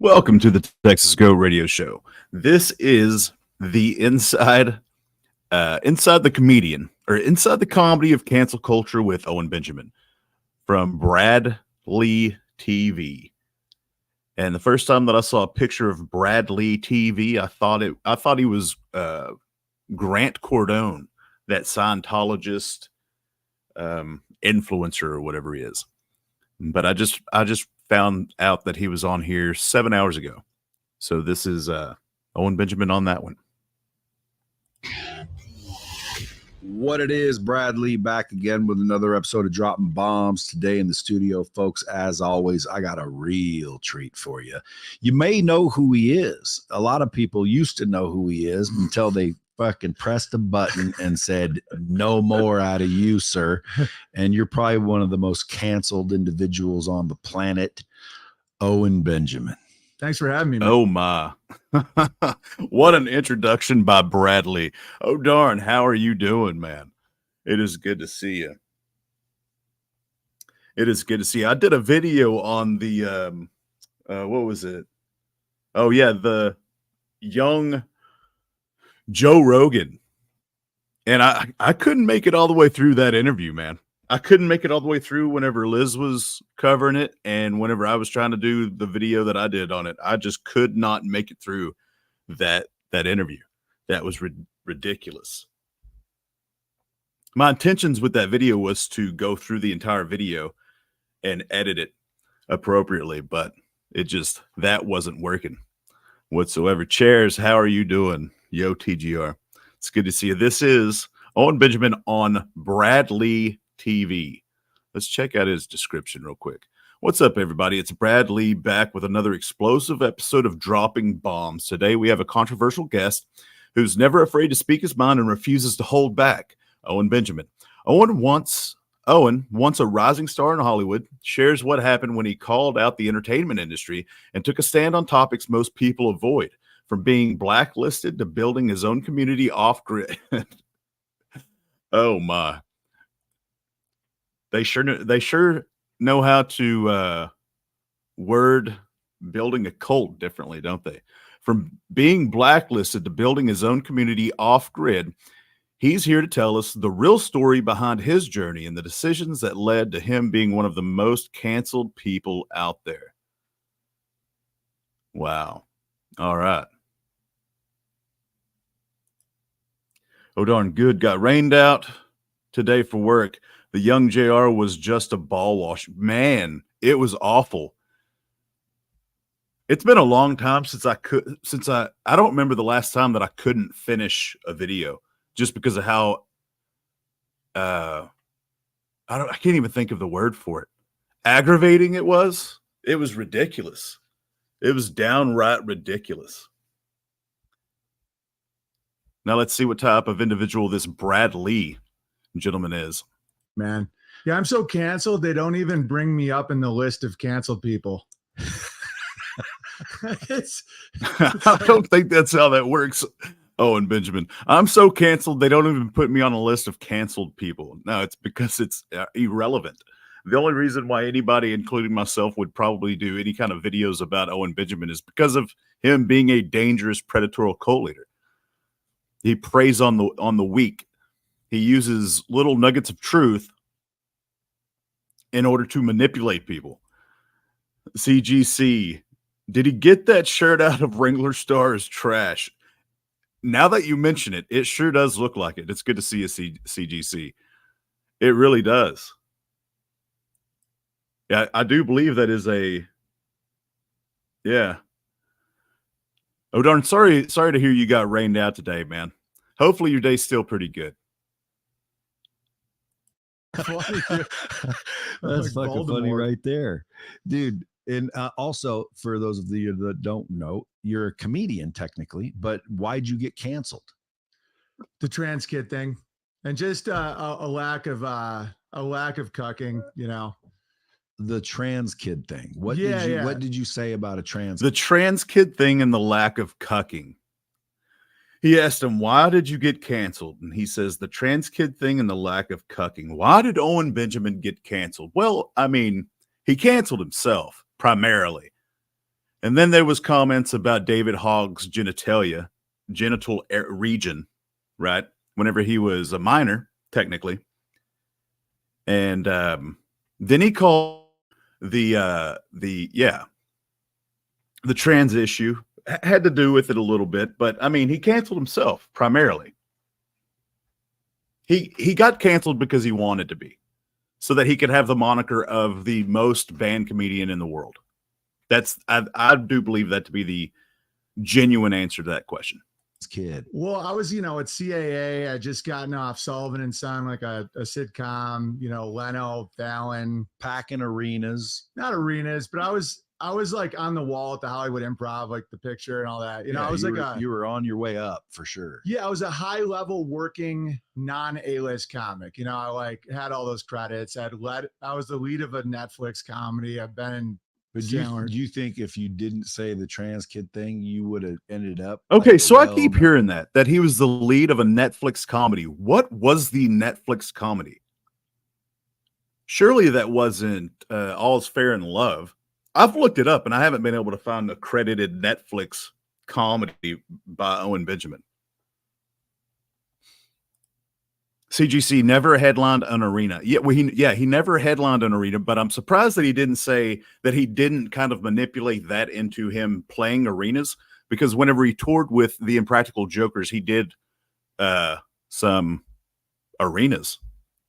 Welcome to the Texas Go Radio Show. This is the inside the comedian or inside the comedy of cancel culture with Owen Benjamin from Lea TV. And the first time that I saw a picture of Lea TV, I thought he was Grant Cardone, that Scientologist influencer or whatever he is. But I just found out that he was on here 7 hours ago. So this is Owen Benjamin on that one. What it is, Bradley, back again with another episode of Dropping Bombs. Today in the studio, folks, as always, I got a real treat for you. You may know who he is. A lot of people used to know who he is until they fucking pressed a button and said, no more out of you, sir. And you're probably one of the most canceled individuals on the planet, Owen Benjamin. Thanks for having me, man. Oh, my. What an introduction by Bradley. Oh, darn. How are you doing, man? It is good to see you. It is good to see you. I did a video on the, what was it? Oh, yeah, the young Joe Rogan. And I couldn't make it all the way through that interview, man. I couldn't make it all the way through whenever Liz was covering it, and whenever I was trying to do the video that I did on it, I just could not make it through that interview. That was ridiculous. My intentions with that video was to go through the entire video and edit it appropriately, but that wasn't working whatsoever. Chairs, how are you doing? Yo, TGR. It's good to see you. This is Owen Benjamin on Lea TV. Let's check out his description real quick. What's up, everybody? It's Bradley back with another explosive episode of Dropping Bombs. Today we have a controversial guest who's never afraid to speak his mind and refuses to hold back. Owen Benjamin. Owen, once a rising star in Hollywood, shares what happened when he called out the entertainment industry and took a stand on topics most people avoid, from being blacklisted to building his own community off grid. Oh my. They sure know how to word building a cult differently, don't they? From being blacklisted to building his own community off grid, he's here to tell us the real story behind his journey and the decisions that led to him being one of the most canceled people out there. Wow. All right. Oh, darn good. Got rained out today for work. The young JR was just a ball wash. Man, it was awful. It's been a long time since I don't remember the last time that I couldn't finish a video just because of how I can't even think of the word for it. Aggravating it was. It was ridiculous. It was downright ridiculous. Now let's see what type of individual this Lea gentleman is. Man. Yeah, I'm so canceled, they don't even bring me up in the list of canceled people. I don't think that's how that works, Owen Benjamin. I'm so canceled, they don't even put me on a list of canceled people. No, it's because it's irrelevant. The only reason why anybody, including myself, would probably do any kind of videos about Owen Benjamin is because of him being a dangerous predatory cult leader. He preys on the weak. He uses little nuggets of truth in order to manipulate people. CGC, did he get that shirt out of Wrangler Stars trash? Now that you mention it, it sure does look like it. It's good to see a CGC. It really does. Yeah, I do believe that is a... Yeah. Oh, darn. Sorry to hear you got rained out today, man. Hopefully your day's still pretty good. That's fucking funny right there, dude. And also, for those of you that don't know, you're a comedian technically, but why'd you get canceled? The trans kid thing, and just a lack of cucking, you know. The trans kid thing. What did you say about a trans? The trans kid thing and the lack of cucking. He asked him, why did you get canceled? And he says, the trans kid thing and the lack of cucking. Why did Owen Benjamin get canceled? Well, I mean, he canceled himself primarily. And then there was comments about David Hogg's genital region, right? Whenever he was a minor, technically. And then he called the trans issue had to do with it a little bit, but I mean, he canceled himself primarily. He got canceled because he wanted to be, so that he could have the moniker of the most banned comedian in the world. I do believe that to be the genuine answer to that question. Kid. Well, I was, at CAA. I just gotten off Sullivan and Son, like a sitcom. Leno, Fallon, Packing arenas, not arenas, but I was like on the wall at the Hollywood Improv, like the picture and all that. I was you were on your way up for sure. Yeah, I was a high level working non A-list comic. I like had all those credits. I was the lead of a Netflix comedy. I've been in. But do you think if you didn't say the trans kid thing, you would have ended up? Okay, so I keep hearing that he was the lead of a Netflix comedy. What was the Netflix comedy? Surely that wasn't All's Fair in Love. I've looked it up and I haven't been able to find a credited Netflix comedy by Owen Benjamin. CGC never headlined an arena. He never headlined an arena, but I'm surprised that he didn't say that he didn't kind of manipulate that into him playing arenas, because whenever he toured with the Impractical Jokers, he did some arenas,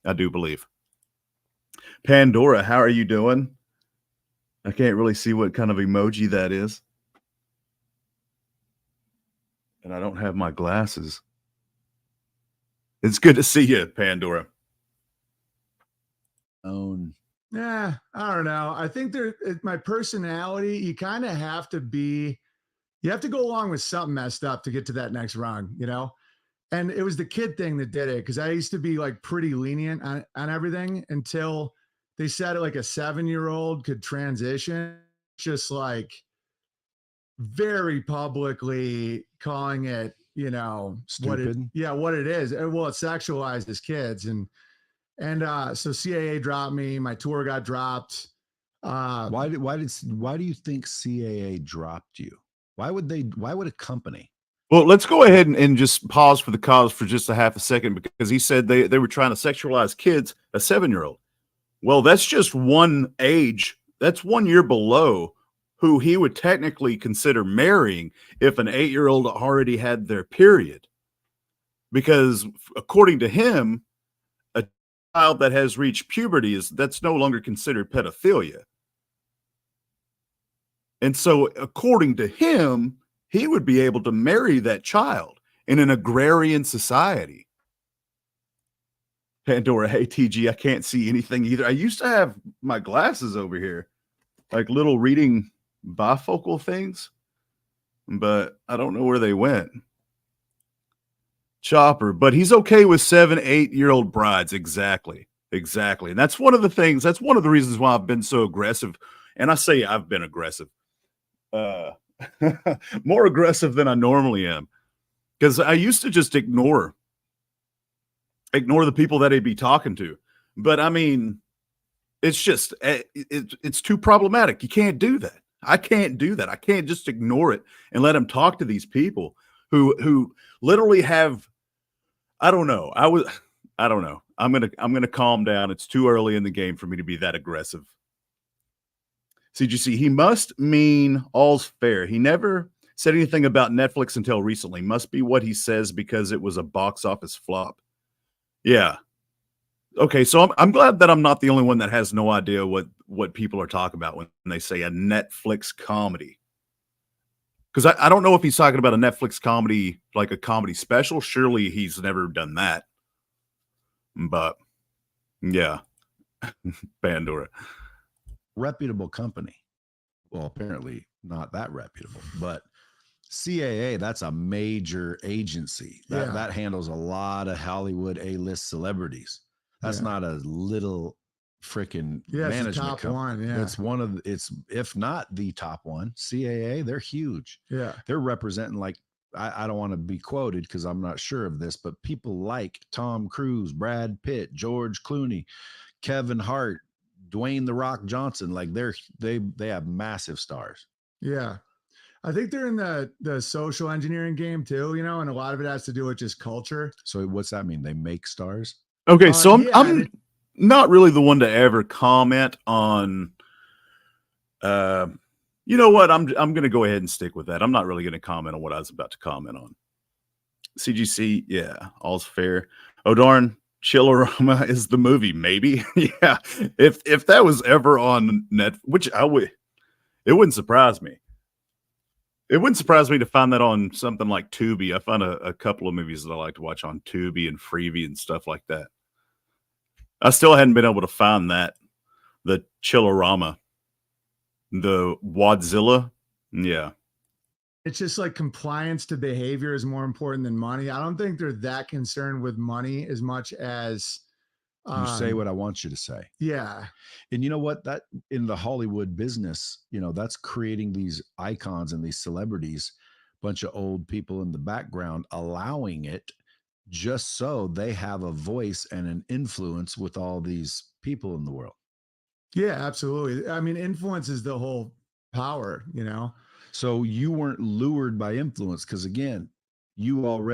I do believe. Pandora, how are you doing? I can't really see what kind of emoji that is. And I don't have my glasses. It's good to see you, Pandora. Yeah, I don't know. I think my personality, you kind of have to go along with something messed up to get to that next rung, And it was the kid thing that did it, because I used to be like pretty lenient on everything until they said like a 7-year-old could transition, just like very publicly calling it, stupid. What it is. Well, it sexualizes kids. And so CAA dropped me. My tour got dropped. Why do you think CAA dropped you? Why would a company? Well, let's go ahead and just pause for the cause for just a half a second, because he said they were trying to sexualize kids, a 7-year-old. Well, that's just one age. That's 1 year below who he would technically consider marrying if an 8-year-old already had their period. Because according to him, a child that has reached puberty that's no longer considered pedophilia. And so according to him, he would be able to marry that child in an agrarian society. Pandora, hey, TG, I can't see anything either. I used to have my glasses over here, like little reading bifocal things, but I don't know where they went. Chopper, but he's okay with 7-8-year-old brides. Exactly. And that's one of the things, that's one of the reasons why I've been so aggressive. And I say I've been aggressive, more aggressive than I normally am, because I used to just ignore the people that he'd be talking to. But I mean, it's just, it's too problematic. You can't do that. I can't do that. I can't just ignore it and let him talk to these people who literally have, I don't know. I'm going to calm down. It's too early in the game for me to be that aggressive. CGC, he must mean all's fair. He never said anything about Netflix until recently. Must be what he says because it was a box office flop. Yeah. Okay, so I'm glad that I'm not the only one that has no idea what people are talking about when they say a Netflix comedy. Because I don't know if he's talking about a Netflix comedy, like a comedy special. Surely he's never done that. But yeah, Pandora. Reputable company. Well, apparently not that reputable, but CAA, that's a major agency that handles a lot of Hollywood A-list celebrities. That's not a little freaking management top one. Yeah, it's one of it's, if not the top one. CAA, they're huge. Yeah, they're representing, like, I don't want to be quoted because I'm not sure of this, but people like Tom Cruise, Brad Pitt, George Clooney, Kevin Hart, Dwayne "The Rock" Johnson. Like they have massive stars. Yeah. I think they're in the social engineering game too, and a lot of it has to do with just culture. So what's that mean? They make stars? Okay, so Yeah, I'm not really the one to ever comment on. You know what? I'm going to go ahead and stick with that. I'm not really going to comment on what I was about to comment on. CGC, yeah, all's fair. Oh darn, Chillerama is the movie, maybe. Yeah, if that was ever on net, which it wouldn't surprise me. It wouldn't surprise me to find that on something like Tubi. I found a couple of movies that I like to watch on Tubi and Freevee and stuff like that. I still hadn't been able to find that. The Chillerama. The Wadzilla. Yeah. It's just like compliance to behavior is more important than money. I don't think they're that concerned with money as much as you say what I want you to say. Yeah. And you know what? That in the Hollywood business, that's creating these icons and these celebrities, bunch of old people in the background, allowing it just so they have a voice and an influence with all these people in the world. Yeah, absolutely. I mean, influence is the whole power, So you weren't lured by influence because again, you were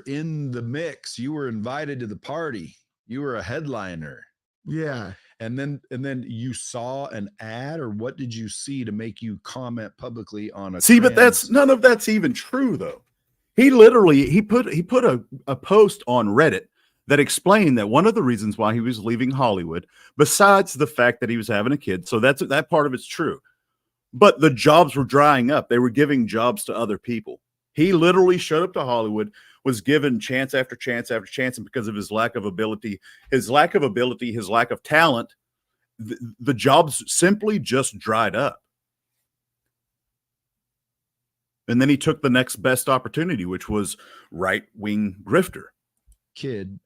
in the mix. You were invited to the party. You were a headliner. Yeah. And then you saw an ad, or what did you see to make you comment publicly on a but that's none of that's even true though. He put a post on Reddit that explained that one of the reasons why he was leaving Hollywood, besides the fact that he was having a kid, so that part of it's true, but the jobs were drying up. They were giving jobs to other people. He literally showed up to Hollywood, was given chance after chance after chance, and because of his lack of ability, his lack of talent, the jobs simply just dried up. And then he took the next best opportunity, which was right-wing grifter. Kid.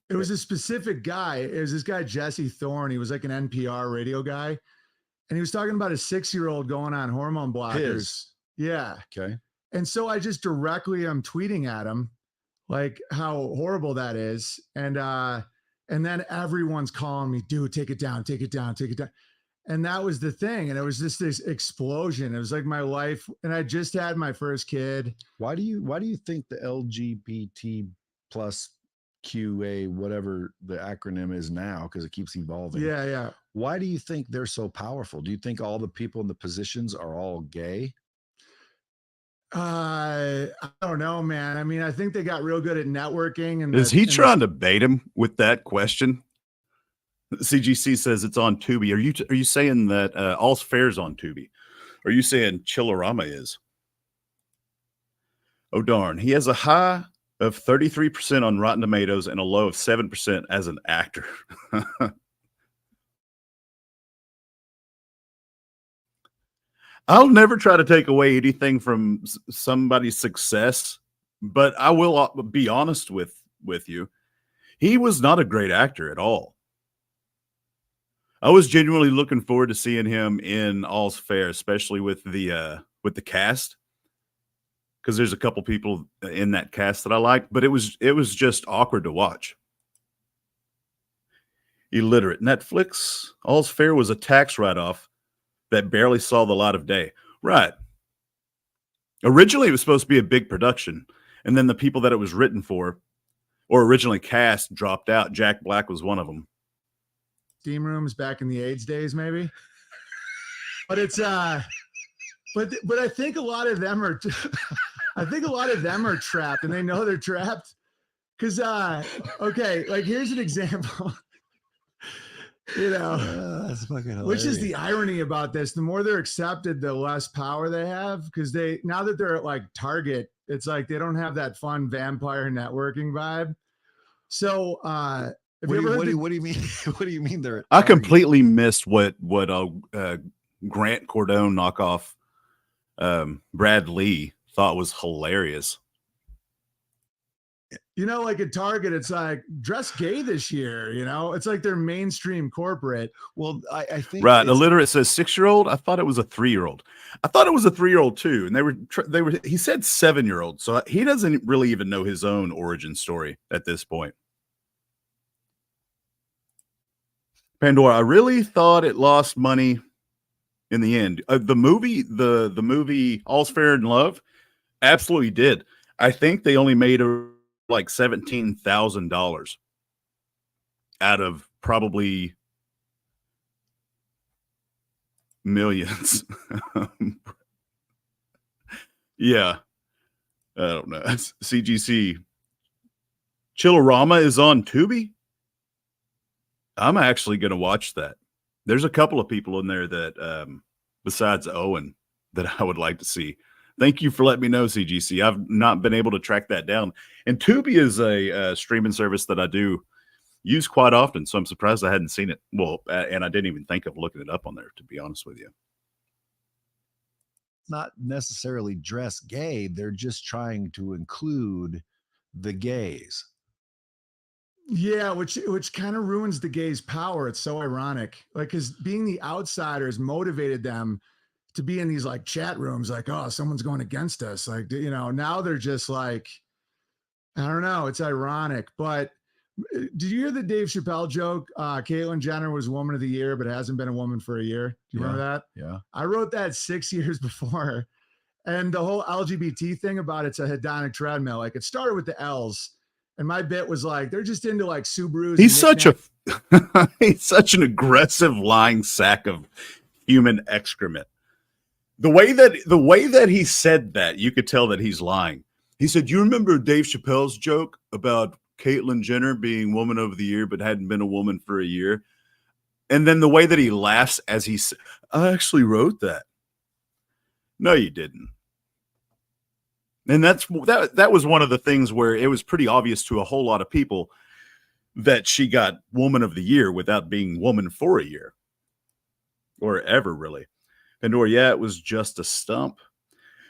It was a specific guy. It was this guy, Jesse Thorne. He was like an NPR radio guy. And he was talking about a 6-year-old going on hormone blockers. Yeah. Okay. And so I just directly, I'm tweeting at him like how horrible that is. And then everyone's calling me, dude, take it down, take it down, take it down. And that was the thing. And it was just this explosion. It was like my life. And I just had my first kid. Why do you think the LGBT plus QA, whatever the acronym is now, because it keeps evolving. Yeah. Why do you think they're so powerful? Do you think all the people in the positions are all gay? I don't know, man. I mean, I think they got real good at networking. And is he trying to bait him with that question? CGC says it's on Tubi. Are you saying that All's Fair's on Tubi? Are you saying Chillerama is? Oh darn, he has a high of 33% on Rotten Tomatoes and a low of 7% as an actor. I'll never try to take away anything from somebody's success, but I will be honest with you. He was not a great actor at all. I was genuinely looking forward to seeing him in All's Fair, especially with the cast, because there's a couple people in that cast that I liked, but it was just awkward to watch. Illiterate. Netflix, All's Fair was a tax write-off that barely saw the light of day. Right. Originally, it was supposed to be a big production, and then the people that it was written for, or originally cast, dropped out. Jack Black was one of them. Steam rooms back in the AIDS days, maybe. But it's but I think a lot of them are trapped, and they know they're trapped. Because okay, like here's an example. That's fucking hilarious. Which is the irony about this. The more they're accepted, the less power they have. Because now that they're at like Target, it's like they don't have that fun vampire networking vibe. So what do you mean? What do you mean they're at Target? I completely missed what Grant Cardone knockoff Brad Lee thought was hilarious. Like at Target, it's like dress gay this year. It's like they're mainstream corporate. Well, I think right. Illiterate says 6-year-old. I thought it was a 3-year-old. I thought it was a 3-year-old too. And they were. He said 7-year-old, so he doesn't really even know his own origin story at this point. Pandora, I really thought it lost money in the end. The movie All's Fair in Love absolutely did. I think they only made like $17,000 out of probably millions. Yeah. I don't know. CGC. Chillerama is on Tubi. I'm actually going to watch that. There's a couple of people in there that, besides Owen, that I would like to see. Thank you for letting me know, CGC. I've not been able to track that down. And Tubi is a streaming service that I do use quite often, so I'm surprised I hadn't seen it. Well, and I didn't even think of looking it up on there, to be honest with you. Not necessarily dress gay. They're just trying to include the gays. Yeah, which kind of ruins the gays' power. It's so ironic. Like, because being the outsiders motivated them to be in these like chat rooms, like, oh, someone's going against us. Like, you know, now they're just like, I don't know. It's ironic. But did you hear the Dave Chappelle joke? Caitlyn Jenner was Woman of the Year, but hasn't been a woman for a year. Do you remember that? Yeah. I wrote that 6 years before. And the whole LGBT thing about it's a hedonic treadmill. Like, it started with the L's. And my bit was like, they're just into like Subarus. He's he's such an aggressive lying sack of human excrement. The way that he said that, you could tell that he's lying. He said, "You remember Dave Chappelle's joke about Caitlyn Jenner being Woman of the Year, but hadn't been a woman for a year?" And then the way that he laughs as he said, "I actually wrote that." No, you didn't. And that was one of the things where it was pretty obvious to a whole lot of people that she got Woman of the Year without being woman for a year. Or ever, really. Pandora, yeah, it was just a stump.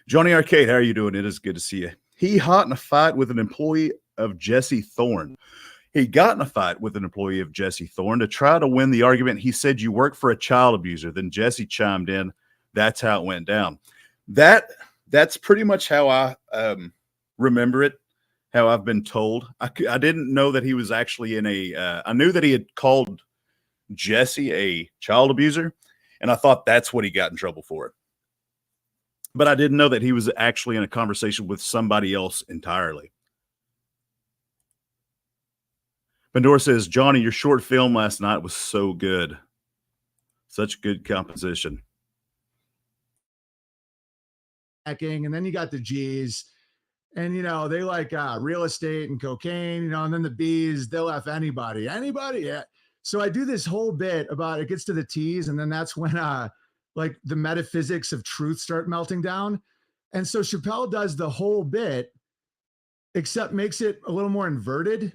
Johnny Arcade, how are you doing? It is good to see you. He hot in a fight with an employee of Jesse Thorne. He got in a fight with an employee of Jesse Thorne to try to win the argument. He said, "You work for a child abuser." Then Jesse chimed in. That's how it went down. That's pretty much how I remember it, how I've been told. I didn't know that he was actually in I knew that he had called Jesse a child abuser, and I thought that's what he got in trouble for. But I didn't know that he was actually in a conversation with somebody else entirely. Pandora says, "Johnny, your short film last night was so good. Such good composition." And then you got the G's, and you know, they like real estate and cocaine, you know, and then the B's, they'll F anybody. Yeah. So I do this whole bit about it gets to the T's, and then that's when like the metaphysics of truth start melting down. And so Chappelle does the whole bit, except makes it a little more inverted.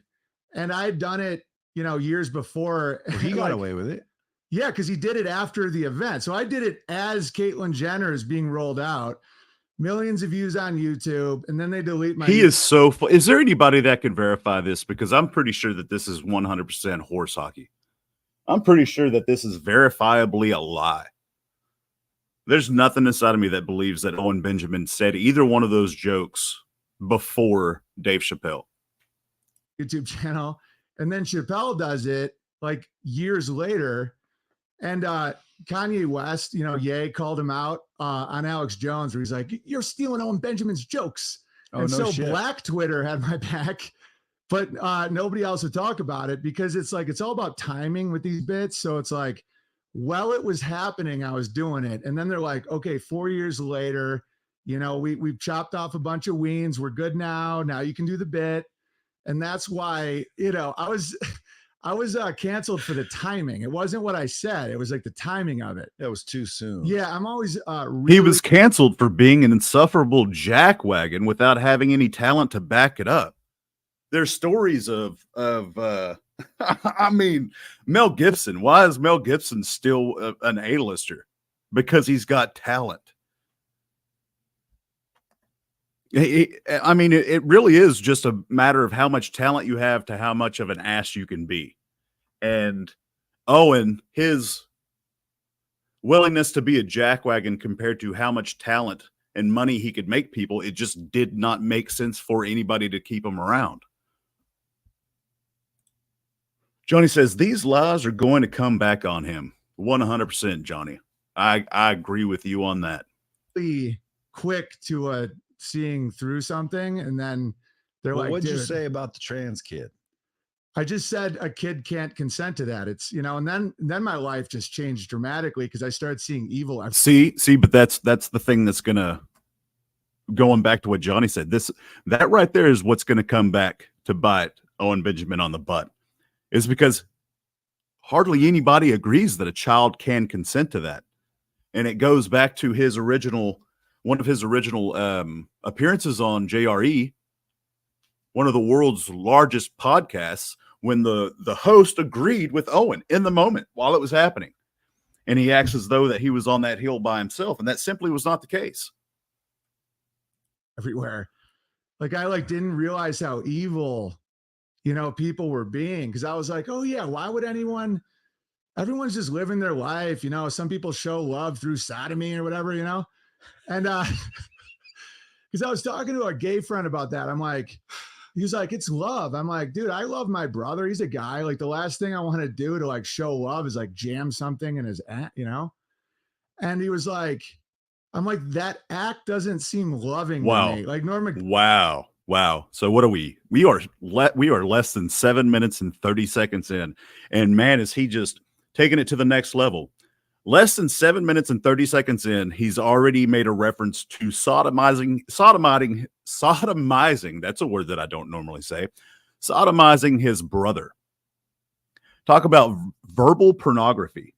And I'd done it, you know, years before. Well, he got away with it. Yeah, because he did it after the event. So I did it as Caitlyn Jenner is being rolled out. Millions of views on YouTube, and then they delete my. He is so. Is there anybody that can verify this? Because I'm pretty sure that this is 100% horse hockey. I'm pretty sure that this is verifiably a lie. There's nothing inside of me that believes that Owen Benjamin said either one of those jokes before Dave Chappelle. YouTube channel, and then Chappelle does it like years later, and Kanye West, you know, Ye called him out on Alex Jones, where he's like, "You're stealing Owen Benjamin's jokes." Oh, and no so shit. Black Twitter had my back, but nobody else would talk about it because it's like it's all about timing with these bits. So it's like, while it was happening, I was doing it, and then they're like, "Okay, 4 years later, you know, we've chopped off a bunch of weens. We're good now. Now you can do the bit." And that's why, you know, I was canceled for the timing. It wasn't what I said. It was like the timing of it. That was too soon. Yeah, I'm always really. He was canceled for being an insufferable jackwagon without having any talent to back it up. There's stories of I mean, Mel Gibson. Why is Mel Gibson still an A-lister? Because he's got talent. I mean, it really is just a matter of how much talent you have to how much of an ass you can be. And Owen, his willingness to be a jackwagon compared to how much talent and money he could make people, it just did not make sense for anybody to keep him around. Johnny says, these lies are going to come back on him. 100%, Johnny. I agree with you on that. Be quick to seeing through something, and then they're Well, like, what'd you dude, say about the trans kid? I just said a kid can't consent to that. It's, you know, and then my life just changed dramatically because I started seeing evil. See, but that's the thing that's gonna, going back to what Johnny said, that right there is what's gonna come back to bite Owen Benjamin on the butt, is because hardly anybody agrees that a child can consent to that. And it goes back to one of his original appearances on JRE, one of the world's largest podcasts, when the host agreed with Owen in the moment while it was happening. And he acts as though that he was on that hill by himself. And that simply was not the case. Everywhere. Like, I didn't realize how evil, you know, people were being. Cause I was like, oh yeah, why would everyone's just living their life. You know, some people show love through sodomy or whatever, you know? And, cause I was talking to a gay friend about that. I'm like, he was like, it's love. I'm like, dude, I love my brother. He's a guy. Like, the last thing I want to do to show love is jam something in his act, you know? And he was like, I'm like, that act doesn't seem loving to me. Like Norman. Wow. So what are we? We are less than 7 minutes and 30 seconds in. And man, is he just taking it to the next level. Less than 7 minutes and 30 seconds in, he's already made a reference to sodomizing. That's a word that I don't normally say. Sodomizing his brother. Talk about verbal pornography.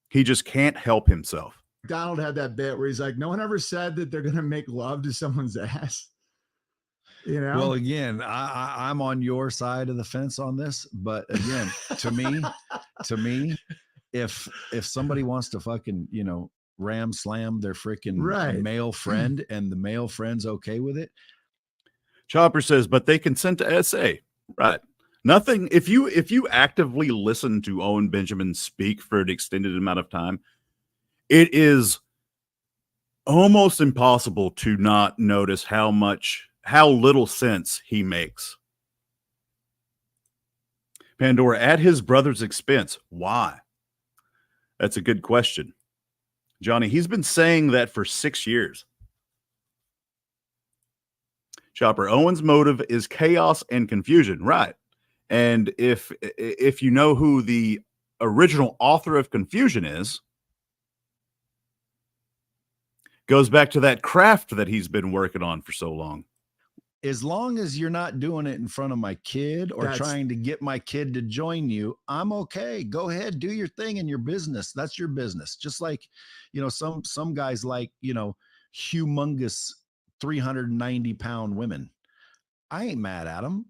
He just can't help himself. Donald had that bit where he's like, no one ever said that they're going to make love to someone's ass. You know? Well, again, I'm on your side of the fence on this, but again, to me, if somebody wants to fucking, you know, ram slam their freaking male friend and the male friend's okay with it. Chopper says, but they consent to SA. Right. Nothing. If you actively listen to Owen Benjamin speak for an extended amount of time, it is almost impossible to not notice how little sense he makes. Pandora, at his brother's expense. Why? That's a good question. Johnny, he's been saying that for 6 years. Chopper, Owen's motive is chaos and confusion. Right. And if you know who the original author of confusion is, goes back to that craft that he's been working on for so long. As long as you're not doing it in front of my kid or trying to get my kid to join you, I'm okay. Go ahead, do your thing in your business. That's your business. Just like, you know, some guys like, you know, humongous 390-pound women. I ain't mad at them.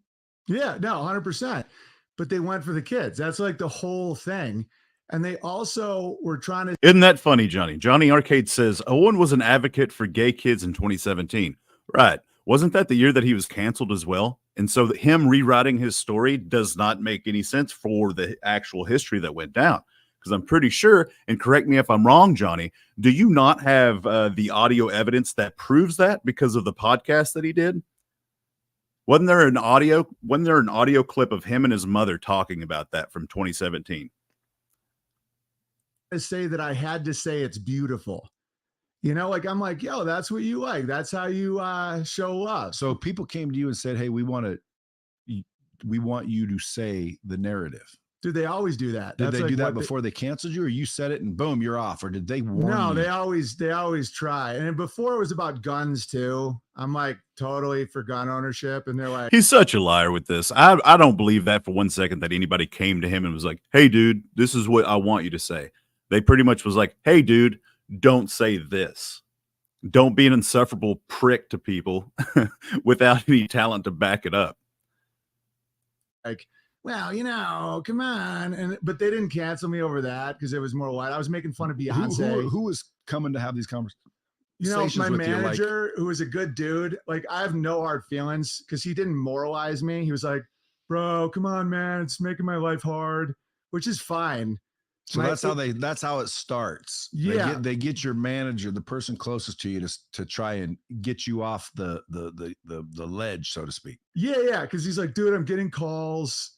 Yeah, no, 100%. But they went for the kids. That's like the whole thing. And they also were trying to. Isn't that funny, Johnny? Johnny Arcade says Owen was an advocate for gay kids in 2017. Right. Wasn't that the year that he was canceled as well? And so him rewriting his story does not make any sense for the actual history that went down. Because I'm pretty sure, and correct me if I'm wrong, Johnny, do you not have the audio evidence that proves that because of the podcast that he did? Wasn't there an audio clip of him and his mother talking about that from 2017? To say that I had to say it's beautiful. You know, like, I'm like, yo, that's what you like. That's how you show love. So people came to you and said, hey, we want you to say the narrative. Dude, they always do that. Did they do that before they canceled you, or you said it and boom, you're off? Or did they warn you? No, they always try. And before it was about guns too. I'm like totally for gun ownership. And they're like, he's such a liar with this. I don't believe that for 1 second that anybody came to him and was like, hey, dude, this is what I want you to say. They pretty much was like, hey, dude, don't say this. Don't be an insufferable prick to people without any talent to back it up. Like, well, you know, come on. But they didn't cancel me over that because it was more light. I was making fun of Beyonce. Who was coming to have these conversations? You know, my manager, who was a good dude, like, I have no hard feelings because he didn't moralize me. He was like, bro, come on, man. It's making my life hard, which is fine. So that's how it starts. Yeah. They get your manager, the person closest to you, to try and get you off the ledge, so to speak. Yeah. Cause he's like, dude, I'm getting calls.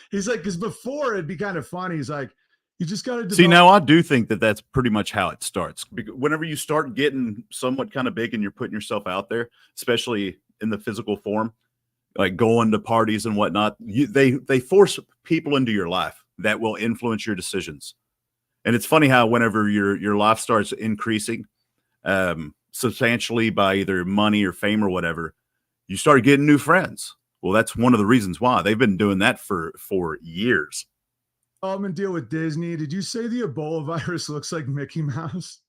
He's like, because before it'd be kind of funny. He's like, You just got to See, now I do think that that's pretty much how it starts. Whenever you start getting somewhat kind of big and you're putting yourself out there, especially in the physical form, like going to parties and whatnot, they force people into your life that will influence your decisions. And it's funny how whenever your life starts increasing substantially by either money or fame or whatever, you start getting new friends. Well, that's one of the reasons why they've been doing that for years. And deal with Disney. Did you say the Ebola virus looks like Mickey Mouse?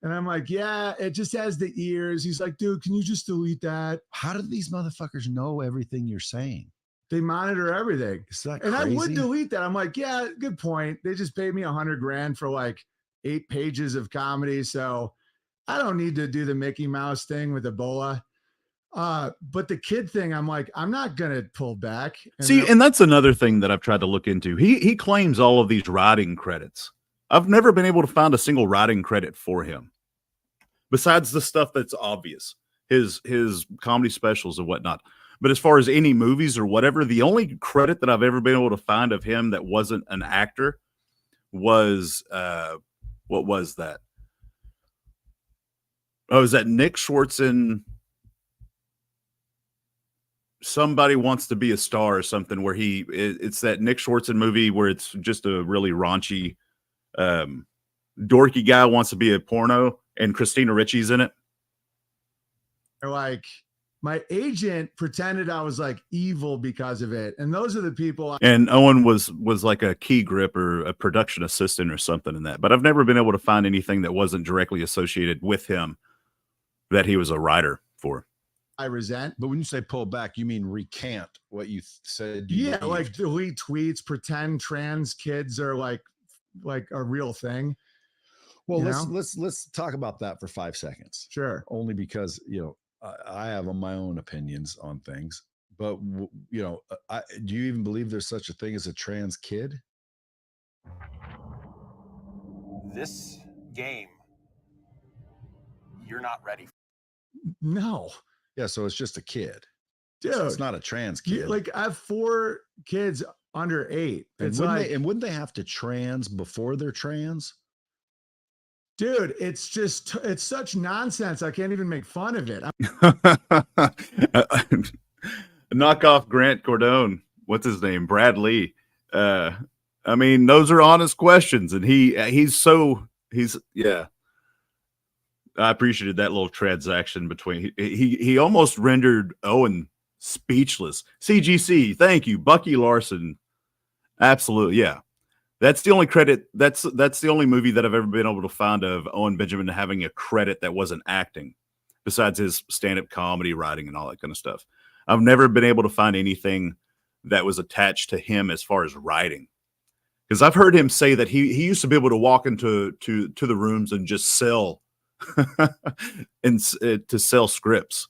And I'm like, yeah, it just has the ears. He's like, dude, can you just delete that? How do these motherfuckers know everything you're saying? They monitor everything. Is that and crazy? I would delete that. I'm like, yeah, good point. They just paid me $100,000 for like 8 pages of comedy. So I don't need to do the Mickey Mouse thing with Ebola. But the kid thing, I'm like, I'm not going to pull back. And that's another thing that I've tried to look into. He claims all of these writing credits. I've never been able to find a single writing credit for him. Besides the stuff that's obvious, his comedy specials and whatnot. But as far as any movies or whatever, the only credit that I've ever been able to find of him that wasn't an actor was, what was that? Oh, is that Nick Schwartz in Somebody Wants to Be a Star or something, where it's that Nick Schwartzen movie where it's just a really raunchy, dorky guy wants to be a porno, and Christina Ricci's in it. They're like, my agent pretended I was like evil because of it. And those are the people. And Owen was like a key grip or a production assistant or something in that. But I've never been able to find anything that wasn't directly associated with him that he was a writer for. I resent. But when you say pull back, you mean recant what you said. Yeah, believed. Like delete tweets, pretend trans kids are like a real thing. Well, let's talk about that for 5 seconds. Sure. Only because, I have my own opinions on things, but do you even believe there's such a thing as a trans kid? This game, you're not ready. No. Yeah, so it's just a kid. Dude, it's not a trans kid. Like I have 4 kids under 8. And wouldn't they have to trans before they're trans? Dude, it's such nonsense. I can't even make fun of it. Knock off Grant Cardone. What's his name? Brad Lee. I mean, those are honest questions, and he's yeah. I appreciated that little transaction between he almost rendered Owen speechless. CGC, thank you, Bucky Larson. Absolutely, yeah. That's the only credit. That's the only movie that I've ever been able to find of Owen Benjamin having a credit that wasn't acting, besides his stand-up comedy, writing, and all that kind of stuff. I've never been able to find anything that was attached to him as far as writing, because I've heard him say that he used to be able to walk into the rooms and just sell and to sell scripts.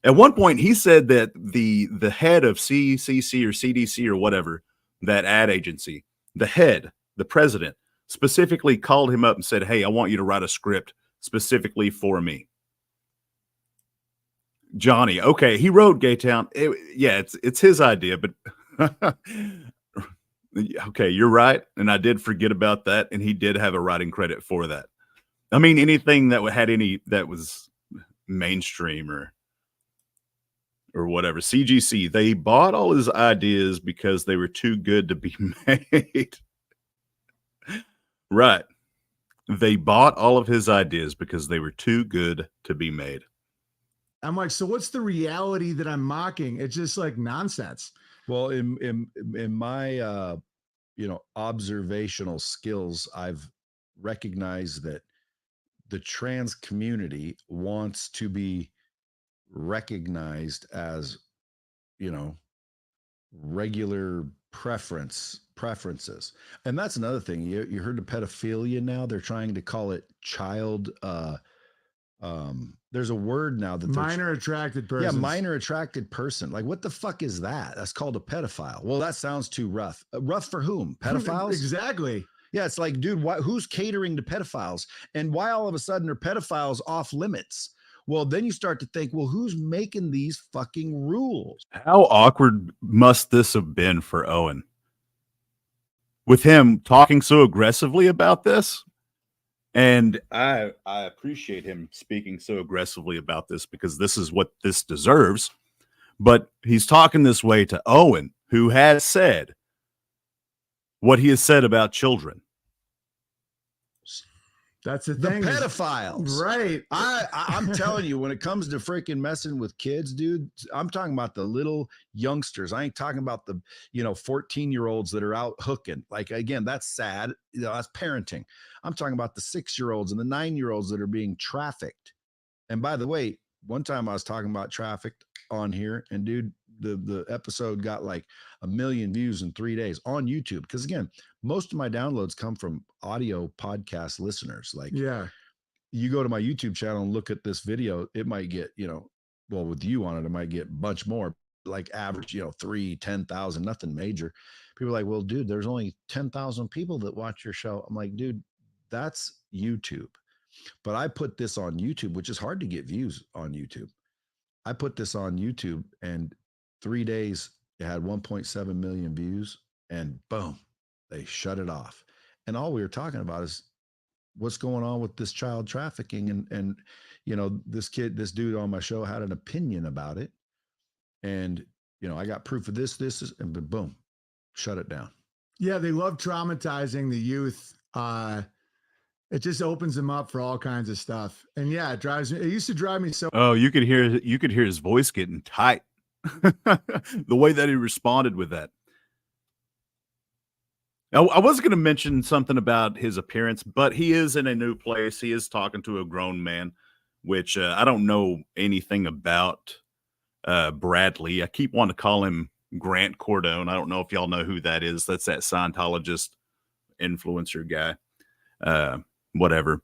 At one point, he said that the head of CCC or CDC or whatever, that ad agency, the president, specifically called him up and said, "Hey, I want you to write a script specifically for me." Johnny, okay, he wrote Gaytown. It's his idea, but okay, you're right, and I did forget about that, and he did have a writing credit for that. I mean, anything that that was mainstream or whatever. CGC, they bought all his ideas because they were too good to be made. Right. They bought all of his ideas because they were too good to be made. I'm like, so what's the reality that I'm mocking? It's just like nonsense. Well, in my observational skills, I've recognized that the trans community wants to be recognized as, regular preferences. And that's another thing. You heard of pedophilia now. They're trying to call it child. There's a word now that minor attracted person. Yeah, minor attracted person. Like, what the fuck is that? That's called a pedophile. Well, that sounds too rough. Rough for whom? Pedophiles? Exactly. Yeah, it's like, dude, who's catering to pedophiles? And why all of a sudden are pedophiles off limits? Well, then you start to think, well, who's making these fucking rules? How awkward must this have been for Owen? with him talking so aggressively about this. And I appreciate him speaking so aggressively about this because this is what this deserves. But he's talking this way to Owen, who has said what he has said about children. That's the The thing. pedophiles. Right. I'm telling you, when it comes to freaking messing with kids, dude, I'm talking about the little youngsters. I ain't talking about the, 14-year-olds that are out hooking. Like, again, that's sad. That's parenting. I'm talking about the 6-year-olds and the 9-year-olds that are being trafficked. And by the way, one time I was talking about trafficked on here, and dude, the episode got like 1 million views in 3 days on YouTube. Because again, most of my downloads come from audio podcast listeners. Like, Yeah. you go to my YouTube channel and look at this video, it might get, well, with you on it might get much more, like average, 3, 10,000, nothing major. People are like, well, dude, there's only 10,000 people that watch your show. I'm like, dude, that's YouTube. But I put this on YouTube, which is hard to get views on YouTube. I put this on YouTube, and 3 days it had 1.7 million views, and boom, they shut it off. And all we were talking about is what's going on with this child trafficking. And this dude on my show had an opinion about it. And, I got proof of this, and boom, shut it down. Yeah. They love traumatizing the youth. It just opens them up for all kinds of stuff. And yeah, it used to drive me so. Oh, you could hear his voice getting tight. The way that he responded with that. I was going to mention something about his appearance, but he is in a new place. He is talking to a grown man, which I don't know anything about Bradley. I keep wanting to call him Grant Cardone. I don't know if y'all know who that is. That's that Scientologist influencer guy. Whatever.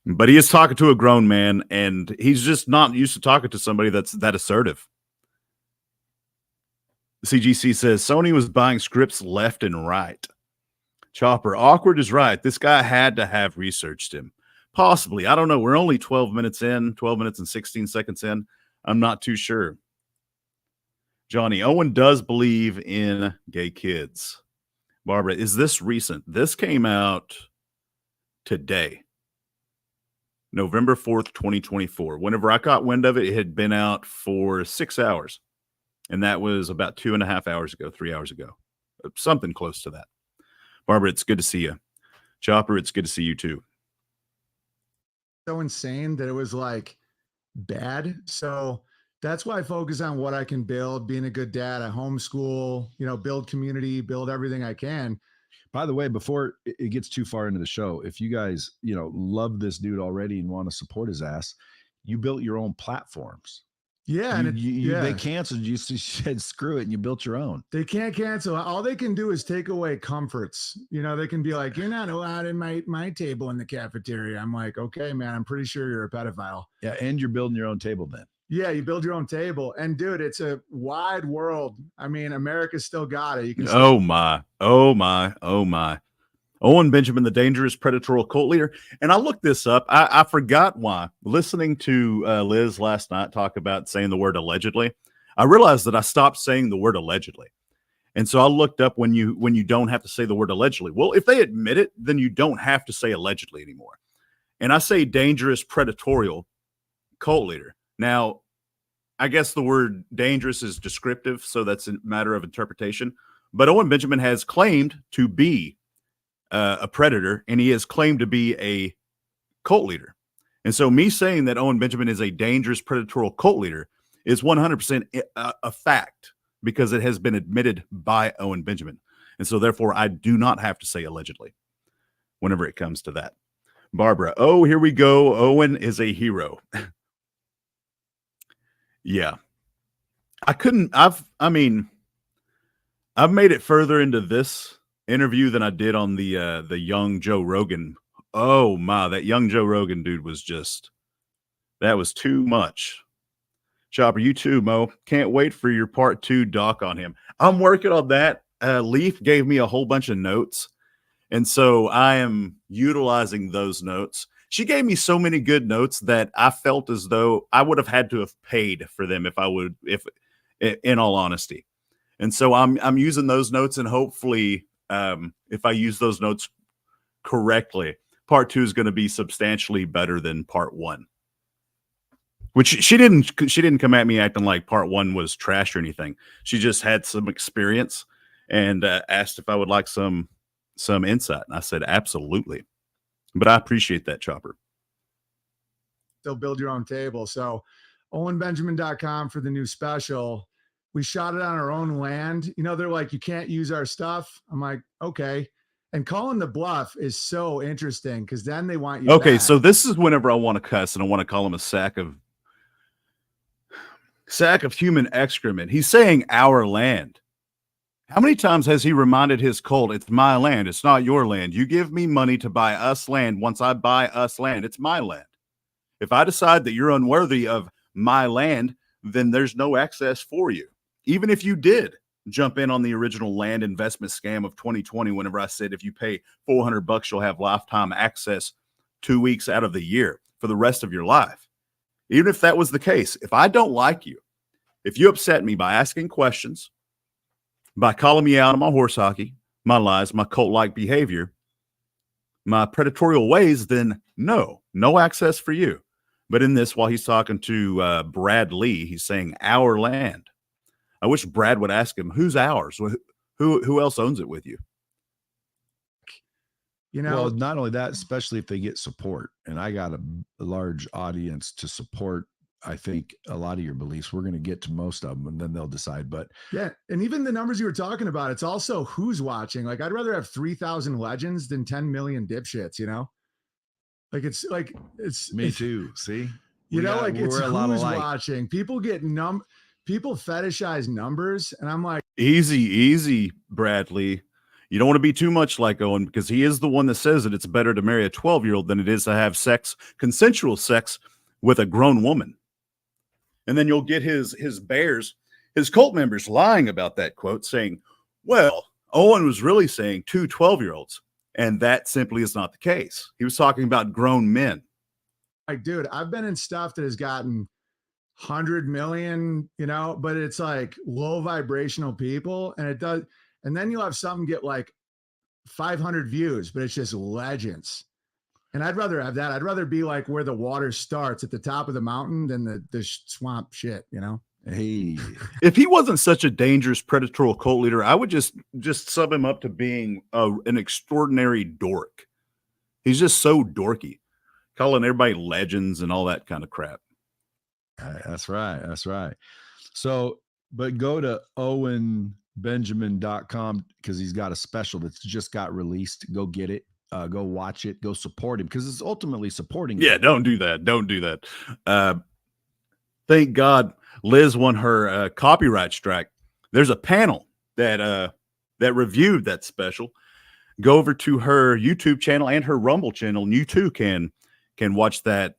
But he is talking to a grown man, and he's just not used to talking to somebody that's that assertive. CGC says Sony was buying scripts left and right. Chopper, awkward is right. This guy had to have researched him. Possibly. I don't know. We're only 12 minutes and 16 seconds in. I'm not too sure. Johnny, Owen does believe in gay kids. Barbara, is this recent? This came out today, November 4th, 2024. Whenever I caught wind of it, it had been out for 6 hours. And that was about 2.5 hours ago, 3 hours ago. Something close to that. Barbara, it's good to see you. Chopper, it's good to see you too. So insane that it was like bad. So that's why I focus on what I can build, being a good dad, I homeschool, build community, build everything I can. By the way, before it gets too far into the show, if you guys, love this dude already and want to support his ass, you built your own platforms. Yeah. They canceled. You said, screw it. And you built your own. They can't cancel. All they can do is take away comforts. They can be like, you're not allowed in my table in the cafeteria. I'm like, okay, man, I'm pretty sure you're a pedophile. Yeah. And you're building your own table then. Yeah. You build your own table. And dude, it's a wide world. I mean, America's still got it. You can. Oh my. Owen Benjamin, the dangerous predatorial cult leader. And I looked this up. I forgot why. Listening to Liz last night talk about saying the word allegedly, I realized that I stopped saying the word allegedly. And so I looked up when you don't have to say the word allegedly. Well, if they admit it, then you don't have to say allegedly anymore. And I say dangerous predatorial cult leader. Now, I guess the word dangerous is descriptive, so that's a matter of interpretation. But Owen Benjamin has claimed to be a predator, and he has claimed to be a cult leader. And so me saying that Owen Benjamin is a dangerous predatorial cult leader is 100% a fact, because it has been admitted by Owen Benjamin. And so therefore I do not have to say allegedly whenever it comes to that. Barbara, oh, here we go. Owen is a hero. Yeah. I've made it further into this interview than I did on the young Joe Rogan. Oh my, that young Joe Rogan dude was that was too much. Chopper, you too, Mo. Can't wait for your part 2 doc on him. I'm working on that. Leaf gave me a whole bunch of notes, and so I am utilizing those notes. She gave me so many good notes that I felt as though I would have had to have paid for them if in all honesty. And so I'm using those notes, and hopefully if I use those notes correctly, part 2 is going to be substantially better than part 1. Which she didn't come at me acting like part 1 was trash or anything. She just had some experience and asked if I would like some insight. And I said, absolutely. But I appreciate that, Chopper. They'll build your own table. So OwenBenjamin.com for the new special. We shot it on our own land. You know, they're like, you can't use our stuff. I'm like, okay. And calling the bluff is so interesting because then they want you Okay, back. so this is whenever I want to cuss and I want to call him a sack of human excrement. He's saying our land. How many times has he reminded his cult, it's my land, it's not your land. You give me money to buy us land. Once I buy us land, it's my land. If I decide that you're unworthy of my land, then there's no access for you. Even if you did jump in on the original land investment scam of 2020, whenever I said if you pay $400, you'll have lifetime access 2 weeks out of the year for the rest of your life. Even if that was the case, if I don't like you, if you upset me by asking questions, by calling me out on my horse hockey, my lies, my cult-like behavior, my predatorial ways, then no access for you. But in this, while he's talking to Brad Lee, he's saying our land. I wish Brad would ask him, who's ours? Who else owns it with you? You know, well, not only that, especially if they get support. And I got a large audience to support, I think, a lot of your beliefs. We're going to get to most of them and then they'll decide. But yeah. And even the numbers you were talking about, it's also who's watching. Like, I'd rather have 3,000 legends than 10 million dipshits, you know? Like, it's me too. See, you know, like it's who's watching. People get people fetishize numbers. And I'm like, easy, Bradley. You don't want to be too much like Owen because he is the one that says that it's better to marry a 12-year-old than it is to have consensual sex with a grown woman. And then you'll get his cult members lying about that quote, saying, well, Owen was really saying 2 12-year-olds. And that simply is not the case. He was talking about grown men. Like, dude, I've been in stuff that has gotten 100 million, you know, but it's like low vibrational people. And it does. And then you'll have something get like 500 views, but it's just legends. And I'd rather have that. I'd rather be like where the water starts at the top of the mountain than the swamp shit, you know? Hey, if he wasn't such a dangerous predatorial cult leader, I would just sub him up to being an extraordinary dork. He's just so dorky, calling everybody legends and all that kind of crap. That's right. That's right. So, but go to OwenBenjamin.com because he's got a special that's just got released. Go get it. Go watch it. Go support him because it's ultimately supporting. Yeah, don't do that. Don't do that. Thank God Liz won her copyright strike. There's a panel that reviewed that special. Go over to her YouTube channel and her Rumble channel, and you too can watch that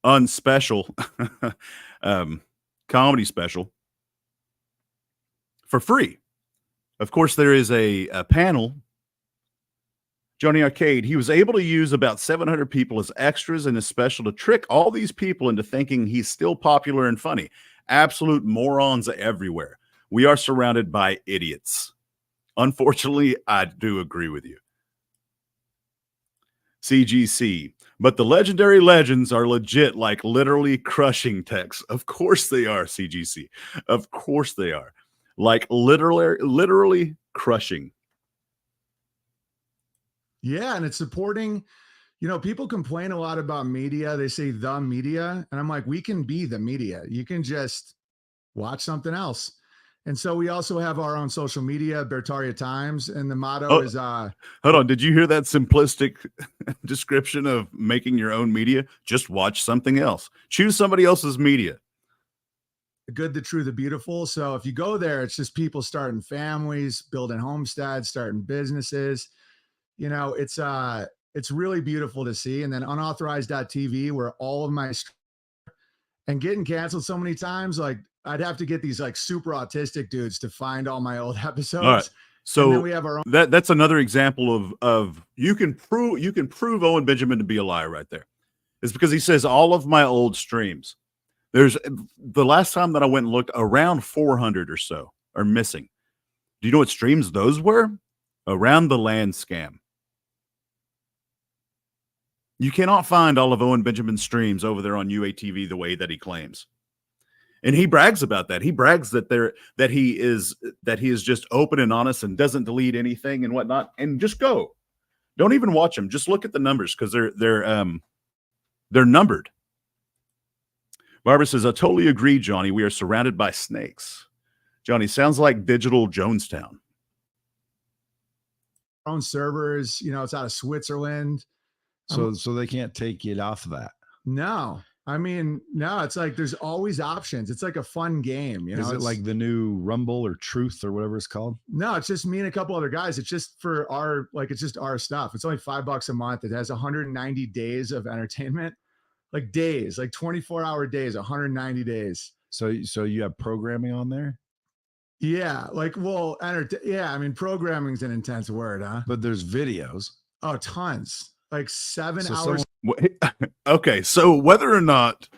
unspecial comedy special for free. Of course, there is a panel. Johnny Arcade, he was able to use about 700 people as extras in his special to trick all these people into thinking he's still popular and funny. Absolute morons everywhere. We are surrounded by idiots. Unfortunately, I do agree with you. CGC. But the legendary legends are legit, like literally crushing techs. Of course they are, CGC. Of course they are. Like literally crushing. Yeah, and it's supporting, you know, people complain a lot about media. They say the media, and I'm like, we can be the media. You can just watch something else. And so we also have our own social media, Beartaria Times, and the motto is hold on, did you hear that simplistic description of making your own media? Just watch something else. Choose somebody else's media. the good, the true, the beautiful. So if you go there, it's just people starting families, building homesteads, starting businesses. You know, it's really beautiful to see. And then unauthorized.tv, where all of my and getting canceled so many times, like I'd have to get these like super autistic dudes to find all my old episodes. All right. So and then we have our own. That's another example of you can prove Owen Benjamin to be a liar right there. It's because he says all of my old streams. There's the last time that I went and looked, around 400 or so are missing. Do you know what streams those were? Around the Land scam. You cannot find all of Owen Benjamin's streams over there on UATV the way that he claims. And he brags about that. He brags that he is just open and honest and doesn't delete anything and whatnot. And just go. Don't even watch them. Just look at the numbers because they're numbered. Barbara says, I totally agree, Johnny. We are surrounded by snakes. Johnny, sounds like digital Jonestown. Own servers, you know, it's out of Switzerland. So they can't take it off of that. No. I mean, no, it's like there's always options. It's like a fun game. You know, is it like the new Rumble or Truth or whatever it's called? No, it's just me and a couple other guys. It's just for our, like, it's just our stuff. It's only $5 a month. It has 190 days of entertainment, like days, like 24-hour days, 190 days. So you have programming on there? Yeah. Like, well, yeah. I mean, programming is an intense word, huh? But there's videos. Oh, tons. Like 7 hours. Okay, so whether or not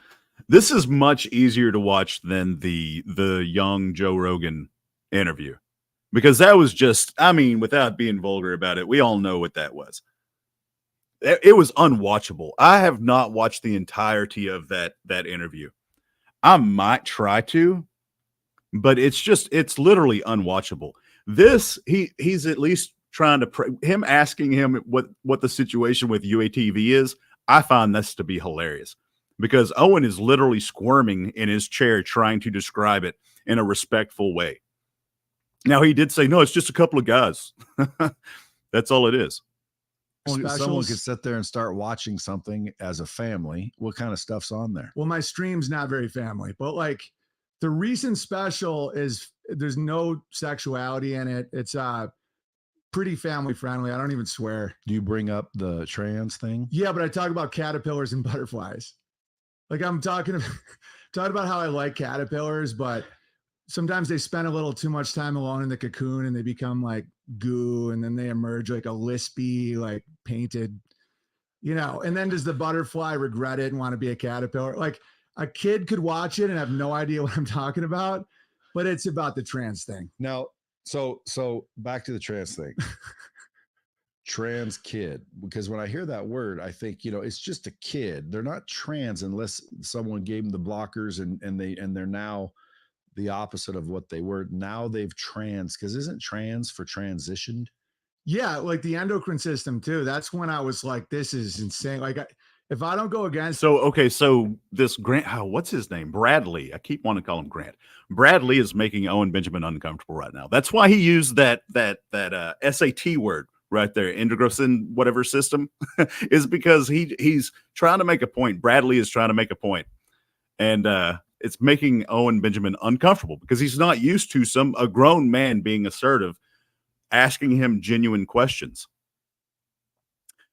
this is much easier to watch than the young Joe Rogan interview, because that was just, I mean, without being vulgar about it, we all know what that was. It was unwatchable. I have not watched the entirety of that interview. I might try to, but it's literally unwatchable. This, he's at least trying to him asking him what the situation with UATV is. I find this to be hilarious because Owen is literally squirming in his chair trying to describe it in a respectful way. Now, he did say, no, it's just a couple of guys. That's all it is. Someone could sit there and start watching something as a family. What kind of stuff's on there? Well, my stream's not very family, but like the recent special is there's no sexuality in it. It's pretty family friendly. I don't even swear. Do you bring up the trans thing? Yeah, but I talk about caterpillars and butterflies. Like I'm talking about how I like caterpillars, but sometimes they spend a little too much time alone in the cocoon and they become like goo and then they emerge like a lispy, like painted, you know, and then does the butterfly regret it and want to be a caterpillar? Like a kid could watch it and have no idea what I'm talking about, but it's about the trans thing. Now, so back to the trans thing. Trans kid, because when I hear that word, I think, you know, it's just a kid. They're not trans unless someone gave them the blockers and they're now the opposite of what they were. Now they've trans, because isn't trans for transitioned? Yeah, like the endocrine system too. That's when I was like, this is insane. Like if I don't go against. So, okay. So this Grant, what's his name? Bradley. I keep wanting to call him Grant. Bradley is making Owen Benjamin uncomfortable right now. That's why he used that SAT word right there, endocrine whatever system, is because he's trying to make a point. Bradley is trying to make a point, and it's making Owen Benjamin uncomfortable because he's not used to a grown man being assertive, asking him genuine questions.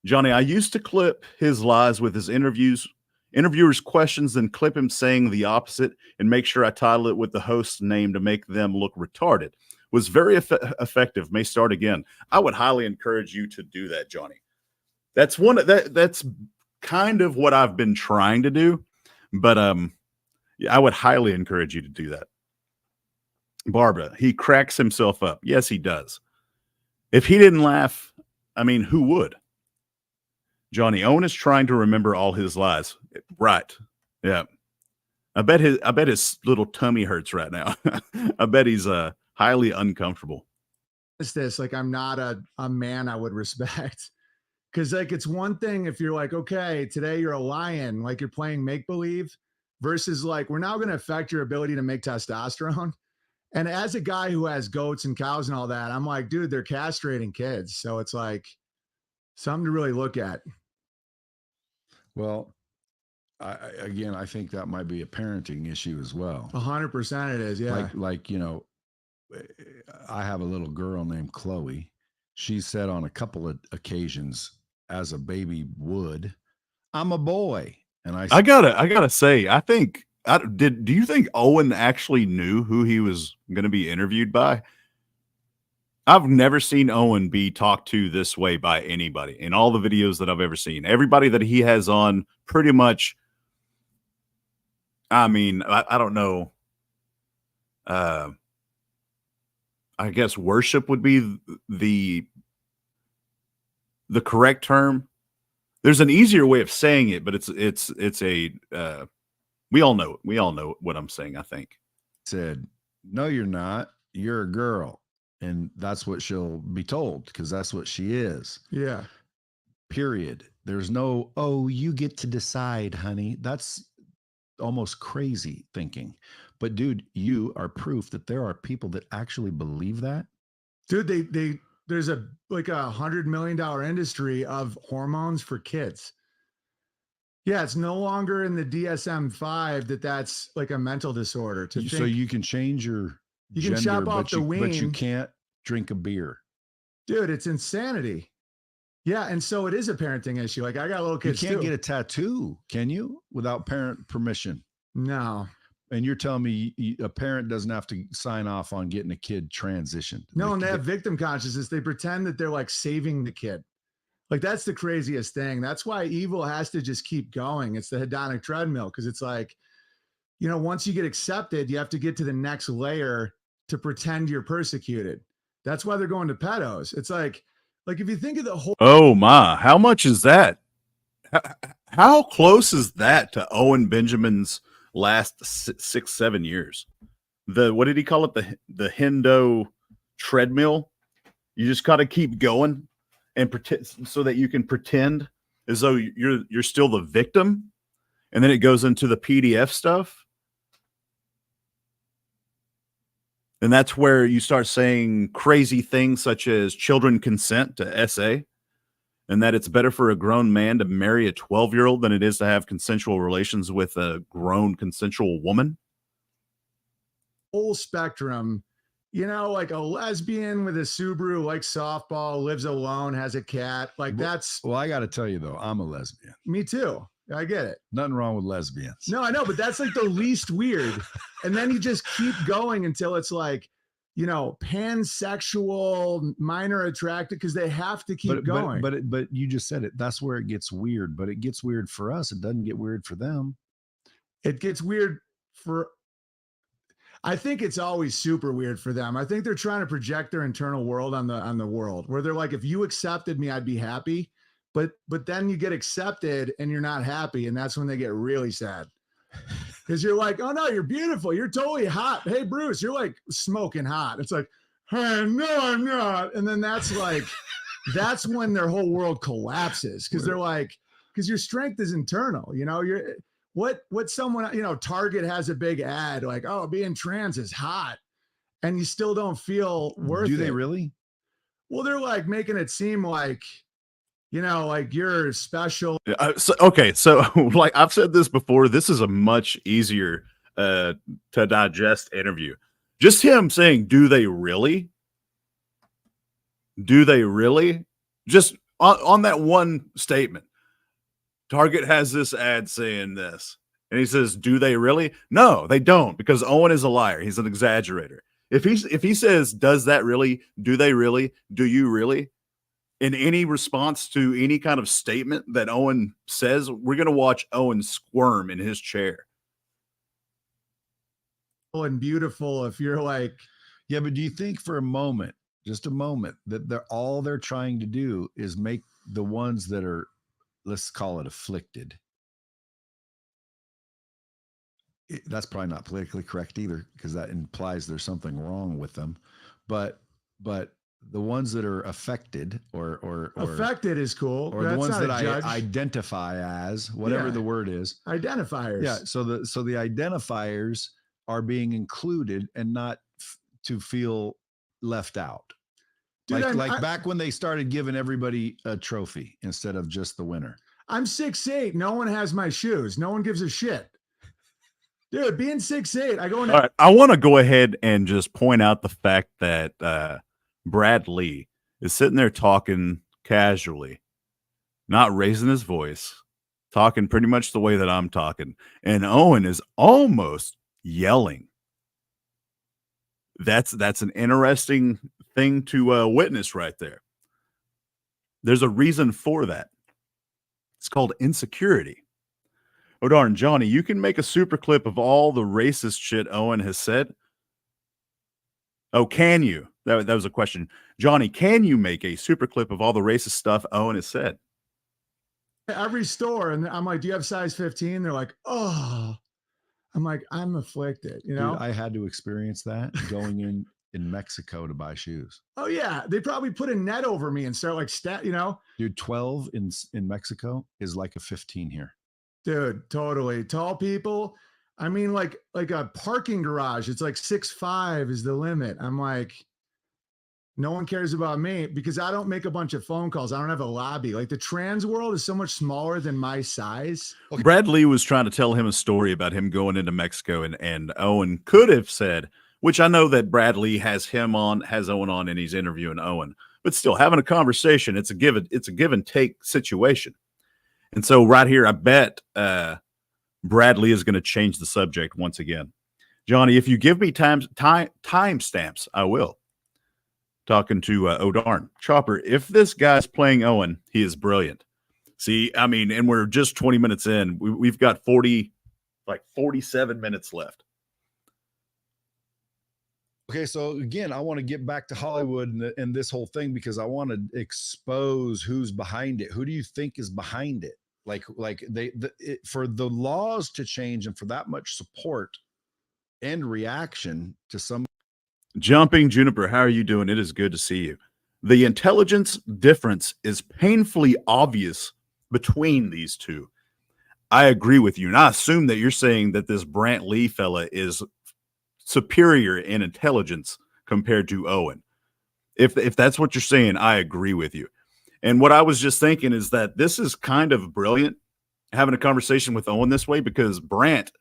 Johnny, I used to clip his lies with his interviewers' questions, then clip him saying the opposite and make sure I title it with the host's name to make them look retarded. Was very effective. May start again. I would highly encourage you to do that, Johnny. That's that's kind of what I've been trying to do, but I would highly encourage you to do that. Barbara, he cracks himself up. Yes, he does. If he didn't laugh, I mean, who would? Johnny, Owen is trying to remember all his lies. Right. Yeah. I bet his little tummy hurts right now. I bet he's highly uncomfortable. It's this, like, I'm not a man I would respect. Cause like, it's one thing if you're like, okay, today you're a lion, like you're playing make-believe versus like, we're now going to affect your ability to make testosterone. And as a guy who has goats and cows and all that, I'm like, dude, they're castrating kids. So it's like something to really look at. Well, I think that might be a parenting issue as well. 100% it is. Yeah. Like, you know, I have a little girl named Chloe. She said on a couple of occasions as a baby would, I'm a boy. And I gotta say, I think, do you think Owen actually knew who he was going to be interviewed by? I've never seen Owen be talked to this way by anybody in all the videos that I've ever seen. Everybody that he has on pretty much, I mean, I don't know. I I guess worship would be the correct term. There's an easier way of saying it, but it's a we all know what I'm saying, I think. Said, no, you're not. You're a girl. And that's what she'll be told because that's what she is. Yeah. Period. There's no, oh, you get to decide, honey. That's almost crazy thinking. But dude, you are proof that there are people that actually believe that. Dude, there's a like $100 million industry of hormones for kids. Yeah, it's no longer in the DSM-5 that's like a mental disorder. So you can change your gender, can chop off the but you ween. can't drink a beer. Dude, it's insanity. Yeah, and so it is a parenting issue. Like I got little kids. You can't get a tattoo, can you, without parent permission? No. And you're telling me a parent doesn't have to sign off on getting a kid transitioned? No, and they have victim consciousness. They pretend that they're like saving the kid. Like that's the craziest thing. That's why evil has to just keep going. It's the hedonic treadmill because it's like, you know, once you get accepted, you have to get to the next layer to pretend you're persecuted. That's why they're going to pedos. It's like if you think of the whole. Oh my, how much is that? How close is that to Owen Benjamin's last 6-7 years? What did he call it? The Hendo treadmill. You just got to keep going and pretend so that you can pretend as though you're still the victim, and then it goes into the PDF stuff, and that's where you start saying crazy things such as children consent to SA, and that it's better for a grown man to marry a 12-year-old than it is to have consensual relations with a grown consensual woman. Whole spectrum, you know, like a lesbian with a Subaru, like softball, lives alone, has a cat. Like that's. Well, I got to tell you though, I'm a lesbian. Me too. I get it. Nothing wrong with lesbians. No, I know, but that's like the least weird. And then you just keep going until it's like, you know, pansexual, minor attracted, because they have to keep going. But you just said it. That's where it gets weird. But it gets weird for us. It doesn't get weird for them. It gets weird for. I think it's always super weird for them. I think they're trying to project their internal world on the world, where they're like, if you accepted me, I'd be happy. But then you get accepted and you're not happy, and that's when they get really sad. Because you're like, oh no, you're beautiful, you're totally hot. Hey Bruce, you're like smoking hot. It's like, hey, no, I'm not. And then that's that's when their whole world collapses because they're like, because your strength is internal. You know, you're what someone, you know, Target has a big ad like, oh, being trans is hot, and you still don't feel worth it. Do they really? Well, they're like making it seem like, you know, like you're special. So like I've said this before, this is a much easier to digest interview. Just him saying, do they really? Do they really? Just on that one statement. Target has this ad saying this, and he says, do they really? No, they don't, because Owen is a liar. He's an exaggerator. If he says, does that really? Do they really? Do you really? In any response to any kind of statement that Owen says, we're going to watch Owen squirm in his chair. And beautiful if you're like. Yeah, but do you think for a moment, just a moment, that they're trying to do is make the ones that are, let's call it afflicted. That's probably not politically correct either, because that implies there's something wrong with them. But the ones that are affected or affected is cool. Or the ones that I identify as, whatever the word is. Identifiers. Yeah. So the identifiers are being included and not to feel left out. Dude, like back when they started giving everybody a trophy instead of just the winner. I'm 6'8". No one has my shoes. No one gives a shit. Dude, being 6'8", I go in. All right, I want to go ahead and just point out the fact that Brad Lee is sitting there talking casually, not raising his voice, talking pretty much the way that I'm talking. And Owen is almost yelling. That's an interesting thing to witness right there. There's a reason for that. It's called insecurity. Oh, darn, Johnny, you can make a super clip of all the racist shit Owen has said. Oh, can you? That was a question. Johnny, can you make a super clip of all the racist stuff Owen has said? Every store, and I'm like, do you have size 15? They're like, oh. I'm like, I'm afflicted, you know? Dude, I had to experience that going in Mexico to buy shoes. Oh yeah, they probably put a net over me and start like, you know? Dude, 12 in Mexico is like a 15 here. Dude, totally. Tall people. I mean, like a parking garage. It's like 6'5" is the limit. I'm like, no one cares about me because I don't make a bunch of phone calls. I don't have a lobby. Like the trans world is so much smaller than my size. Okay. Brad Lee was trying to tell him a story about him going into Mexico, and Owen could have said, which I know that Brad Lee has Owen on, and he's interviewing Owen, but still having a conversation. It's a give and take situation. And so right here, I bet Brad Lee is going to change the subject once again. Johnny, if you give me time stamps, I will. Talking to O'Darn. Chopper, if this guy's playing Owen, he is brilliant. See, I mean, and we're just 20 minutes in. We've got 47 minutes left. Okay, so again, I want to get back to Hollywood and this whole thing because I want to expose who's behind it. Who do you think is behind it? For the laws to change and for that much support and reaction to some. Jumping Juniper, how are you doing? It is good to see you. The intelligence difference is painfully obvious between these two. I agree with you. And I assume that you're saying that this Brant Lee fella is superior in intelligence compared to Owen. If that's what you're saying, I agree with you. And what I was just thinking is that this is kind of brilliant, having a conversation with Owen this way, because Brant,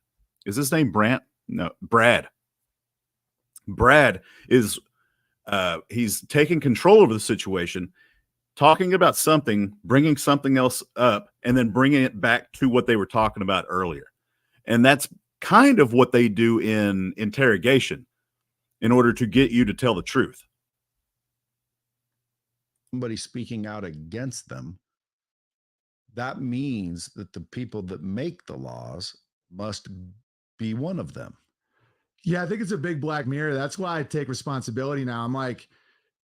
is his name Brant? No, Brad. Brad is he's taking control over the situation, talking about something, bringing something else up, and then bringing it back to what they were talking about earlier. And that's kind of what they do in interrogation in order to get you to tell the truth. Somebody speaking out against them, that means that the people that make the laws must be one of them. Yeah, I think it's a big black mirror. That's why I take responsibility now. I'm like,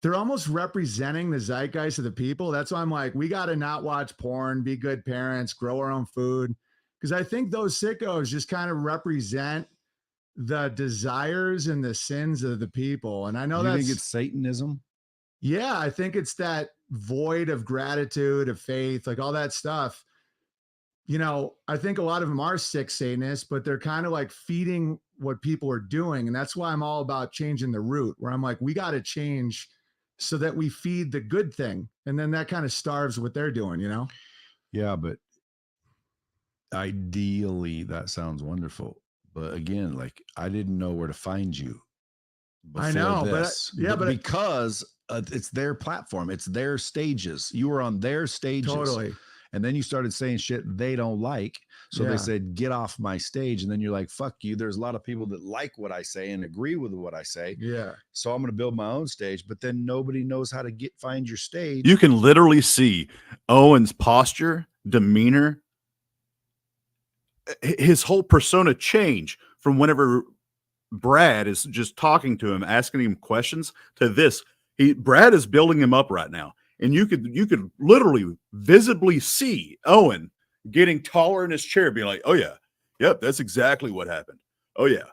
they're almost representing the zeitgeist of the people. That's why I'm like, we got to not watch porn, be good parents, grow our own food. Because I think those sickos just kind of represent the desires and the sins of the people. And I know you that's think it's Satanism. Yeah, I think it's that void of gratitude, of faith, like all that stuff. You know, I think a lot of them are sick Satanists, but they're kind of like feeding what people are doing. And that's why I'm all about changing the root, where I'm like, we got to change so that we feed the good thing. And then that kind of starves what they're doing, you know? Yeah, but ideally that sounds wonderful. But again, like I didn't know where to find you before I know, this. but because it's their platform, it's their stages. You were on their stages. Totally. And then you started saying shit they don't like. So they said, get off my stage. And then you're like, fuck you. There's a lot of people that like what I say and agree with what I say. Yeah. So I'm going to build my own stage. But then nobody knows how to find your stage. You can literally see Owen's posture, demeanor, his whole persona change from whenever Brad is just talking to him, asking him questions, to this. Brad is building him up right now. And you could literally visibly see Owen getting taller in his chair, being like, oh yeah, yep, that's exactly what happened. Oh yeah.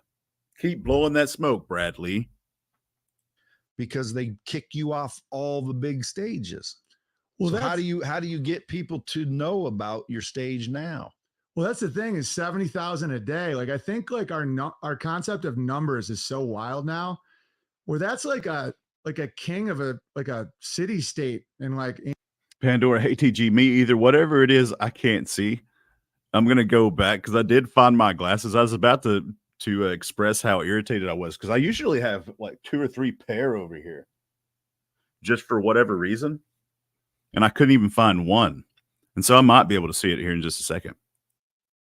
Keep blowing that smoke, Brad Lee. Because they kick you off all the big stages. Well, so how do you get people to know about your stage now? Well, that's the thing, is 70,000 a day. Like I think like our concept of numbers is so wild now, where that's like a king of a city state. And like Pandora, hey TG, me either. Whatever it is, I can't see. I'm gonna go back because I did find my glasses. I was about to express how irritated I was, because I usually have like 2 or 3 pair over here just for whatever reason, and I couldn't even find one. And so I might be able to see it here in just a second.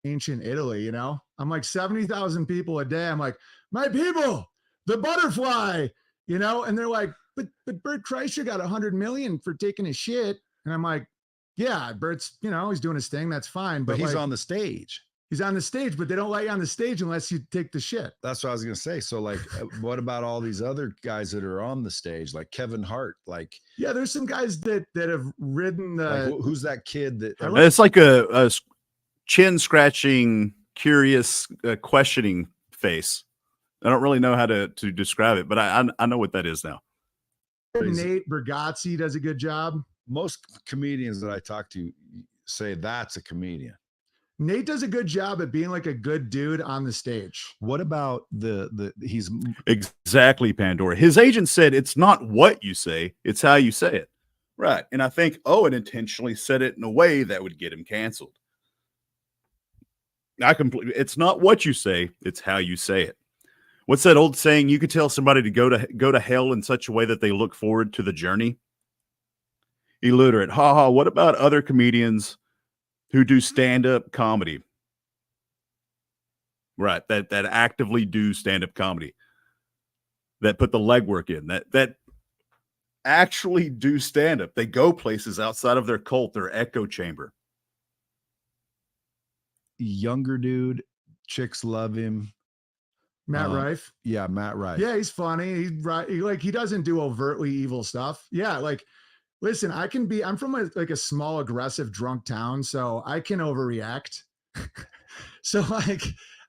Ancient Italy, you know, I'm like 70,000 people a day. I'm like, my people, the butterfly, you know, and they're like, but Bert Kreischer got 100 million for taking his shit. And I'm like, yeah, Bert's, you know, he's doing his thing. That's fine. But he's like, on the stage. He's on the stage, but they don't let you on the stage unless you take the shit. That's what I was gonna say. So, like, what about all these other guys that are on the stage, like Kevin Hart? Like, Yeah, there's some guys that have ridden the. like, who's that kid that? It's like a chin scratching, curious, questioning face. I don't really know how to describe it, but I know what that is now. Nate Bargatze does a good job. Most comedians that I talk to say that's a comedian. Nate does a good job at being like a good dude on the stage. What about he's exactly Pandora. His agent said it's not what you say, it's how you say it. Right. And I think Owen intentionally said it in a way that would get him canceled. It's not what you say, it's how you say it. What's that old saying? You could tell somebody to go to hell in such a way that they look forward to the journey. Illiterate. Ha ha. What about other comedians who do stand-up comedy? Right. That actively do stand-up comedy. That put the legwork in. That actually do stand-up. They go places outside of their cult, their echo chamber. Younger dude, chicks love him. Matt Rife. Yeah, Matt Rife. Yeah, he's funny. He's right. He doesn't do overtly evil stuff. Yeah, like, listen, I'm from a small, aggressive, drunk town, so I can overreact. So, like,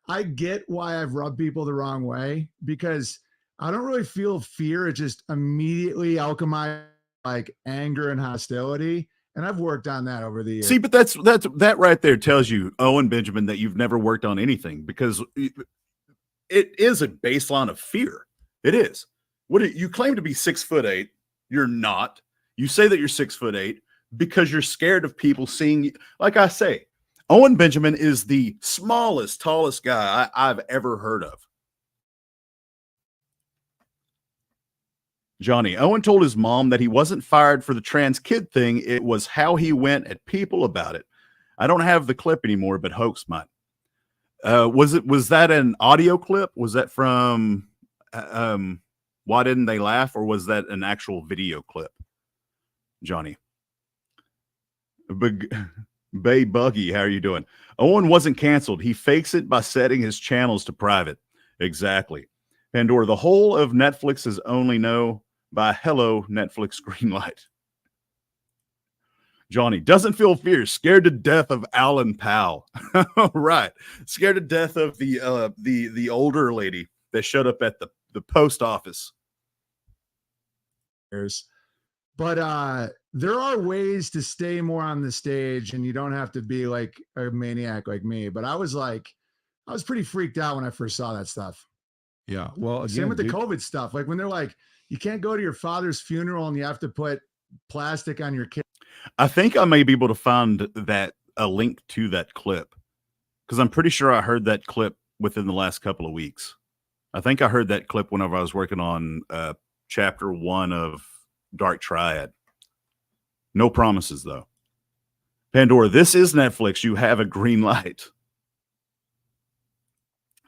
I get why I've rubbed people the wrong way, because I don't really feel fear. It just immediately alchemizes like anger and hostility. And I've worked on that over the years. See, but that right there tells you, Owen Benjamin, that you've never worked on anything, because it is a baseline of fear. It is. You claim to be 6'8"? You're not. You say that you're 6'8" because you're scared of people seeing you. Like I say, Owen Benjamin is the smallest, tallest guy I've ever heard of. Johnny, Owen told his mom that he wasn't fired for the trans kid thing. It was how he went at people about it. I don't have the clip anymore, but Hoax might. Was that an audio clip? Was that from Why Didn't They Laugh? Or was that an actual video clip? Johnny. Bay Buggy, how are you doing? Owen wasn't canceled. He fakes it by setting his channels to private. Exactly. Pandora, the whole of Netflix is only know by hello Netflix green light. Johnny, doesn't feel fear, scared to death of Alan Powell. Right. Scared to death of the older lady that showed up at the post office. But there are ways to stay more on the stage, and you don't have to be like a maniac like me. But I was pretty freaked out when I first saw that stuff. Yeah. Well, again, same with the COVID stuff. Like when they're like, you can't go to your father's funeral and you have to put plastic on your kid. I think I may be able to find a link to that clip, because I'm pretty sure I heard that clip within the last couple of weeks. I think I heard that clip whenever I was working on chapter 1 of Dark Triad. No promises, though. Pandora, this is Netflix. You have a green light.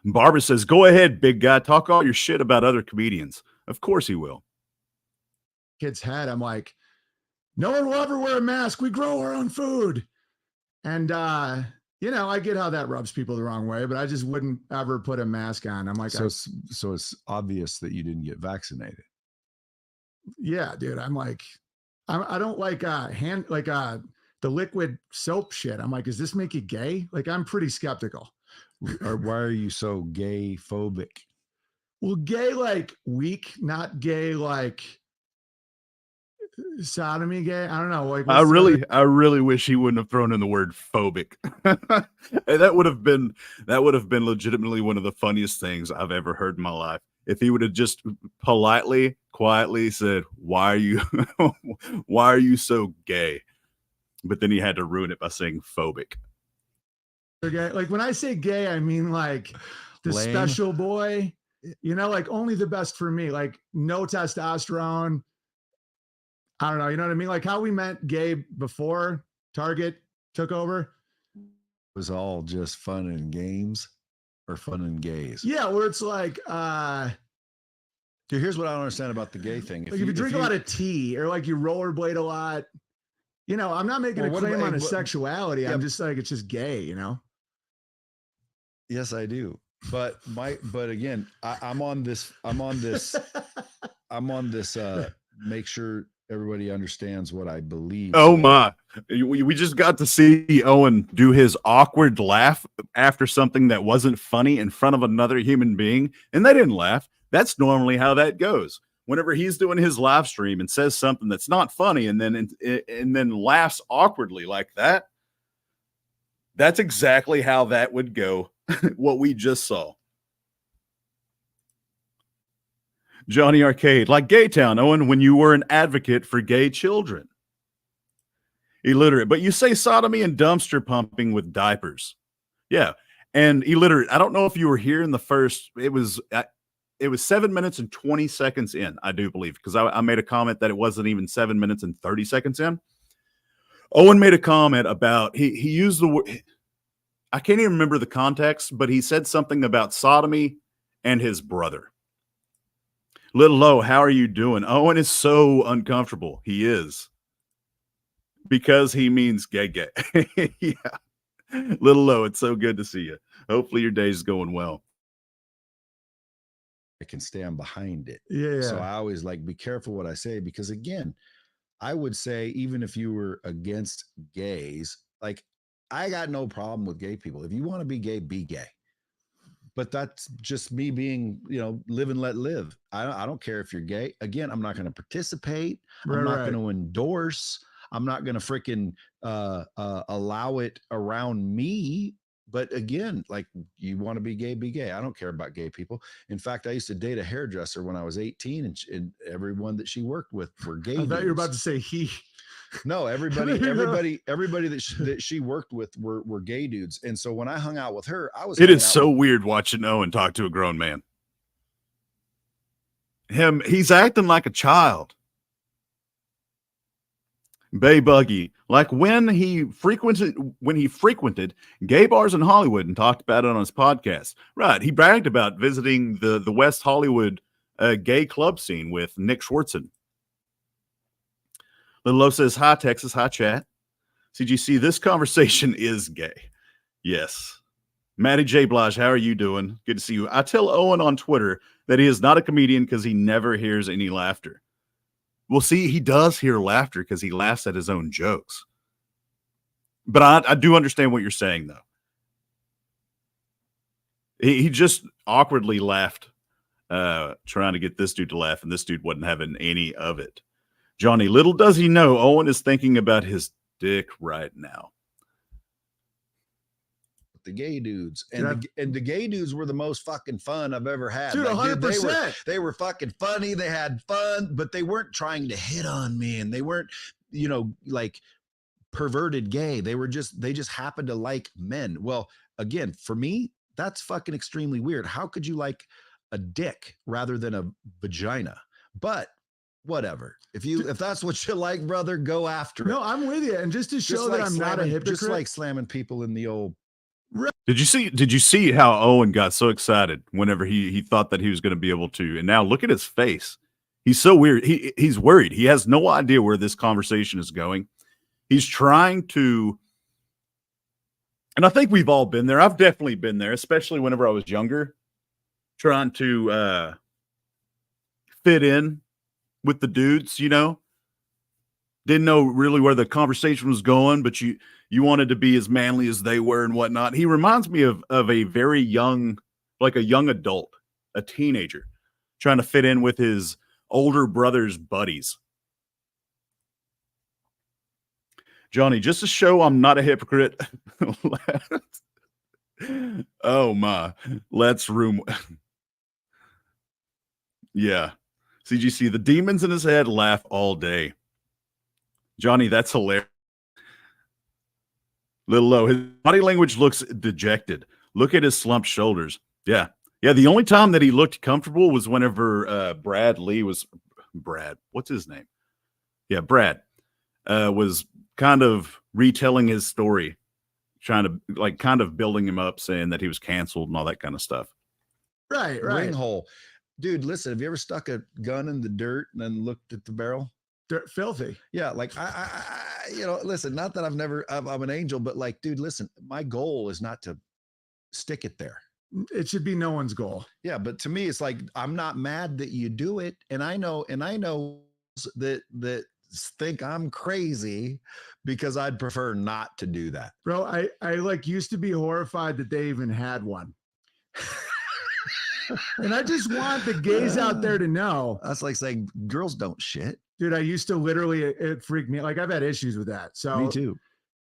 Barbara says, go ahead, big guy. Talk all your shit about other comedians. Of course he will. Kid's head. I'm like, no one will ever wear a mask. We grow our own food. And, I get how that rubs people the wrong way, but I just wouldn't ever put a mask on. I'm like, so it's obvious that you didn't get vaccinated. Yeah, dude. I'm like, I don't like the liquid soap shit. I'm like, does this make you gay? Like, I'm pretty skeptical. Or why are you so gay phobic? Well, gay like weak, not gay like sodomy gay. I don't know. Like, I really wish he wouldn't have thrown in the word phobic. that would have been legitimately one of the funniest things I've ever heard in my life. If he would have just politely, quietly said, why are you so gay? But then he had to ruin it by saying phobic. Okay. Like when I say gay, I mean like the Lame. Special boy, like only the best for me, like no testosterone. I don't know. You know what I mean? Like how we meant gay before Target took over. It was all just fun and games or fun and gays. Yeah. Where it's like, Dude, here's what I don't understand about the gay thing. If you drink a lot of tea or like you rollerblade a lot, I'm not making a claim on his sexuality. I'm just like, it's just gay, Yes, I do. But again, I'm on this. Make sure everybody understands what I believe. Oh So, my. We just got to see Owen do his awkward laugh after something that wasn't funny in front of another human being, and they didn't laugh. That's normally how that goes. Whenever he's doing his live stream and says something that's not funny and then laughs awkwardly like that, that's exactly how that would go. What we just saw. Johnny Arcade, like Gaytown, Owen, when you were an advocate for gay children. Illiterate, but you say sodomy and dumpster pumping with diapers. Yeah. And illiterate, I don't know if you were here in the first, it was 7 minutes and 20 seconds in, I do believe, because I made a comment that it wasn't even 7 minutes and 30 seconds in. Owen made a comment about, he used the word, I can't even remember the context, but he said something about sodomy and his brother. Little Low, how are you doing? Owen is so uncomfortable. He is. Because he means gay. Yeah. Little Low, it's so good to see you. Hopefully your day's going well. I can stand behind it. Yeah. So I always like be careful what I say, because again, I would say even if you were against gays, like I got no problem with gay people. If you want to be gay, be gay. But that's just me being, live and let live. I don't care if you're gay. Again, I'm not going to participate. I'm not going to endorse. I'm not going to freaking allow it around me. But again, like, you want to be gay, be gay. I don't care about gay people. In fact, I used to date a hairdresser when I was 18, and everyone that she worked with were gay. I thought you were about to say he. No, everybody that she worked with were gay dudes. And so when I hung out with her, it is so weird watching Owen talk to a grown man. He's acting like a child. Bay Buggy, like when he frequented gay bars in Hollywood and talked about it on his podcast. Right. He bragged about visiting the West Hollywood gay club scene with Nick Schwartzen. Little Low says, hi, Texas. Hi, chat. CGC, this conversation is gay. Yes. Maddie J. Blige, how are you doing? Good to see you. I tell Owen on Twitter that he is not a comedian because he never hears any laughter. Well, see, he does hear laughter because he laughs at his own jokes. But I do understand what you're saying, though. He just awkwardly laughed, trying to get this dude to laugh, and this dude wasn't having any of it. Johnny, little does he know, Owen is thinking about his dick right now. The gay dudes and the gay dudes were the most fucking fun I've ever had. Dude, like, 100%. They were fucking funny. They had fun, but they weren't trying to hit on me, and they weren't, like perverted gay. They just happened to like men. Well, again, for me, that's fucking extremely weird. How could you like a dick rather than a vagina? But whatever. If that's what you like, brother, go after it. No, I'm with you. And just to show that I'm not a hypocrite, just like slamming people in the old. Did you see how Owen got so excited whenever he thought that he was going to be able to? And now look at his face. He's so weird. He's worried. He has no idea where this conversation is going. He's trying to, and I think we've all been there. I've definitely been there, especially whenever I was younger, trying to fit in with the dudes, didn't know really where the conversation was going, but you wanted to be as manly as they were and whatnot. He reminds me of a very young, like a young adult, a teenager, trying to fit in with his older brother's buddies. Johnny, just to show I'm not a hypocrite. Oh my, let's room. Yeah. CGC, the demons in his head laugh all day. Johnny, that's hilarious. Little Low, his body language looks dejected. Look at his slumped shoulders. Yeah. The only time that he looked comfortable was whenever Brad, what's his name? Yeah, Brad was kind of retelling his story, trying to kind of building him up, saying that he was canceled and all that kind of stuff. Right. Ring hole. Dude, listen, have you ever stuck a gun in the dirt and then looked at the barrel? Dirt, filthy. Yeah, like I listen, not that I'm an angel, but like, dude, listen, my goal is not to stick it there. It should be no one's goal. Yeah, but to me, it's like I'm not mad that you do it, and I know that think I'm crazy because I'd prefer not to do that. Bro, I like used to be horrified that they even had one. And I just want the gays out there to know. That's like saying girls don't shit. Dude, I used to literally, it freaked me. Like I've had issues with that. So Me too.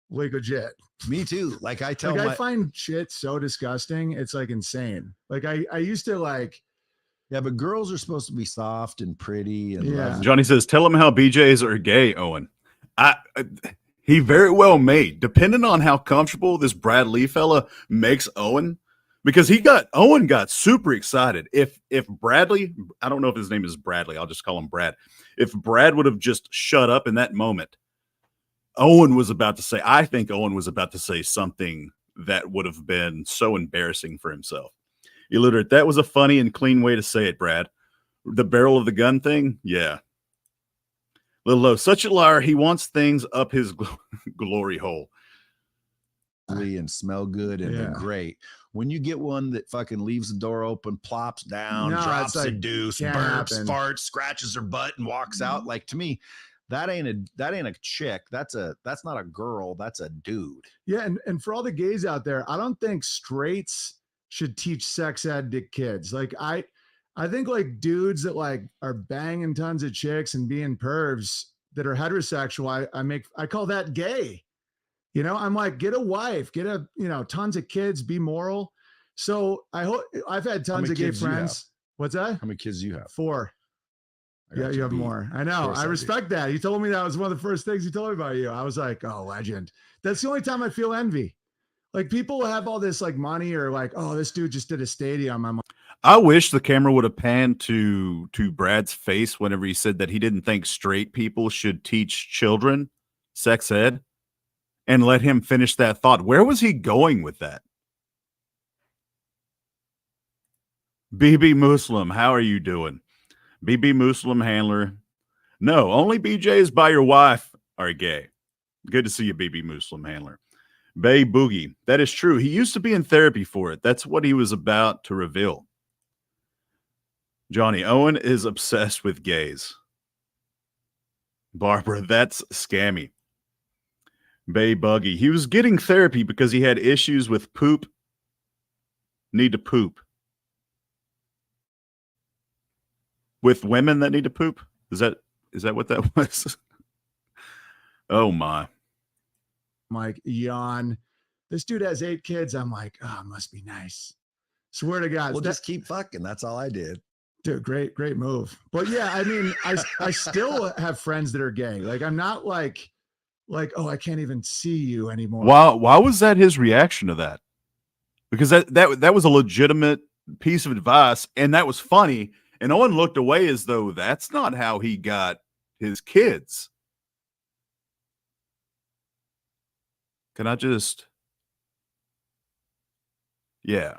Like legit. Me too. Like I tell I find shit so disgusting. It's like insane. Like I used to like. Yeah, but girls are supposed to be soft and pretty. And yeah. Johnny says, tell them how BJs are gay, Owen. He very well may, depending on how comfortable this Brad Lee fella makes Owen, because Owen got super excited. If Bradley, I don't know if his name is Bradley, I'll just call him Brad. If Brad would have just shut up in that moment, I think Owen was about to say something that would have been so embarrassing for himself. Illiterate, that was a funny and clean way to say it, Brad. The barrel of the gun thing, yeah. Little low, such a liar. He wants things up his glory hole. And smell good and they're great. When you get one that fucking leaves the door open, plops down, drops a deuce, burps, farts, scratches her butt, and walks out. Like to me, that ain't a chick. That's not a girl. That's a dude. Yeah, and for all the gays out there, I don't think straights should teach sex ed to kids. Like I think like dudes that like are banging tons of chicks and being pervs that are heterosexual, I call that gay. You know, I'm like, get a wife, get tons of kids, be moral. So I've had tons of gay friends. What's that? How many kids do you have? 4. Yeah, you have more. I know. I respect that. You told me that was one of the first things you told me about you. I was like, oh, legend. That's the only time I feel envy. Like people have all this like money or like, oh, this dude just did a stadium. I'm like, I wish the camera would have panned to Brad's face whenever he said that he didn't think straight people should teach children sex ed, and let him finish that thought. Where was he going with that? BB Muslim, how are you doing? BB Muslim handler. No, only BJs by your wife are gay. Good to see you, BB Muslim handler. Bay Boogie, that is true. He used to be in therapy for it. That's what he was about to reveal. Johnny, Owen is obsessed with gays. Barbara, that's scammy. Bay Buggy, he was getting therapy because he had issues with poop. Need to poop. With women that need to poop? Is that what that was? Oh my. Mike, yawn. This dude has 8 kids. I'm like, oh, must be nice. Swear to God. Well, just keep fucking. That's all I did. Dude, great move. But yeah, I mean, I still have friends that are gay. Like, I'm not like, oh, I can't even see you anymore. Why was that his reaction to that? Because that was a legitimate piece of advice, and that was funny. And Owen looked away as though that's not how he got his kids. Can I just, yeah.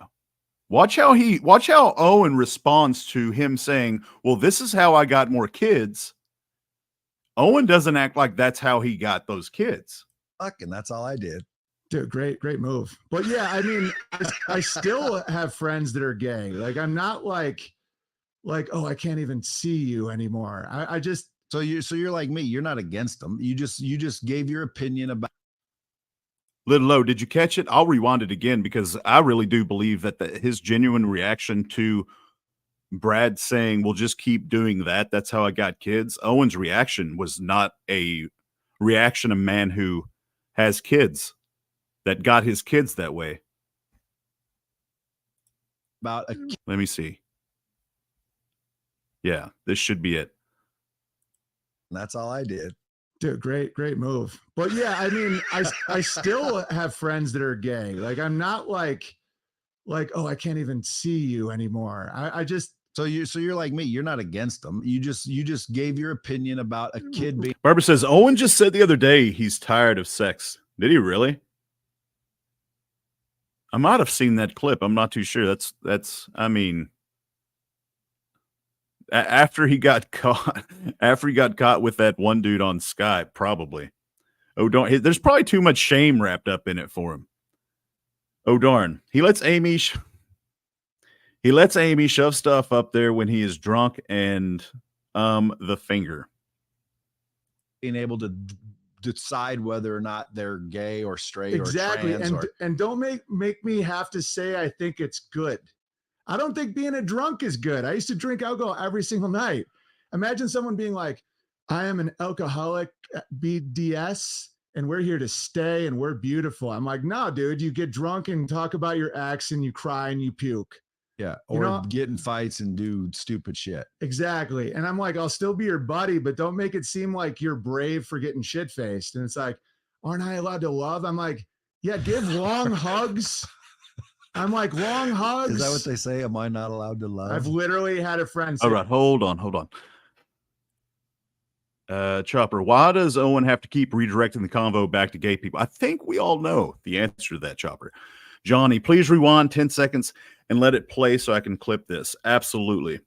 Watch how Owen responds to him saying, well, this is how I got more kids. Owen doesn't act like that's how he got those kids. Fucking, that's all I did. Dude, great move. But yeah, I mean, I still have friends that are gay. Like, I'm not like, oh, I can't even see you anymore. I just. So you're like me. You're not against them. You just gave your opinion about. Little low, did you catch it? I'll rewind it again because I really do believe that his genuine reaction to Brad saying, "We'll just keep doing that. That's how I got kids." Owen's reaction was not a reaction of a man who has kids that got his kids that way. Let me see. Yeah, this should be it. That's all I did. Dude, great move. But yeah, I mean, I still have friends that are gay. Like, I'm not like, oh, I can't even see you anymore. I just. So you're like me. You're not against them. You just gave your opinion about a kid being. Barbara says, Owen just said the other day he's tired of sex. Did he really? I might have seen that clip. I'm not too sure. That's. I mean. After he got caught with that one dude on Skype, probably. Oh, there's probably too much shame wrapped up in it for him. Oh darn. He lets Amy shove stuff up there when he is drunk and the finger. Being able to decide whether or not they're gay or straight Exactly. or trans. And don't make me have to say I think it's good. I don't think being a drunk is good. I used to drink alcohol every single night. Imagine someone being like, I am an alcoholic BDS and we're here to stay and we're beautiful. I'm like, no, dude, you get drunk and talk about your ex and you cry and you puke. Yeah. Or get in fights and do stupid shit. Exactly. And I'm like, I'll still be your buddy, but don't make it seem like you're brave for getting shit faced. And it's like, aren't I allowed to love? I'm like, yeah, give long hugs. I'm like, long hugs. Is that what they say? Am I not allowed to love? I've literally had a friend say, all right, hold on. Chopper, why does Owen have to keep redirecting the convo back to gay people? I think we all know the answer to that, Chopper. Johnny, please rewind 10 seconds and let it play so I can clip this. Absolutely.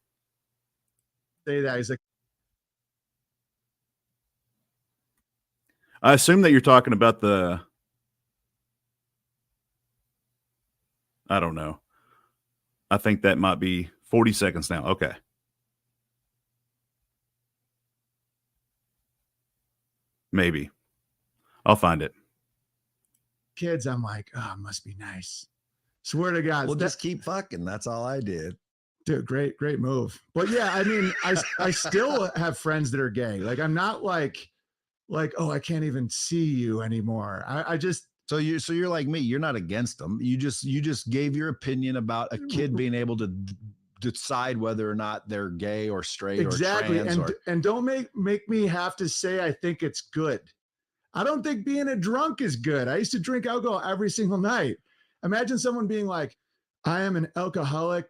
Say that. He's like, I assume that you're talking about I don't know. I think that might be 40 seconds now. Okay. Maybe. I'll find it. kids, I'm like, oh, it must be nice. Swear to God. Well, just keep fucking. That's all I did. Dude, great move. But yeah, I mean, I still have friends that are gay. Like, I'm not like, oh, I can't even see you anymore. I just. So you're like me. You're not against them. You just gave your opinion about a kid being able to decide whether or not they're gay or straight exactly. or trans. And don't make me have to say I think it's good. I don't think being a drunk is good. I used to drink alcohol every single night. Imagine someone being like, I am an alcoholic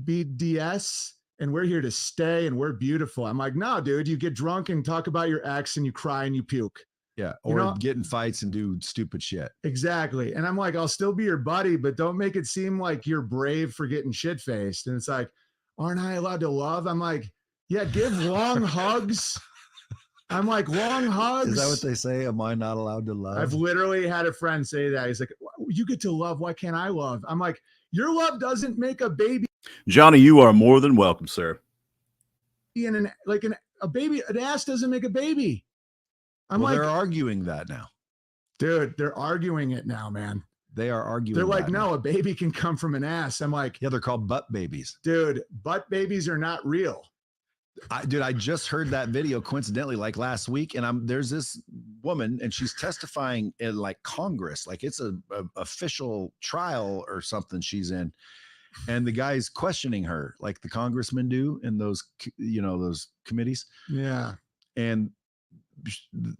BDS and we're here to stay and we're beautiful. I'm like, no, dude, you get drunk and talk about your ex and you cry and you puke. Yeah. Or get in fights and do stupid shit. Exactly. And I'm like, I'll still be your buddy, but don't make it seem like you're brave for getting shit faced. And it's like, aren't I allowed to love? I'm like, yeah, give long hugs. I'm like, long hugs. Is that what they say? Am I not allowed to love? I've literally had a friend say that. He's like, you get to love. Why can't I love? I'm like, your love doesn't make a baby. Johnny, you are more than welcome, sir. And a baby, an ass doesn't make a baby. They're arguing that now. Dude, they're arguing it now, man. They are arguing. They're like, no, now. a baby can come from an ass. I'm like, yeah, they're called butt babies. Dude, butt babies are not real. I just heard that video coincidentally, like last week, and there's this woman, and she's testifying in like Congress, like it's a official trial or something she's in, and the guy's questioning her, like the congressmen do in those, those committees. Yeah, and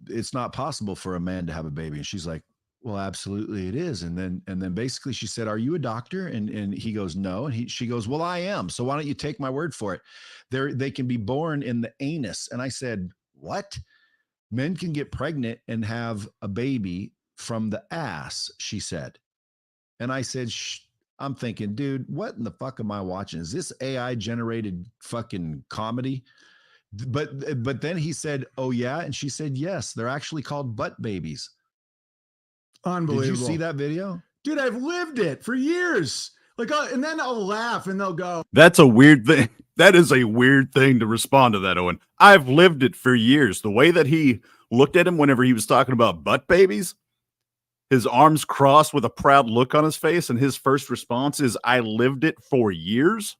it's not possible for a man to have a baby, and she's like, well, absolutely it is. And then basically she said, are you a doctor? And he goes, no. And she goes, well, I am. So why don't you take my word for it? They can be born in the anus. And I said, what? Men can get pregnant and have a baby from the ass, she said. And I said, I'm thinking, dude, what in the fuck am I watching? Is this AI generated fucking comedy? But then he said, oh yeah. And she said, yes, they're actually called butt babies. Unbelievable. Did you see that video? Dude, I've lived it for years. Like, and then I'll laugh and they'll go, that's a weird thing. That is a weird thing to respond to that, Owen. I've lived it for years. The way that he looked at him whenever he was talking about butt babies, his arms crossed with a proud look on his face, and his first response is, I lived it for years.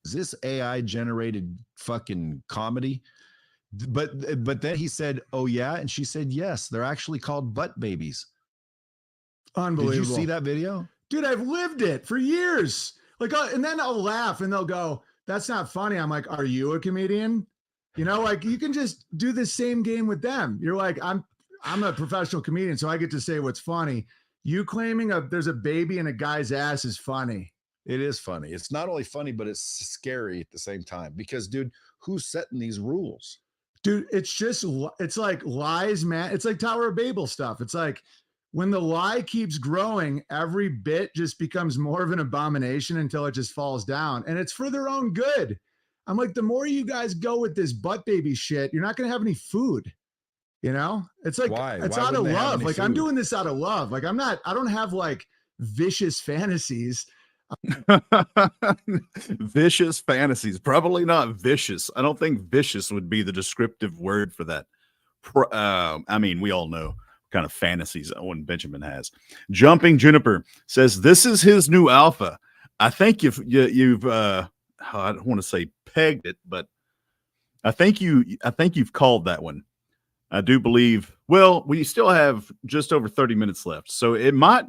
Is this AI generated fucking comedy? But then he said, oh yeah. And she said, yes, they're actually called butt babies. Unbelievable. Did you see that video? Dude, I've lived it for years. Like, and then I'll laugh and they'll go, that's not funny. I'm like, are you a comedian? Like you can just do the same game with them. You're like, I'm a professional comedian, so I get to say what's funny. You claiming there's a baby in a guy's ass is funny. It is funny. It's not only funny, but it's scary at the same time because, dude, who's setting these rules? Dude, it's like lies, man. It's like Tower of Babel stuff. It's like when the lie keeps growing, every bit just becomes more of an abomination until it just falls down. And it's for their own good. I'm like, the more you guys go with this butt baby shit, you're not going to have any food. You know, it's like, Why? it's Why out of wouldn't they have love. any Like I'm food? doing this out of love. Like I don't have like vicious fantasies. Vicious fantasies. Probably not vicious. I don't think vicious would be the descriptive word for that. I mean, we all know what kind of fantasies Owen Benjamin has. Jumping Juniper says this is his new alpha. I think you've I don't want to say pegged it, but I think you've called that one. I do believe. Well, we still have just over 30 minutes left, so it might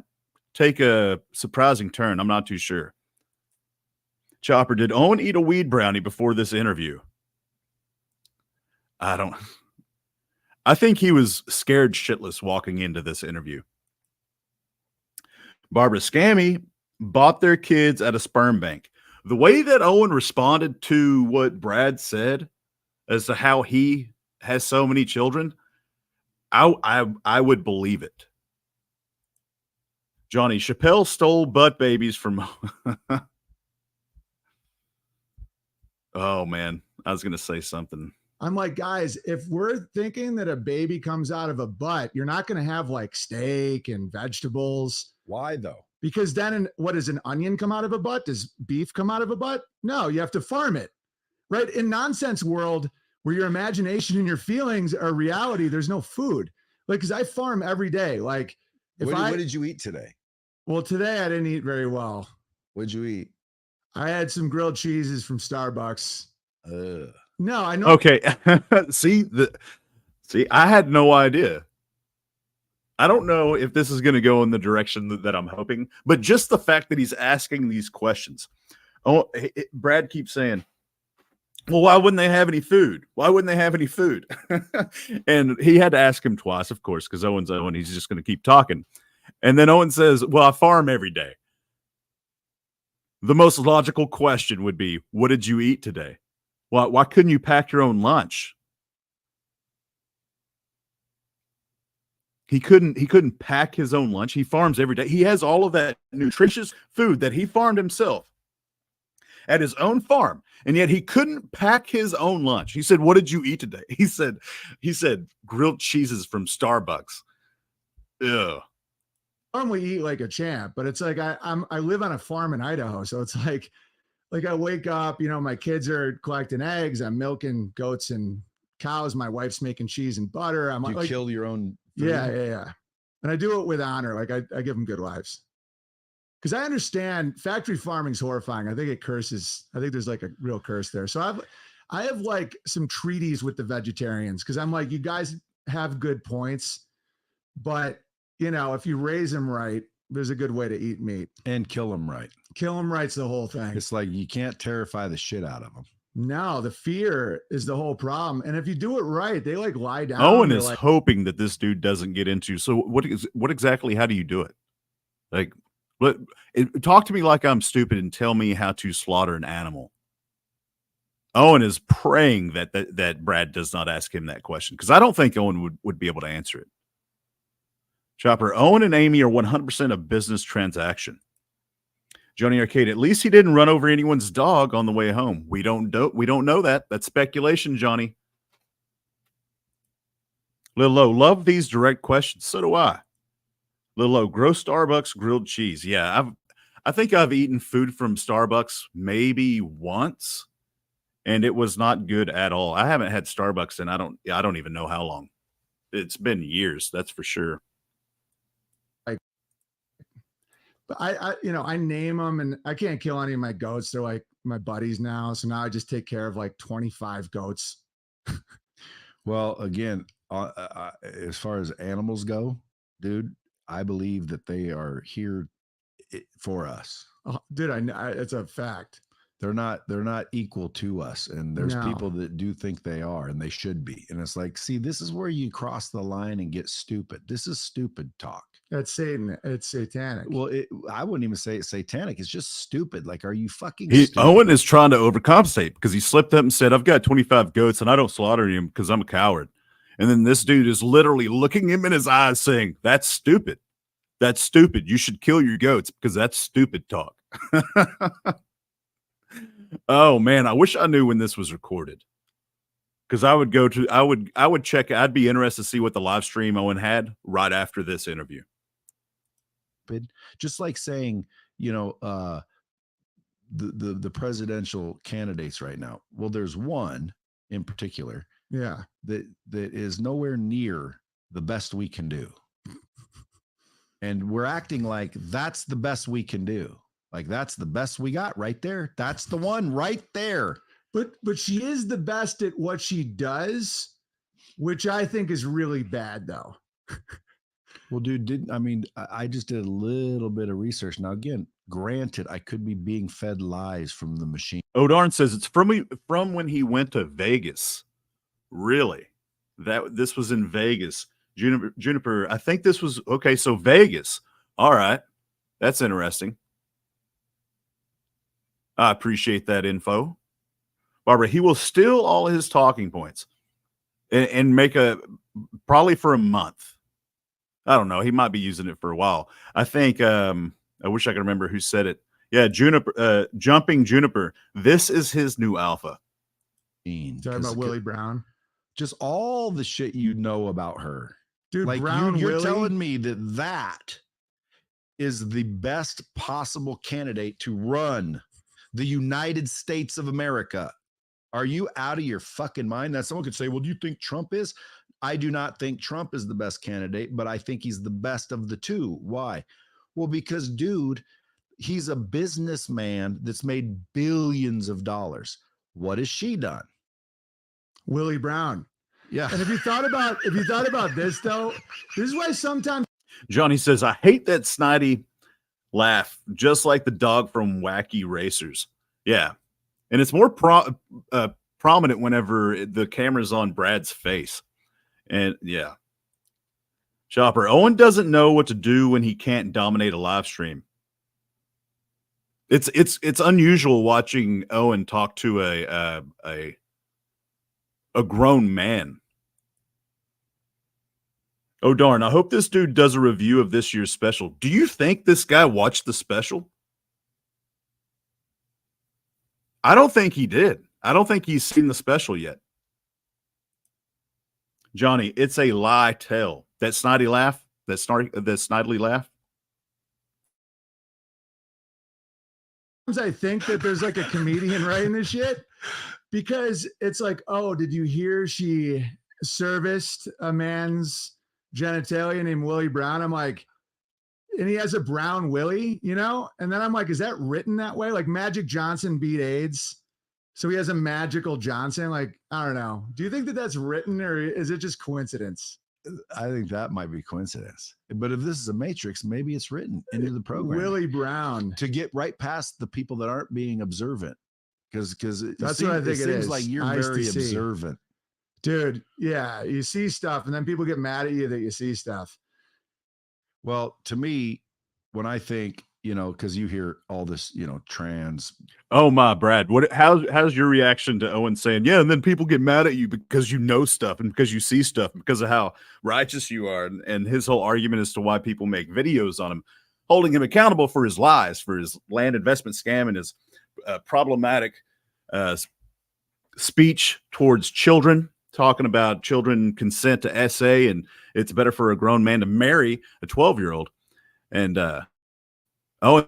take a surprising turn. I'm not too sure. Chopper, did Owen eat a weed brownie before this interview? I think he was scared shitless walking into this interview. Barbara Scammy bought their kids at a sperm bank. The way that Owen responded to what Brad said as to how he has so many children, I would believe it. Johnny, Chappelle stole butt babies from... Oh, man. I was going to say something. I'm like, guys, if we're thinking that a baby comes out of a butt, you're not going to have like steak and vegetables. Why though? Because then what does an onion come out of a butt? Does beef come out of a butt? No, you have to farm it. Right? In nonsense world where your imagination and your feelings are reality, there's no food. Like, because I farm every day. Like, What did you eat today? Well, today I didn't eat very well. What'd you eat? I had some grilled cheeses from Starbucks. Ugh. No, I know. Okay. See, I had no idea. I don't know if this is going to go in the direction that I'm hoping, but just the fact that he's asking these questions. Oh, Brad keeps saying, well, why wouldn't they have any food? Why wouldn't they have any food? And he had to ask him twice, of course, because Owen's Owen. He's just going to keep talking. And then Owen says, well, I farm every day. The most logical question would be, what did you eat today? Why couldn't you pack your own lunch? He couldn't pack his own lunch. He farms every day. He has all of that nutritious food that he farmed himself at his own farm, and yet he couldn't pack his own lunch. He said, "What did you eat today?" He said grilled cheeses from Starbucks. Ugh. Normally eat like a champ, but it's like I live on a farm in Idaho, so it's like I wake up, you know, my kids are collecting eggs, I'm milking goats and cows, my wife's making cheese and butter. I'm You like, kill your own food? yeah. And I do it with honor. Like I give them good lives. Because I understand factory farming's horrifying. I think it curses. I think there's like a real curse there. So I have like some treaties with the vegetarians because I'm like, you guys have good points, but you know, if you raise them right, there's a good way to eat meat. And kill them right. Kill them right's the whole thing. It's like you can't terrify the shit out of them. No, the fear is the whole problem. And if you do it right, they like lie down. Owen is like, hoping that this dude doesn't get into. So what exactly? How do you do it? Like, talk to me like I'm stupid and tell me how to slaughter an animal. Owen is praying that Brad does not ask him that question because I don't think Owen would be able to answer it. Chopper, Owen and Amy are 100% a business transaction. Johnny Arcade, at least he didn't run over anyone's dog on the way home. We don't know that. That's speculation, Johnny. Lil Low, love these direct questions. So do I. Lil Low, grow Starbucks grilled cheese. Yeah, I think I've eaten food from Starbucks maybe once, and it was not good at all. I haven't had Starbucks in I don't even know how long. It's been years, that's for sure. But I name them and I can't kill any of my goats. They're like my buddies now. So now I just take care of like 25 goats. Well, again, as far as animals go, dude, I believe that they are here for us. Oh, dude, it's a fact. They're not equal to us. And there's people that do think they are, and they should be. And it's like, see, this is where you cross the line and get stupid. This is stupid talk. That's Satan. It's satanic. Well, I wouldn't even say it's satanic. It's just stupid. Like, are you fucking stupid? Owen is trying to overcompensate because he slipped up and said, I've got 25 goats and I don't slaughter them because I'm a coward. And then this dude is literally looking him in his eyes saying, that's stupid. That's stupid. You should kill your goats because that's stupid talk. Oh, man. I wish I knew when this was recorded. Because I would check. I'd be interested to see what the live stream Owen had right after this interview. Just like saying, the presidential candidates right now. Well, there's one in particular, that is nowhere near the best we can do, and we're acting like that's the best we can do. Like that's the best we got right there. That's the one right there. But she is the best at what she does, which I think is really bad, though. Well, dude, I just did a little bit of research. Now, again, granted, I could be being fed lies from the machine. O'Darn says it's from when he went to Vegas. Really? This was in Vegas. Juniper, I think this was okay. So Vegas. All right. That's interesting. I appreciate that info. Barbara, he will steal all his talking points and make probably for a month. I don't know. He might be using it for a while. I think, I wish I could remember who said it. Yeah. Jumping Juniper. This is his new alpha. Talking about Willie Brown. Just all the shit you know about her. Dude, like Brown you're Willie? telling me that is the best possible candidate to run the United States of America. Are you out of your fucking mind? Now, someone could say, well, do you think Trump is? I do not think Trump is the best candidate, but I think he's the best of the two. Why? Well, because, dude, he's a businessman that's made billions of dollars. What has she done? Willie Brown. Yeah. And if you thought about this, though, this is why sometimes Johnny says, I hate that snidey laugh, just like the dog from Wacky Racers. Yeah. And it's more prominent whenever the camera's on Brad's face. And yeah. Chopper, Owen doesn't know what to do when he can't dominate a live stream. It's unusual watching Owen talk to a grown man. Oh, darn. I hope this dude does a review of this year's special. Do you think this guy watched the special? I don't think he did. I don't think he's seen the special yet. Johnny, it's a lie tell. That snidey laugh, that snidely laugh. I think that there's like a comedian writing this shit because it's like, oh, did you hear she serviced a man's genitalia named Willie Brown? I'm like, and he has a brown Willie, And then I'm like, is that written that way? Like Magic Johnson beat AIDS. So he has a magical Johnson. Like, I don't know. Do you think that that's written or is it just coincidence? I think that might be coincidence. But if this is a matrix, maybe it's written into the program. Willie Brown. To get right past the people that aren't being observant. Because that's what I think it is. Like you're very observant. Dude, yeah. You see stuff and then people get mad at you that you see stuff. Well, to me, when I think, because you hear all this, trans. Oh my, Brad, how's your reaction to Owen saying, yeah, and then people get mad at you because you know stuff and because you see stuff and because of how righteous you are. And his whole argument as to why people make videos on him, holding him accountable for his lies, for his land investment scam and his problematic speech towards children, talking about children consent to SA and it's better for a grown man to marry a 12-year-old. And Owen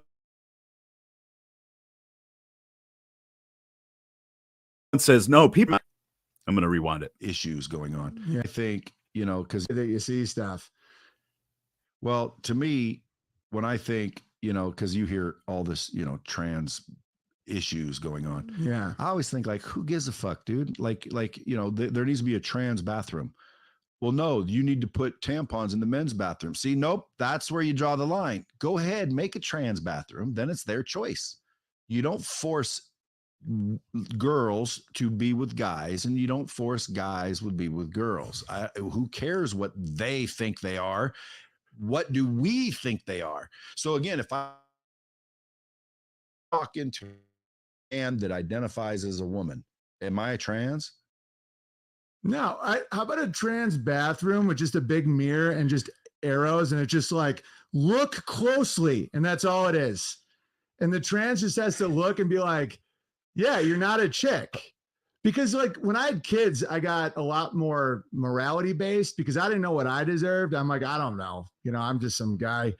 says, no, people, I'm going to rewind it. Issues going on. Yeah. I think, because that you see stuff. Well, to me, when I think, because you hear all this, trans issues going on. Yeah. I always think like, who gives a fuck, dude? Like, there needs to be a trans bathroom. Well, no, you need to put tampons in the men's bathroom. See, nope, that's where you draw the line. Go ahead, make a trans bathroom. Then it's their choice. You don't force girls to be with guys, and you don't force guys to be with girls. Who cares what they think they are? What do we think they are? So again, if I walk into a man that identifies as a woman, am I a trans? No, how about a trans bathroom with just a big mirror and just arrows, and it's just like, look closely, and that's all it is. And the trans just has to look and be like, yeah, you're not a chick. Because like when I had kids, I got a lot more morality based because I didn't know what I deserved. I'm like, I don't know. You know, I'm just some guy.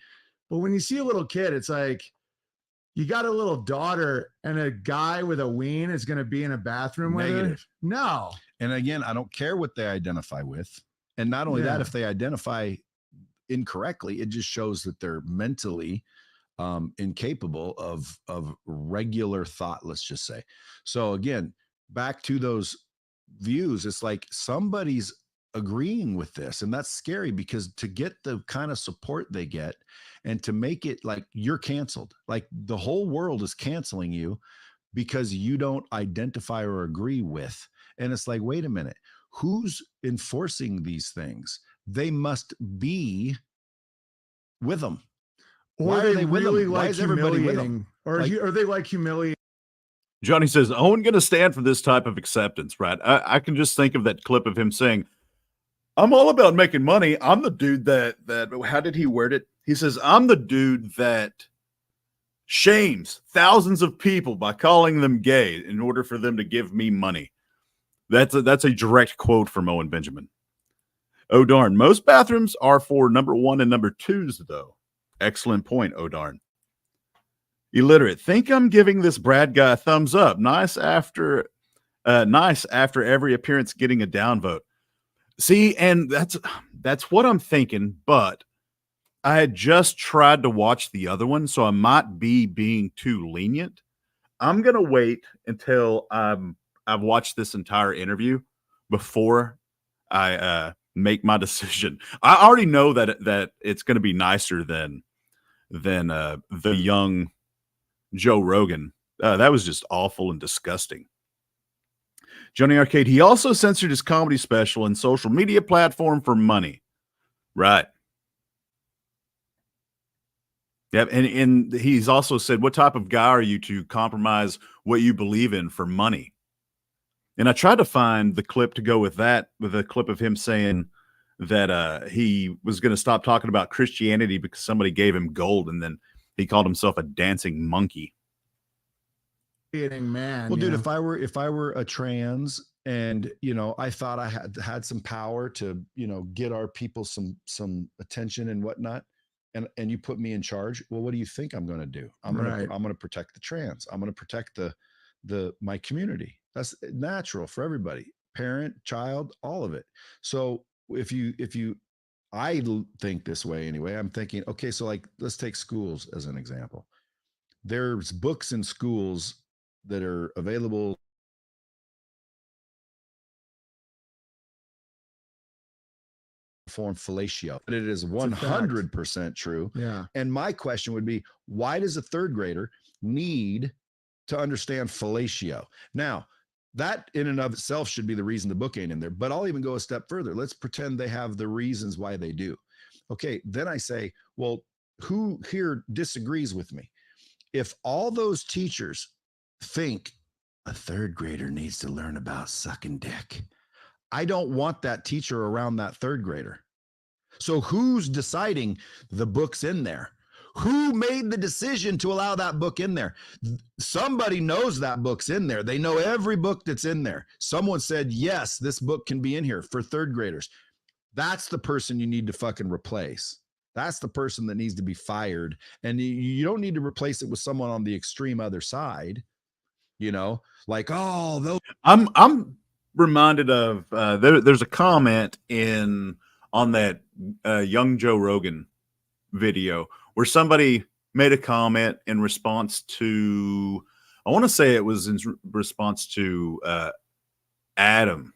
But when you see a little kid, it's like, you got a little daughter and a guy with a ween is going to be in a bathroom with her? No. And again, I don't care what they identify with. And not only that, if they identify incorrectly, it just shows that they're mentally incapable of regular thought, let's just say. So again, back to those views, it's like somebody's agreeing with this, and that's scary because to get the kind of support they get and to make it like you're canceled, like the whole world is canceling you because you don't identify or agree with. And it's like, wait a minute, who's enforcing these things? They must be with them. Or why are they really with them? Why is everybody with them? Or are they like humiliating? Johnny says, Owen going to stand for this type of acceptance, right? I can just think of that clip of him saying, I'm all about making money. I'm the dude that how did he word it? He says, I'm the dude that shames thousands of people by calling them gay in order for them to give me money. That's a direct quote from Owen Benjamin. Oh, darn. Most bathrooms are for number 1 and number 2s, though. Excellent point, oh, darn. Illiterate. Think I'm giving this Brad guy a thumbs up. Nice after every appearance getting a downvote. See, and that's what I'm thinking, but I had just tried to watch the other one, so I might be being too lenient. I'm going to wait until I've watched this entire interview before I make my decision. I already know that it's going to be nicer than the young Joe Rogan. That was just awful and disgusting. Johnny Arcade, he also censored his comedy special and social media platform for money. Right. Yep. And he's also said, what type of guy are you to compromise what you believe in for money? And I tried to find the clip to go with that, with a clip of him saying that he was going to stop talking about Christianity because somebody gave him gold, and then he called himself a dancing monkey. Man, well, dude, if I were a trans and, you know, I thought I had some power to, you know, get our people some attention and whatnot, and you put me in charge, well, what do you think I'm going to do? I'm going to protect the trans. I'm going to protect my community. That's natural for everybody, parent, child, all of it. So I think this way anyway. I'm thinking, okay, so like, let's take schools as an example. There's books in schools that are available form fellatio. But it is 100% true. Yeah. And my question would be, why does a third grader need to understand fellatio? Now, that in and of itself should be the reason the book ain't in there. But I'll even go a step further. Let's pretend they have the reasons why they do. Okay, then I say, well, who here disagrees with me? If all those teachers think a third grader needs to learn about sucking dick, I don't want that teacher around that third grader. So who's deciding the book's in there? Who made the decision to allow that book in there? Somebody knows that book's in there. They know every book that's in there. Someone said, yes, this book can be in here for third graders. That's the person you need to fucking replace. That's the person that needs to be fired. And you don't need to replace it with someone on the extreme other side, you know, like, oh, those. I'm reminded of there's a comment on that young Joe Rogan video where somebody made a comment in response to, I want to say it was in response to Adam,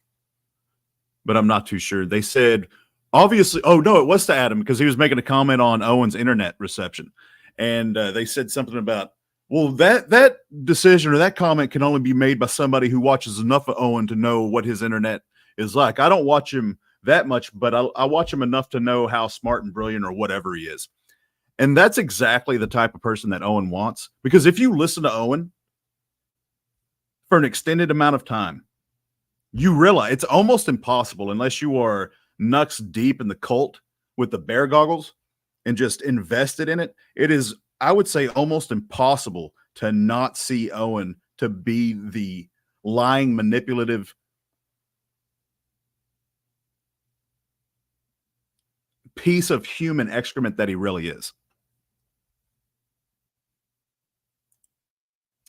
but I'm not too sure. They said, obviously, oh no, it was to Adam because he was making a comment on Owen's internet reception. And they said something about, well, that decision or that comment can only be made by somebody who watches enough of Owen to know what his internet is like. I don't watch him that much, but I watch him enough to know how smart and brilliant or whatever he is. And that's exactly the type of person that Owen wants. Because if you listen to Owen for an extended amount of time, you realize it's almost impossible unless you are nuts deep in the cult with the bear goggles and just invested in it. It is, I would say, almost impossible to not see Owen to be the lying, manipulative piece of human excrement that he really is.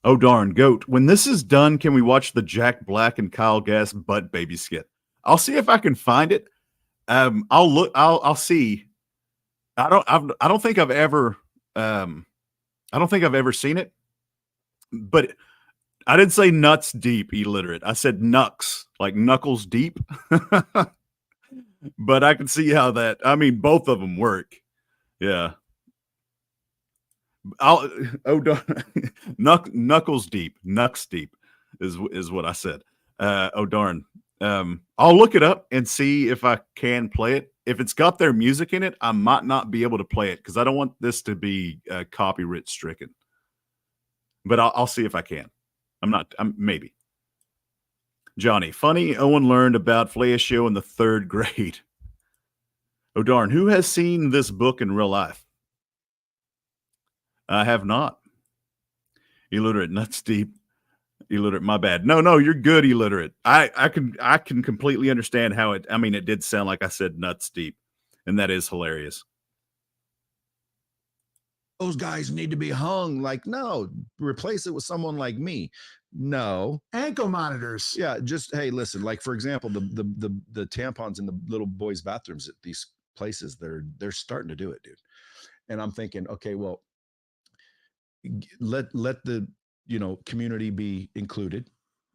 Oh, darn, Goat. When this is done, can we watch the Jack Black and Kyle Gass butt baby skit? I'll see if I can find it. I'll look. I'll see. I don't think I've ever. I don't think I've ever seen it. But I didn't say nuts deep, illiterate. I said knucks, like knuckles deep. But I can see how that. I mean, both of them work. Yeah. Knuckles deep, knucks deep is what I said. Oh darn. I'll look it up and see if I can play it. If it's got their music in it, I might not be able to play it because I don't want this to be copyright stricken. But I'll see if I can. I'm maybe. Johnny, funny. Owen learned about fellatio in the 3rd grade. Oh darn. Who has seen this book in real life? I have not. Illiterate, nuts deep. Illiterate, my bad. No, you're good, illiterate. I can completely understand how it. I mean, it did sound like I said nuts deep, and that is hilarious. Those guys need to be hung. Like, no, replace it with someone like me. No. Ankle monitors. Yeah, just hey, listen. Like for example, the tampons in the little boys' bathrooms at these places, they're starting to do it, dude. And I'm thinking, okay, well, let the community be included.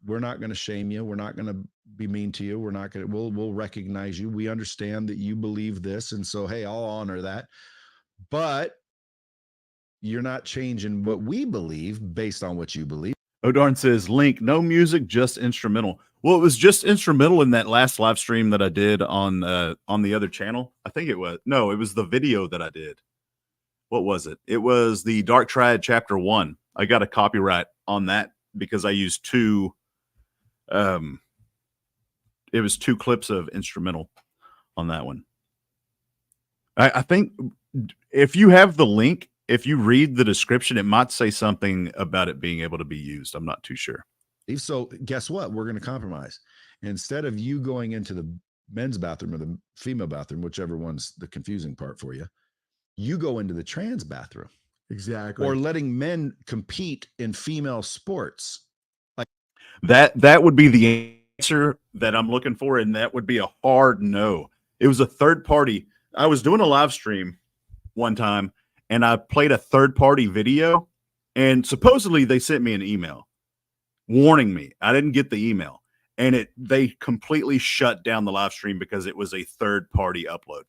We're not going to shame you. We're not going to be mean to you. We're not going to. We'll recognize you. We understand that you believe this, and so hey, I'll honor that. But you're not changing what we believe based on what you believe. O'Darn says, Link, no music, just instrumental. Well, it was just instrumental in that last live stream that I did on the other channel. I think it was. No, it was the video that I did. What was it? It was the Dark Triad Chapter 1. I got a copyright on that because I used 2. It was 2 clips of instrumental on that one. I think if you have the link, if you read the description, it might say something about it being able to be used. I'm not too sure. So guess what? We're going to compromise. Instead of you going into the men's bathroom or the female bathroom, whichever one's the confusing part for you, you go into the trans bathroom. Exactly. Or letting men compete in female sports. Like that would be the answer that I'm looking for, and that would be a hard no. It was a third party. I was doing a live stream one time, and I played a third-party video, and supposedly they sent me an email warning me. I didn't get the email, and they completely shut down the live stream because it was a third-party upload.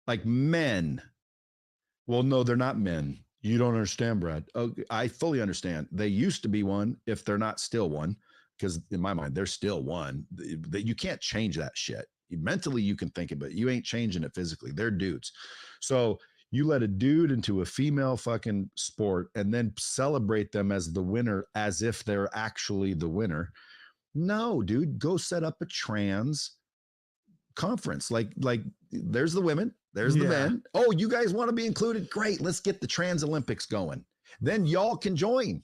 Like men. Well, no, they're not men. You don't understand, Brad. Oh, I fully understand. They used to be one if they're not still one, because in my mind, they're still one. You can't change that shit. Mentally you can think it, but you ain't changing it physically. They're dudes. So you let a dude into a female fucking sport and then celebrate them as the winner as if they're actually the winner. No, dude, go set up a trans conference. Like there's the women, there's the men. Oh, you guys want to be included? Great. Let's get the trans Olympics going. Then y'all can join.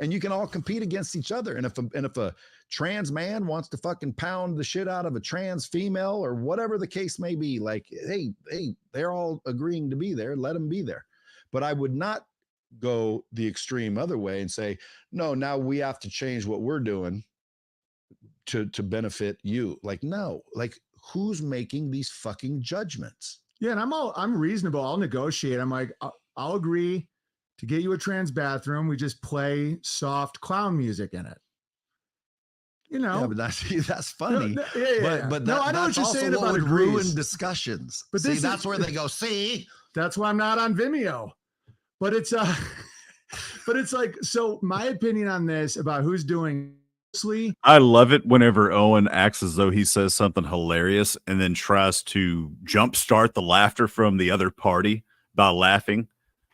And you can all compete against each other. And if a trans man wants to fucking pound the shit out of a trans female or whatever the case may be, like, hey, they're all agreeing to be there. Let them be there. But I would not go the extreme other way and say, no, now we have to change what we're doing to benefit you. Like, no, like who's making these fucking judgments? Yeah. And I'm reasonable. I'll negotiate. I'm like, I'll agree to get you a trans bathroom. We just play soft clown music in it. Yeah, but that's funny. But I know what you're saying about ruin discussions. But that's where they go. See, that's why I'm not on Vimeo. But it's but it's like, so my opinion on this about who's doing. I love it whenever Owen acts as though he says something hilarious and then tries to jumpstart the laughter from the other party by laughing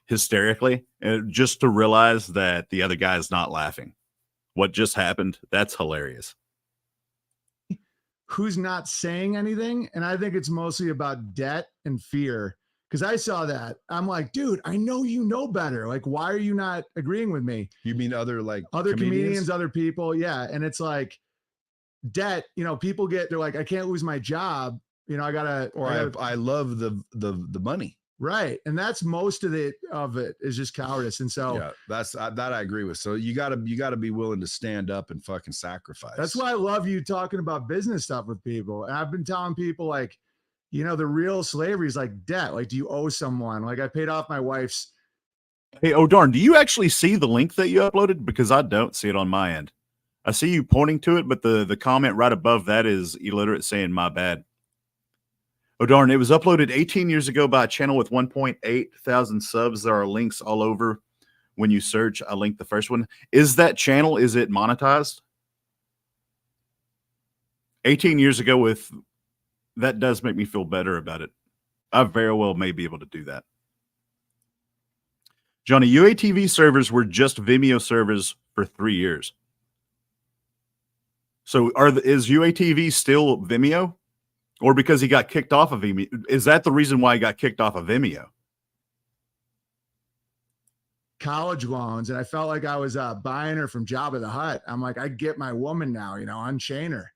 hysterically, and just to realize that the other guy is not laughing. What just happened? That's hilarious. Who's not saying anything? And I think it's mostly about debt and fear. Because I saw that. I'm like, dude, I know you know better. Like, why are you not agreeing with me? You mean other comedians, other people? Yeah. And it's like debt, people they're like, I can't lose my job. I love the money. Right. And that's most of it is just cowardice. And so yeah, that's that I agree with. So you gotta be willing to stand up and fucking sacrifice. That's why I love you talking about business stuff with people. And I've been telling people like, the real slavery is like debt. Like, do you owe someone? Like, I paid off my wife's. Hey, oh darn, do you actually see the link that you uploaded? Because I don't see it on my end. I see you pointing to it, but the comment right above that is illiterate saying my bad. Oh darn, it was uploaded 18 years ago by a channel with 1.8 thousand subs. There are links all over. When you search, I linked the first one. Is that channel, is it monetized? 18 years ago that does make me feel better about it. I very well may be able to do that. Johnny, UATV servers were just Vimeo servers for 3 years. So is UATV still Vimeo? Or because he got kicked off of Vimeo? Is that the reason why he got kicked off of Vimeo? College loans. And I felt like I was buying her from Jabba the Hutt. I'm like, I get my woman now, unchain her.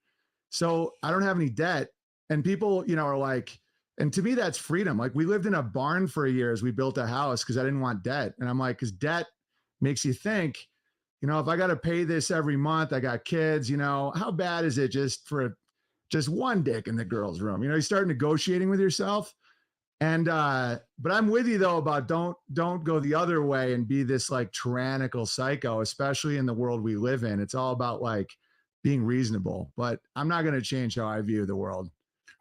So I don't have any debt. And people, are like, and to me, that's freedom. Like, we lived in a barn for a year as we built a house because I didn't want debt. And I'm like, because debt makes you think, if I got to pay this every month, I got kids, how bad is it just for just one dick in the girl's room? You start negotiating with yourself. And, but I'm with you though about don't go the other way and be this like tyrannical psycho, especially in the world we live in. It's all about like being reasonable, but I'm not going to change how I view the world.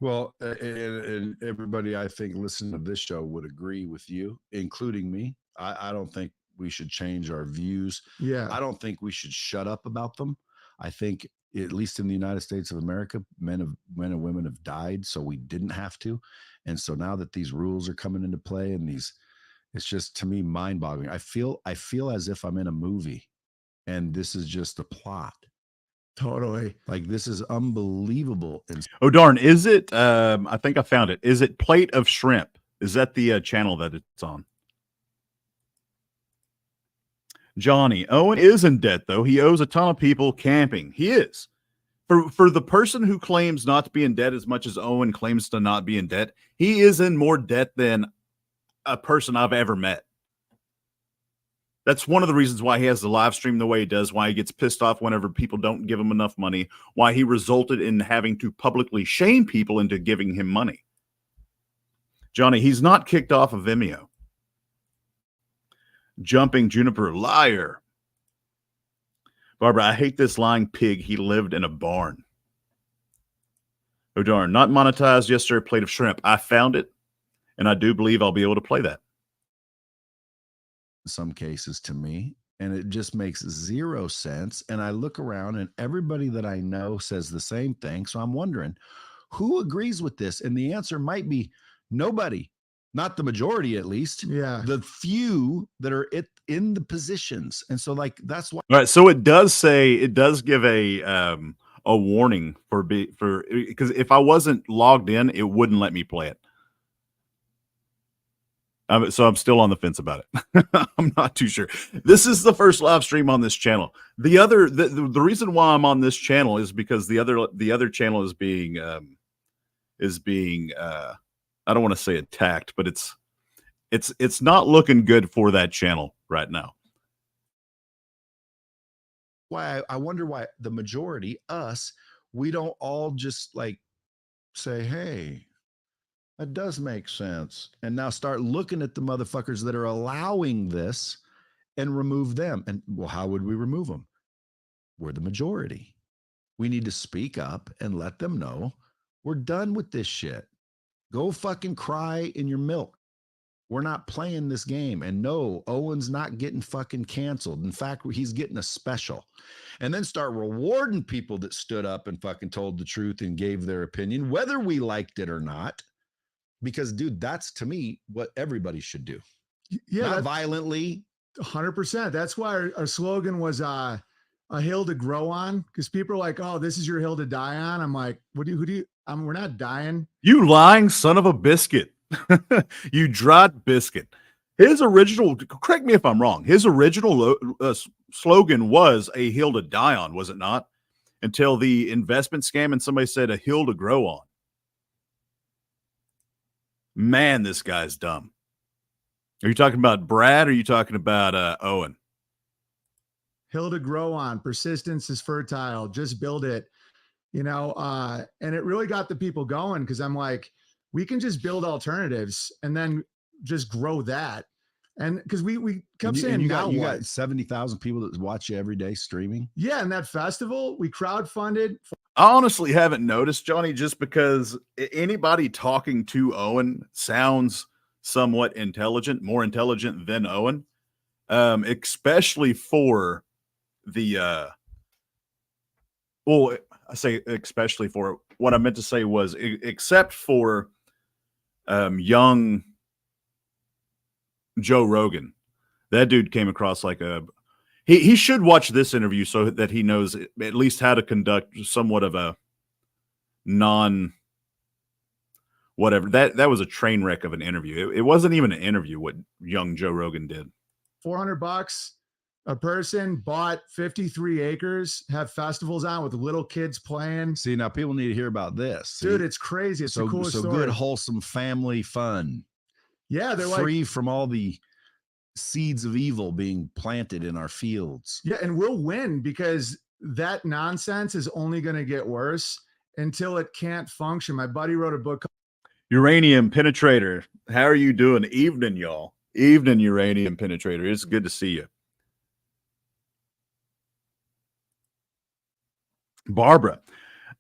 Well, and everybody, I think, listening to this show would agree with you, including me. I don't think we should change our views. Yeah. I don't think we should shut up about them. I think, at least in the United States of America, men and women have died, so we didn't have to. And so now that these rules are coming into play and it's just, to me, mind-boggling. I feel as if I'm in a movie and this is just a plot. Totally. Like, this is unbelievable. Oh darn, is it I think I found it. Is it Plate of Shrimp? Is that the channel that it's on? Johnny, Owen is in debt though. He owes a ton of people camping. He is. For the person who claims not to be in debt as much as Owen claims to not be in debt, he is in more debt than a person I've ever met. That's one of the reasons why he has the live stream the way he does, why he gets pissed off whenever people don't give him enough money, why he resulted in having to publicly shame people into giving him money. Johnny, he's not kicked off of Vimeo. Jumping Juniper, liar. Barbara, I hate this lying pig. He lived in a barn. Oh darn, not monetized. Yes, sir. Plate of Shrimp. I found it, and I do believe I'll be able to play that. In some cases, to me, and it just makes zero sense. And I look around and everybody that I know says the same thing. So I'm wondering who agrees with this. And the answer might be nobody, not the majority, at least. Yeah. The few that are in the positions. And so like, that's why. All right. So it does give a warning because if I wasn't logged in, it wouldn't let me play it. So I'm still on the fence about it. I'm not too sure. This is the first live stream on this channel. The reason why I'm on this channel is because the other channel is being I don't want to say attacked, but it's not looking good for that channel right now. Why I wonder why the majority, us, we don't all just like say, hey, that does make sense. And now start looking at the motherfuckers that are allowing this and remove them. And well, how would we remove them? We're the majority. We need to speak up and let them know we're done with this shit. Go fucking cry in your milk. We're not playing this game. And no, Owen's not getting fucking canceled. In fact, he's getting a special. And then start rewarding people that stood up and fucking told the truth and gave their opinion, whether we liked it or not. Because, dude, that's, to me, what everybody should do. Yeah. Not violently. 100%. That's why our slogan was a hill to grow on. Because people are like, oh, this is your hill to die on. I'm like, we're not dying. You lying son of a biscuit. You dried biscuit. His original, correct me if I'm wrong, his original slogan was a hill to die on, was it not? Until the investment scam and somebody said a hill to grow on. Man, this guy's dumb. Are you talking about Brad or are you talking about Owen? Hill to grow on. Persistence is fertile. Just build it. You know, and it really got the people going because I'm like, we can just build alternatives and then just grow that. And because we kept saying, you got 70,000 people that watch you every day streaming. Yeah, and that festival we crowdfunded. I honestly haven't noticed, Johnny, just because anybody talking to Owen sounds somewhat intelligent, more intelligent than Owen, especially for the well, I say especially for what I meant to say was except for young Joe Rogan. That dude came across like a he should watch this interview so that he knows at least how to conduct somewhat of a non whatever. That was a train wreck of an interview. It wasn't even an interview what young Joe Rogan did. $400 a person, bought 53 acres, have festivals on with little kids playing. See, now people need to hear about this. Dude, it's crazy. It's so, the coolest so story. good, wholesome family fun. Yeah, they're free from all the seeds of evil being planted in our fields. Yeah, and we'll win because that nonsense is only going to get worse until it can't function. My buddy wrote a book called Uranium Penetrator. How are you doing? Evening, y'all. Evening, Uranium Penetrator. It's good to see you. Barbara,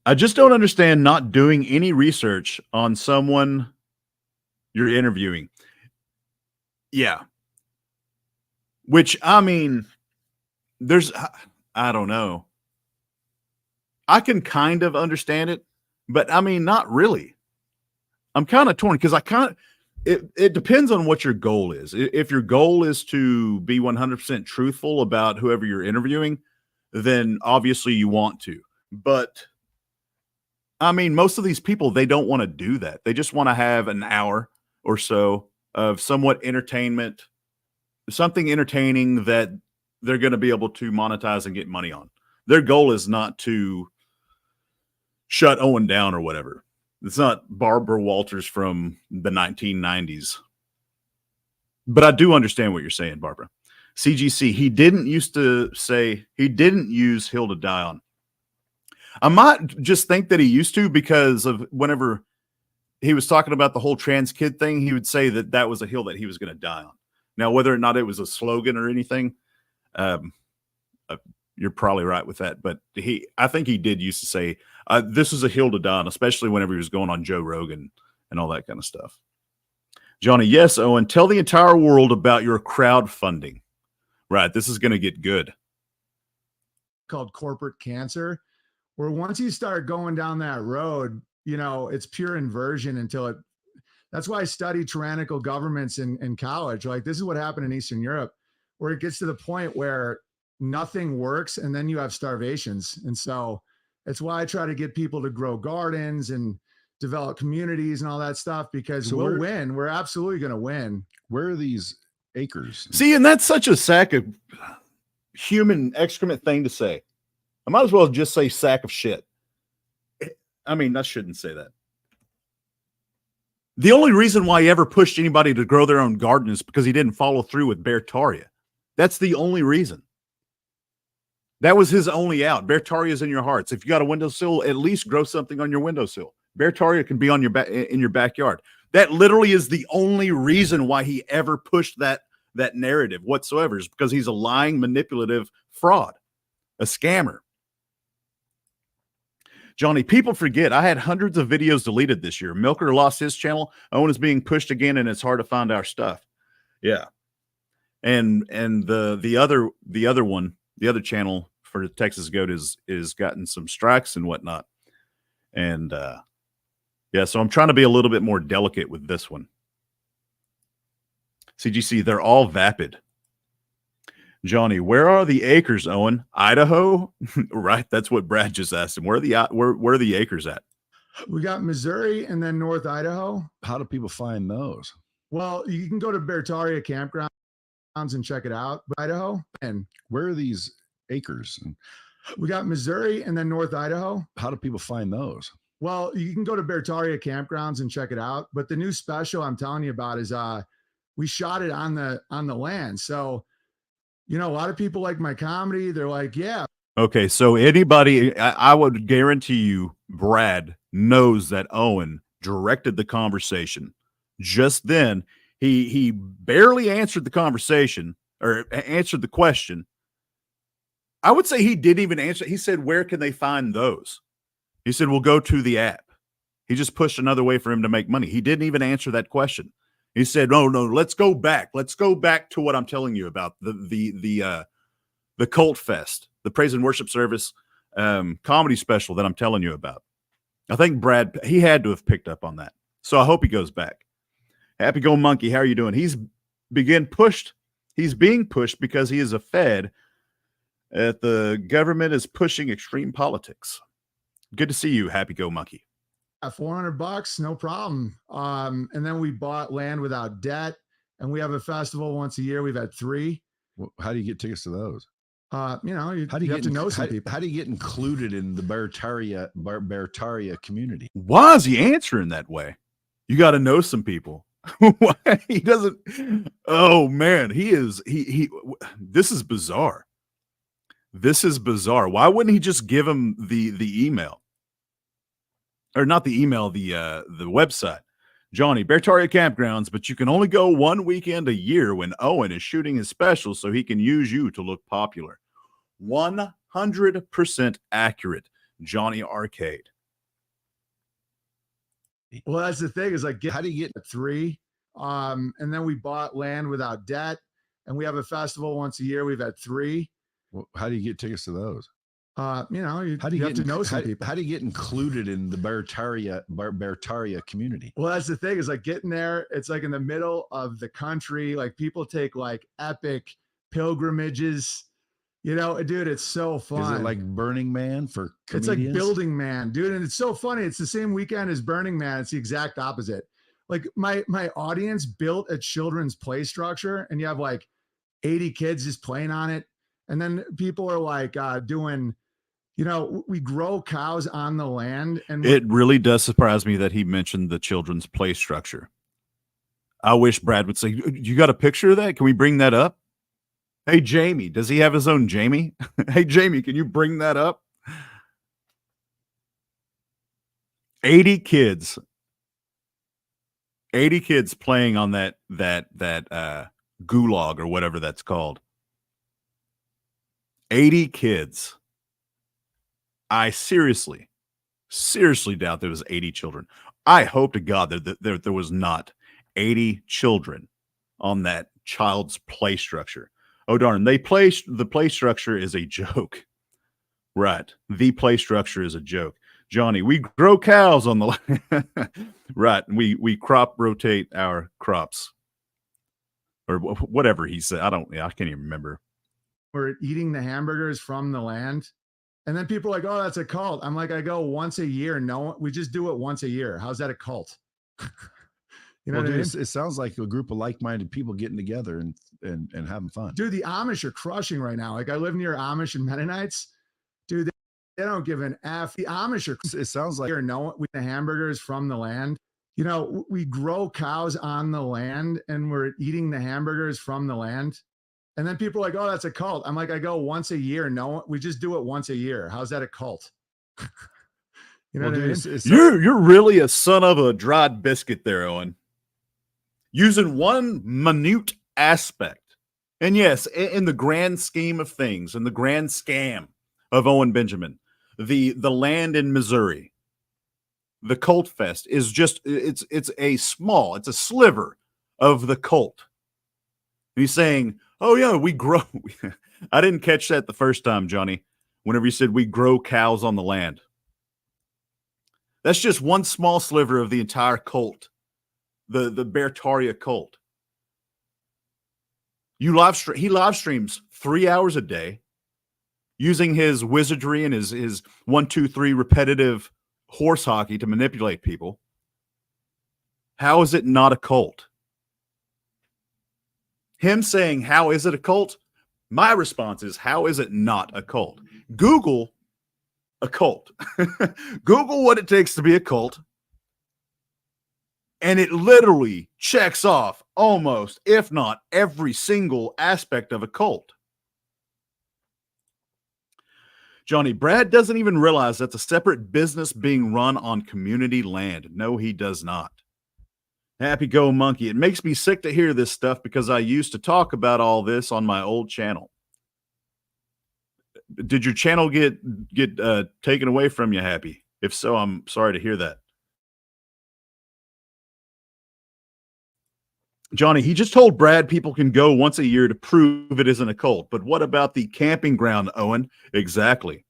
I just don't understand not doing any research on someone you're interviewing. Yeah. Which, I mean, I don't know. I can kind of understand it, but I mean, not really. I'm kind of torn because it depends on what your goal is. If your goal is to be 100% truthful about whoever you're interviewing, then obviously you want to. But I mean, most of these people, they don't want to do that. They just want to have an hour or so of somewhat entertainment, something entertaining that they're going to be able to monetize and get money on. Their goal is not to shut Owen down or whatever. It's not Barbara Walters from the 1990s. But I do understand what you're saying, Barbara. CGC, he didn't used to say, he didn't use hill to die on. I might just think that he used to because of whenever he was talking about the whole trans kid thing, he would say that that was a hill that he was going to die on. Now, whether or not it was a slogan or anything, you're probably right with that. But I think he did used to say, this is a hill to die on, especially whenever he was going on Joe Rogan and all that kind of stuff. Johnny, yes, Owen, tell the entire world about your crowdfunding. Right, this is going to get good. Called Corporate Cancer, where once you start going down that road, you know, it's pure inversion until it. That's why I studied tyrannical governments in college. Like, this is what happened in Eastern Europe, where it gets to the point where nothing works and then you have starvations. And so it's why I try to get people to grow gardens and develop communities and all that stuff, because we'll win. We're absolutely going to win. Where are these acres? See, and that's such a sack of human excrement thing to say. I might as well just say sack of shit. I mean, I shouldn't say that. The only reason why he ever pushed anybody to grow their own garden is because he didn't follow through with Beartaria. That's the only reason. That was his only out. Beartaria is in your hearts. If you got a windowsill, at least grow something on your windowsill. Beartaria can be on your in your backyard. That literally is the only reason why he ever pushed that narrative whatsoever, is because he's a lying, manipulative fraud, a scammer. Johnny, people forget I had hundreds of videos deleted this year. Milker lost his channel. Owen is being pushed again, and it's hard to find our stuff. Yeah, and the other channel for the Texas Goat is gotten some strikes and whatnot, and yeah, so I'm trying to be a little bit more delicate with this one. CGC, they're all vapid. Johnny, where are the acres, Owen? Idaho? Right, that's what Brad just asked him. Where are the acres at? We got Missouri and then North Idaho. How do people find those? Well, you can go to Beartaria campgrounds and check it out. Idaho. And where are these acres? We got Missouri and then North Idaho. How do people find those? Well, you can go to Beartaria campgrounds and check it out. But the new special I'm telling you about is we shot it on the land. So, you know, a lot of people like my comedy. They're like, yeah. Okay, so anybody, I would guarantee you, Brad knows that Owen directed the conversation. Just then, he barely answered the conversation or answered the question. I would say he didn't even answer. He said, "Where can they find those?" He said, "We'll go to the app." He just pushed another way for him to make money. He didn't even answer that question. He said, "No, let's go back. Let's go back to what I'm telling you about the Cult Fest, the praise and worship service comedy special that I'm telling you about." I think Brad, he had to have picked up on that. So I hope he goes back. Happy Go Monkey, how are you doing? He's being pushed because he is a Fed at the government is pushing extreme politics. Good to see you, Happy Go Monkey. $400, no problem. And then we bought Land Without Debt, and we have a festival once a year. We've had 3. Well, how do you get tickets to those? You know, you How do you have to know some people. How do you get included in the Beartaria community? Why is he answering that way? You got to know some people. He doesn't. Oh man, he. This is bizarre. This is bizarre. Why wouldn't he just give him the email, or not the email, the website? Johnny, Beartaria campgrounds, but you can only go 1 weekend a year when Owen is shooting his special, so he can use you to look popular. 100% accurate, Johnny Arcade. Well, that's the thing is like, How do you get 3? And then we bought Land Without Debt, and we have a festival once a year. We've had 3. Well, how do you get tickets to those? You know, you How do you have to know some people. How do you get included in the Beartaria community? Well, that's the thing is like getting there. It's like in the middle of the country. Like people take like epic pilgrimages. You know, dude, it's so fun. Is it like Burning Man for comedians? It's like Building Man, dude. And it's so funny. It's the same weekend as Burning Man. It's the exact opposite. Like my audience built a children's play structure, and you have like 80 kids just playing on it. And then people are like doing, you know, we grow cows on the land. And it really does surprise me that he mentioned the children's play structure. I wish Brad would say, "You got a picture of that? Can we bring that up?" Hey, Jamie, does he have his own Jamie? Hey, Jamie, can you bring that up? 80 kids playing on that gulag or whatever that's called. 80 kids. I seriously doubt there was 80 children. I hope to God that there was not 80 children on that child's play structure. Oh, darn. The play structure is a joke. Right. The play structure is a joke. Johnny, we grow cows on the land. Right. We crop rotate our crops. Or whatever he said. I can't even remember. We're eating the hamburgers from the land. And then people are like, "Oh, that's a cult." I'm like, I go once a year. No, we just do it once a year. How's that a cult? You know, well, dude, what I mean? It sounds like a group of like-minded people getting together and having fun. Dude, the Amish are crushing right now. Like I live near Amish and Mennonites. Dude, they don't give an F. The Amish are. It sounds like we the hamburgers from the land. You know, we grow cows on the land, and we're eating the hamburgers from the land. And then people are like, "Oh, that's a cult." I'm like, I go once a year. No, we just do it once a year. How's that a cult? You know what I mean? You're really a son of a dried biscuit there, Owen. Using one minute aspect. And yes, in the grand scheme of things, in the grand scam of Owen Benjamin, the land in Missouri, the Cult Fest is just, it's a sliver of the cult. And he's saying, "Oh yeah, we grow." I didn't catch that the first time, Johnny, whenever you said we grow cows on the land. That's just one small sliver of the entire cult. The Beartaria cult. He live streams 3 hours a day using his wizardry and his 1, 2, 3 repetitive horse hockey to manipulate people. How is it not a cult? Him saying, how is it a cult? My response is, how is it not a cult? Google a cult. Google what it takes to be a cult. And it literally checks off almost, if not every single aspect of a cult. Johnny, Brad doesn't even realize that's a separate business being run on community land. No, he does not. Happy Go Monkey. It makes me sick to hear this stuff because I used to talk about all this on my old channel. Did your channel get taken away from you, Happy? If so, I'm sorry to hear that. Johnny, he just told Brad people can go once a year to prove it isn't a cult. But what about the camping ground, Owen? Exactly.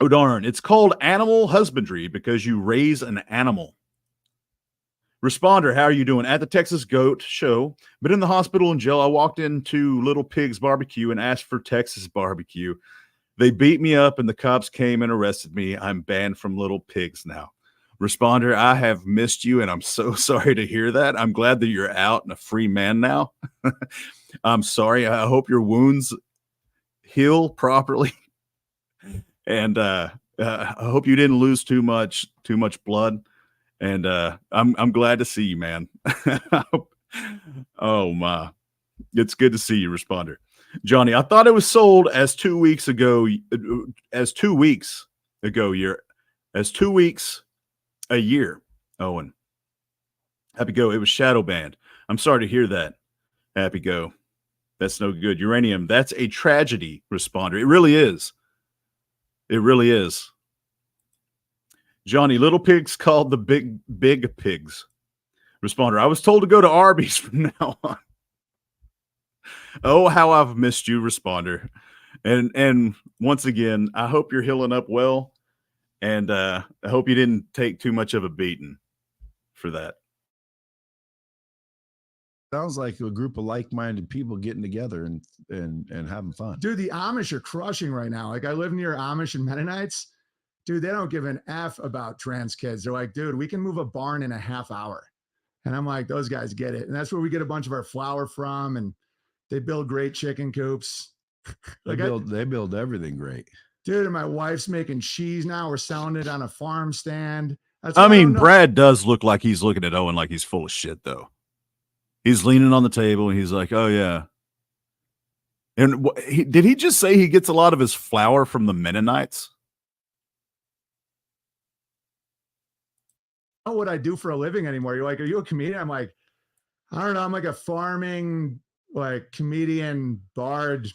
Oh, darn. It's called animal husbandry because you raise an animal. Responder, how are you doing? At the Texas Goat Show, but in the hospital and jail, I walked into Little Pig's Barbecue and asked for Texas barbecue. They beat me up and the cops came and arrested me. I'm banned from Little Pigs now. Responder, I have missed you and I'm so sorry to hear that. I'm glad that you're out and a free man now. I'm sorry. I hope your wounds heal properly. And I hope you didn't lose too much blood. And I'm glad to see you, man. Oh my, it's good to see you, Responder. Johnny, I thought it was sold as 2 weeks ago. As 2 weeks ago, a year. Owen, Happy Go. It was shadow banned. I'm sorry to hear that. Happy Go. That's no good. Uranium. That's a tragedy. Responder. It really is. It really is. Johnny, Little Pigs called the big pigs. Responder, I was told to go to Arby's from now on. Oh, how I've missed you, Responder. And once again, I hope you're healing up well. And I hope you didn't take too much of a beating for that. Sounds like a group of like-minded people getting together and having fun. Dude, the Amish are crushing right now. Like I live near Amish and Mennonites. Dude, they don't give an F about trans kids. They're like, dude, we can move a barn in a half hour. And I'm like, those guys get it. And that's where we get a bunch of our flour from. And they build great chicken coops. They build everything great. Dude, and my wife's making cheese now. We're selling it on a farm stand. I mean, Brad does look like he's looking at Owen like he's full of shit, though. He's leaning on the table and he's like, oh, yeah. And did he just say he gets a lot of his flour from the Mennonites? Know what I do for a living anymore. You're like, are you a comedian? I'm like, I don't know. I'm like a farming, like comedian, bard.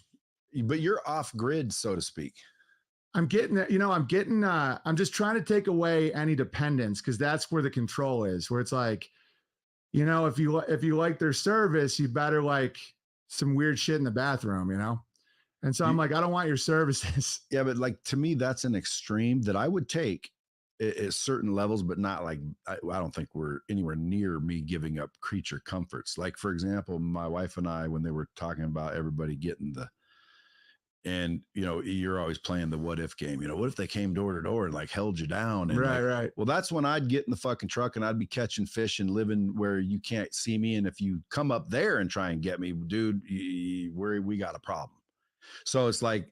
But you're off grid, so to speak. I'm getting, I'm just trying to take away any dependence because that's where the control is, where it's like, if you like their service, you better like some weird shit in the bathroom, And so I'm like, I don't want your services. Yeah, but like to me, that's an extreme that I would take at certain levels, but not like, I don't think we're anywhere near me giving up creature comforts. Like, for example, my wife and I, when they were talking about everybody getting and you're always playing the what if game, what if they came door to door and like held you down? And right. Well, that's when I'd get in the fucking truck and I'd be catching fish and living where you can't see me. And if you come up there and try and get me, dude, we got a problem. So it's like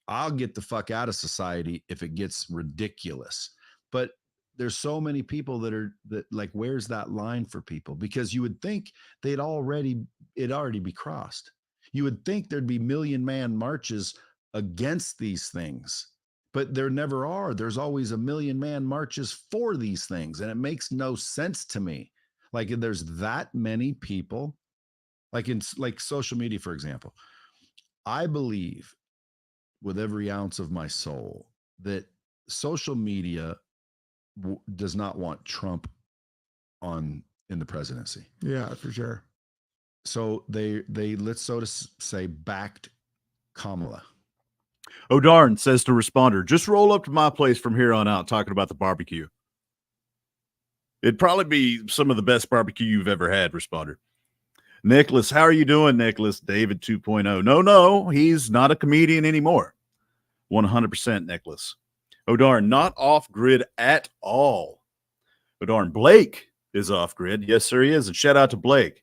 I'll get the fuck out of society if it gets ridiculous. But there's so many people that like, where's that line for people? Because you would think it'd already be crossed. You would think there'd be million-man marches against these things, but there never are. There's always a million-man marches for these things. And it makes no sense to me. Like there's that many people, like in like social media, for example, I believe with every ounce of my soul that social media does not want Trump in the presidency. Yeah, for sure. So they let's so to say backed Kamala. Oh, darn, says to Responder, just roll up to my place from here on out talking about the barbecue. It'd probably be some of the best barbecue you've ever had, Responder. Nicholas, how are you doing, Nicholas? David 2.0. No, he's not a comedian anymore. 100% Nicholas. Oh, darn, not off grid at all. Oh, darn, Blake is off grid. Yes, sir, he is. And shout out to Blake.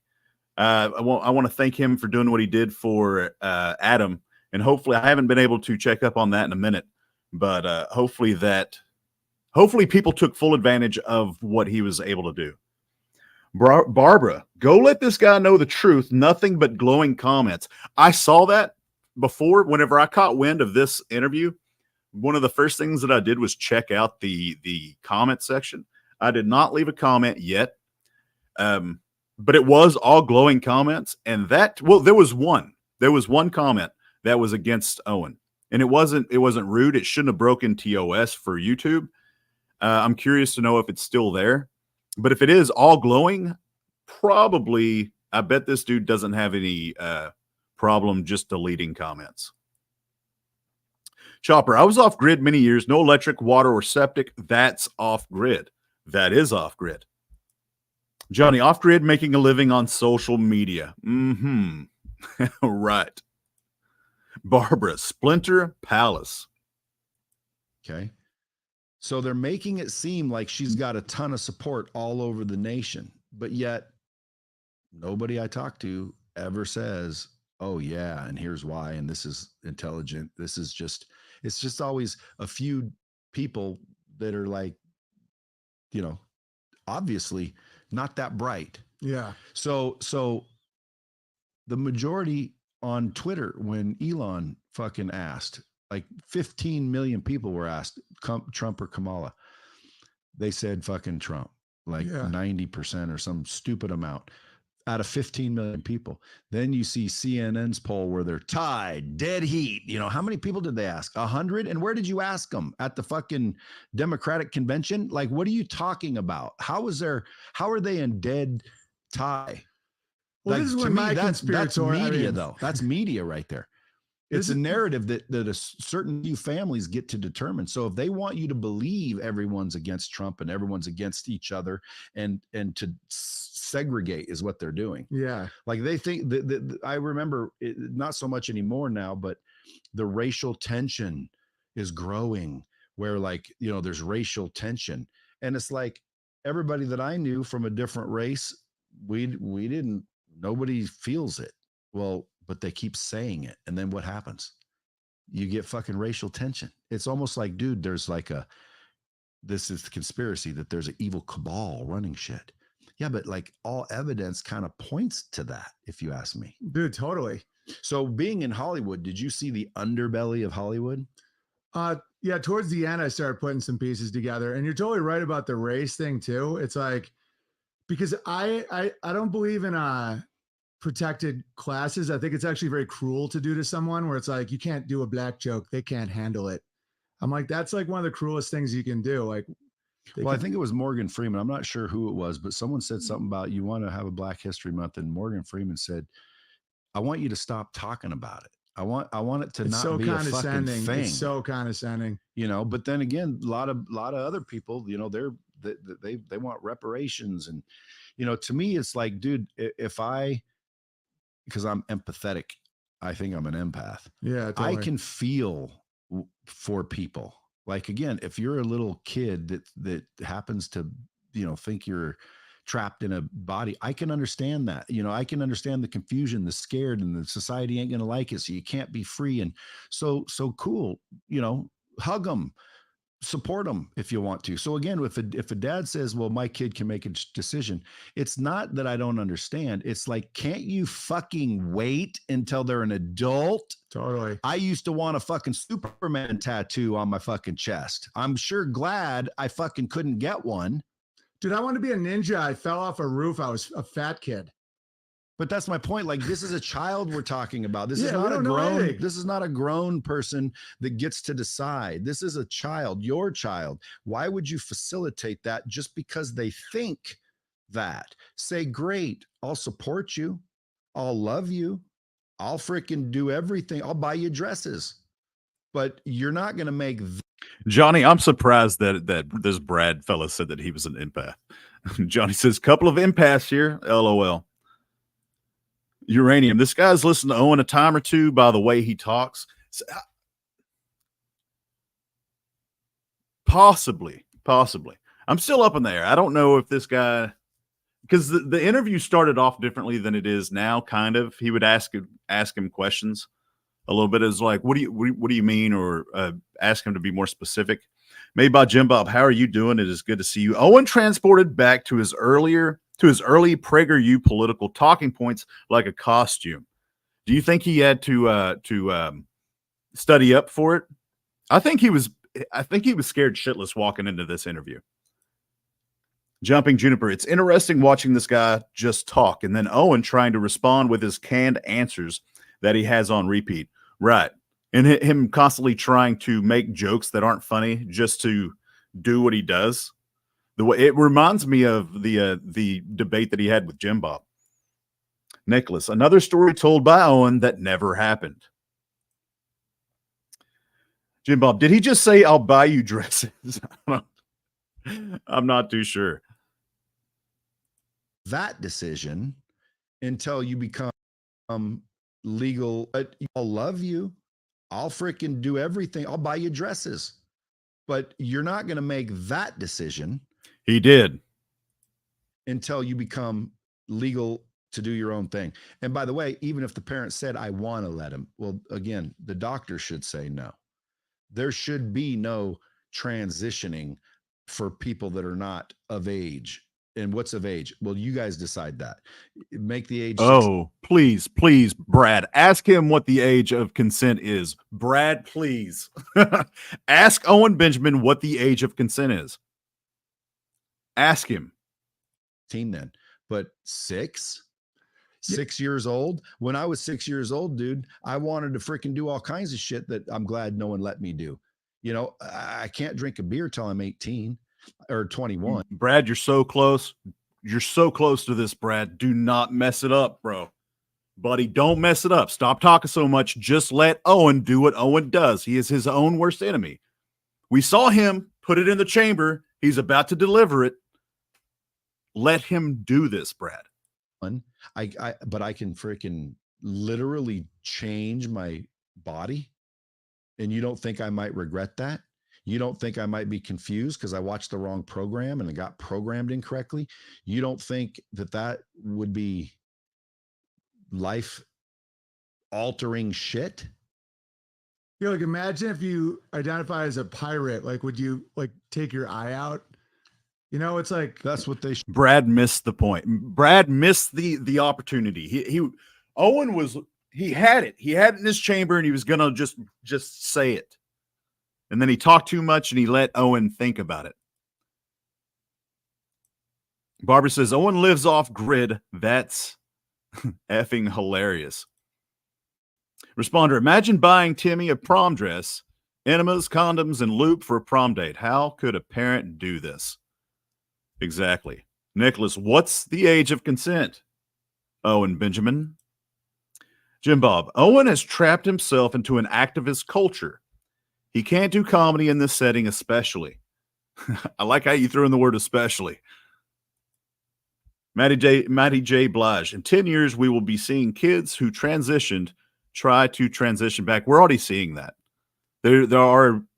I want to thank him for doing what he did for Adam. And hopefully, I haven't been able to check up on that in a minute, but hopefully people took full advantage of what he was able to do. Barbara, go let this guy know the truth. Nothing but glowing comments. I saw that before. Whenever I caught wind of this interview, one of the first things that I did was check out the comment section. I did not leave a comment yet, but it was all glowing comments. And there was one comment that was against Owen, and it wasn't rude. It shouldn't have broken TOS for YouTube. I'm curious to know if it's still there, but if it is all glowing, probably I bet this dude doesn't have any problem just deleting comments. Chopper, I was off grid many years. No electric, water, or septic. That's off grid. That is off grid. Johnny, off grid, making a living on social media. Right. Barbara, Splinter Palace. Okay. So they're making it seem like she's got a ton of support all over the nation, but yet nobody I talk to ever says, oh yeah, and here's why, and this is intelligent. It's just always a few people that are like, obviously not that bright. Yeah. So the majority on Twitter, when Elon fucking asked, like 15 million people were asked, Trump or Kamala. They said fucking Trump, like 90% or some stupid amount out of 15 million people. Then you see CNN's poll where they're tied, dead heat. How many people did they ask? 100? And where did you ask them? At the fucking Democratic convention? Like, what are you talking about? How are they in dead tie? Well, like, this is to when me, my that's media, though. That's media right there. It's a narrative that a certain few families get to determine. So if they want you to believe everyone's against Trump and everyone's against each other and to segregate is what they're doing. Yeah. Like they think that I remember it, not so much anymore now, but the racial tension is growing where there's racial tension. And it's like everybody that I knew from a different race, nobody feels it. Well, but they keep saying it. And then what happens? You get fucking racial tension. It's almost like, dude, there's this is the conspiracy that there's an evil cabal running shit. Yeah, but all evidence kind of points to that, if you ask me. Dude, totally. So being in Hollywood, did you see the underbelly of Hollywood? Yeah, towards the end, I started putting some pieces together. And you're totally right about the race thing too. It's like, because I don't believe in protected classes. I think it's actually very cruel to do to someone where it's like, you can't do a black joke. They can't handle it. I'm like, that's like one of the cruelest things you can do. Like, I think it was Morgan Freeman. I'm not sure who it was, but someone said something about you want to have a Black History Month. And Morgan Freeman said, I want you to stop talking about it. I want it to not be a fucking thing. It's so condescending. But then again, a lot of other people, they want reparations. And, to me, it's like, dude, because I'm empathetic, I think I'm an empath. Yeah, totally. I can feel for people. Like, again, if you're a little kid that happens to, think you're trapped in a body, I can understand that. I can understand the confusion, the scared, and the society ain't going to like it. So you can't be free. And so cool, hug them, support them if you want to. So again, if a dad says, well, my kid can make a decision, it's not that I don't understand. It's like, can't you fucking wait until they're an adult? Totally. I used to want a fucking Superman tattoo on my fucking chest. I'm sure glad I fucking couldn't get one. Dude, I wanted to be a ninja. I fell off a roof. I was a fat kid. But that's my point. Like, this is a child we're talking about. This is not a grown person that gets to decide. This is a child, your child. Why would you facilitate that just because they think that? Say, great, I'll support you. I'll love you. I'll freaking do everything. I'll buy you dresses. But you're not going to make... Johnny, I'm surprised that this Brad fella said that he was an empath. Johnny says, couple of empaths here. LOL. Uranium. This guy's listened to Owen a time or two by the way he talks. So, Possibly. I'm still up in the air. I don't know if this guy, because the interview started off differently than it is now. Kind of, he would ask him questions a little bit. As like, what do you mean, or ask him to be more specific. Made by Jim Bob. How are you doing? It is good to see you. Owen transported back to his early PragerU political talking points like a costume. Do you think he had to study up for it? I think he was scared shitless walking into this interview. Jumping Juniper. It's interesting watching this guy just talk, and then Owen trying to respond with his canned answers that he has on repeat. Right. And him constantly trying to make jokes that aren't funny just to do what he does. The way it reminds me of the debate that he had with Jim Bob. Nicholas, another story told by Owen that never happened. Jim Bob, did he just say, I'll buy you dresses? I'm not too sure. That decision until you become legal. But I'll love you. I'll freaking do everything. I'll buy you dresses. But you're not going to make that decision. He did. Until you become legal to do your own thing. And by the way, even if the parent said, I want to let him, well, again, the doctor should say no. There should be no transitioning for people that are not of age. And what's of age? Well, you guys decide that. Make the age. Oh, please, Brad, ask him what the age of consent is. Brad, please. Ask Owen Benjamin what the age of consent is. Ask him. Then, but 6 years old. When I was 6 years old, dude, I wanted to freaking do all kinds of shit that I'm glad no one let me do. You know, I can't drink a beer till I'm 18 or 21. Brad, you're so close. You're so close to this, Brad. Do not mess it up, bro. Buddy, don't mess it up. Stop talking so much. Just let Owen do what Owen does. He is his own worst enemy. We saw him put it in the chamber. He's about to deliver it. Let him do this, Brad. But I can freaking literally change my body. And you don't think I might regret that? You don't think I might be confused because I watched the wrong program and it got programmed incorrectly? You don't think that would be life altering shit? Yeah, like imagine if you identify as a pirate, like would you like take your eye out? You know, it's like that's what they Brad missed the point. Brad missed the opportunity. Owen was he had it in his chamber and he was gonna just say it. And then he talked too much and he let Owen think about it. Barbara says, Owen lives off grid. That's effing hilarious. Responder, imagine buying Timmy a prom dress, enemas, condoms, and lube for a prom date. How could a parent do this? Exactly. Nicholas, what's the age of consent? Owen Benjamin. Jim Bob, Owen has trapped himself into an activist culture. He can't do comedy in this setting, especially. I like how you threw in the word especially. Matty J. Blige. In 10 years, we will be seeing kids who transitioned try to transition back. We're already seeing that.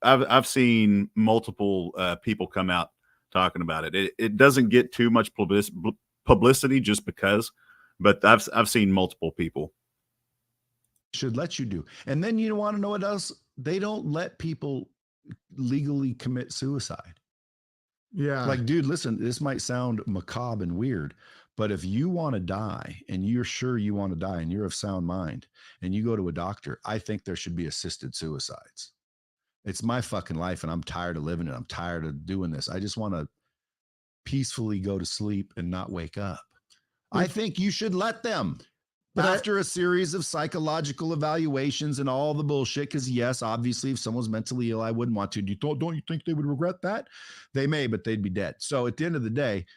I've seen multiple people come out talking about it. It doesn't get too much publicity just because, but I've seen multiple people. Should let you do. And then you want to know what else? They don't let people legally commit suicide. Yeah. Like, dude, listen, this might sound macabre and weird, but if you want to die and you're sure you want to die and you're of sound mind and you go to a doctor, I think there should be assisted suicides. It's my fucking life and I'm tired of living it. I'm tired of doing this. I just want to peacefully go to sleep and not wake up. I think you should let them. But after a series of psychological evaluations and all the bullshit, because yes, obviously, if someone's mentally ill, I wouldn't want to. Don't you think they would regret that? They may, but they'd be dead. So at the end of the day,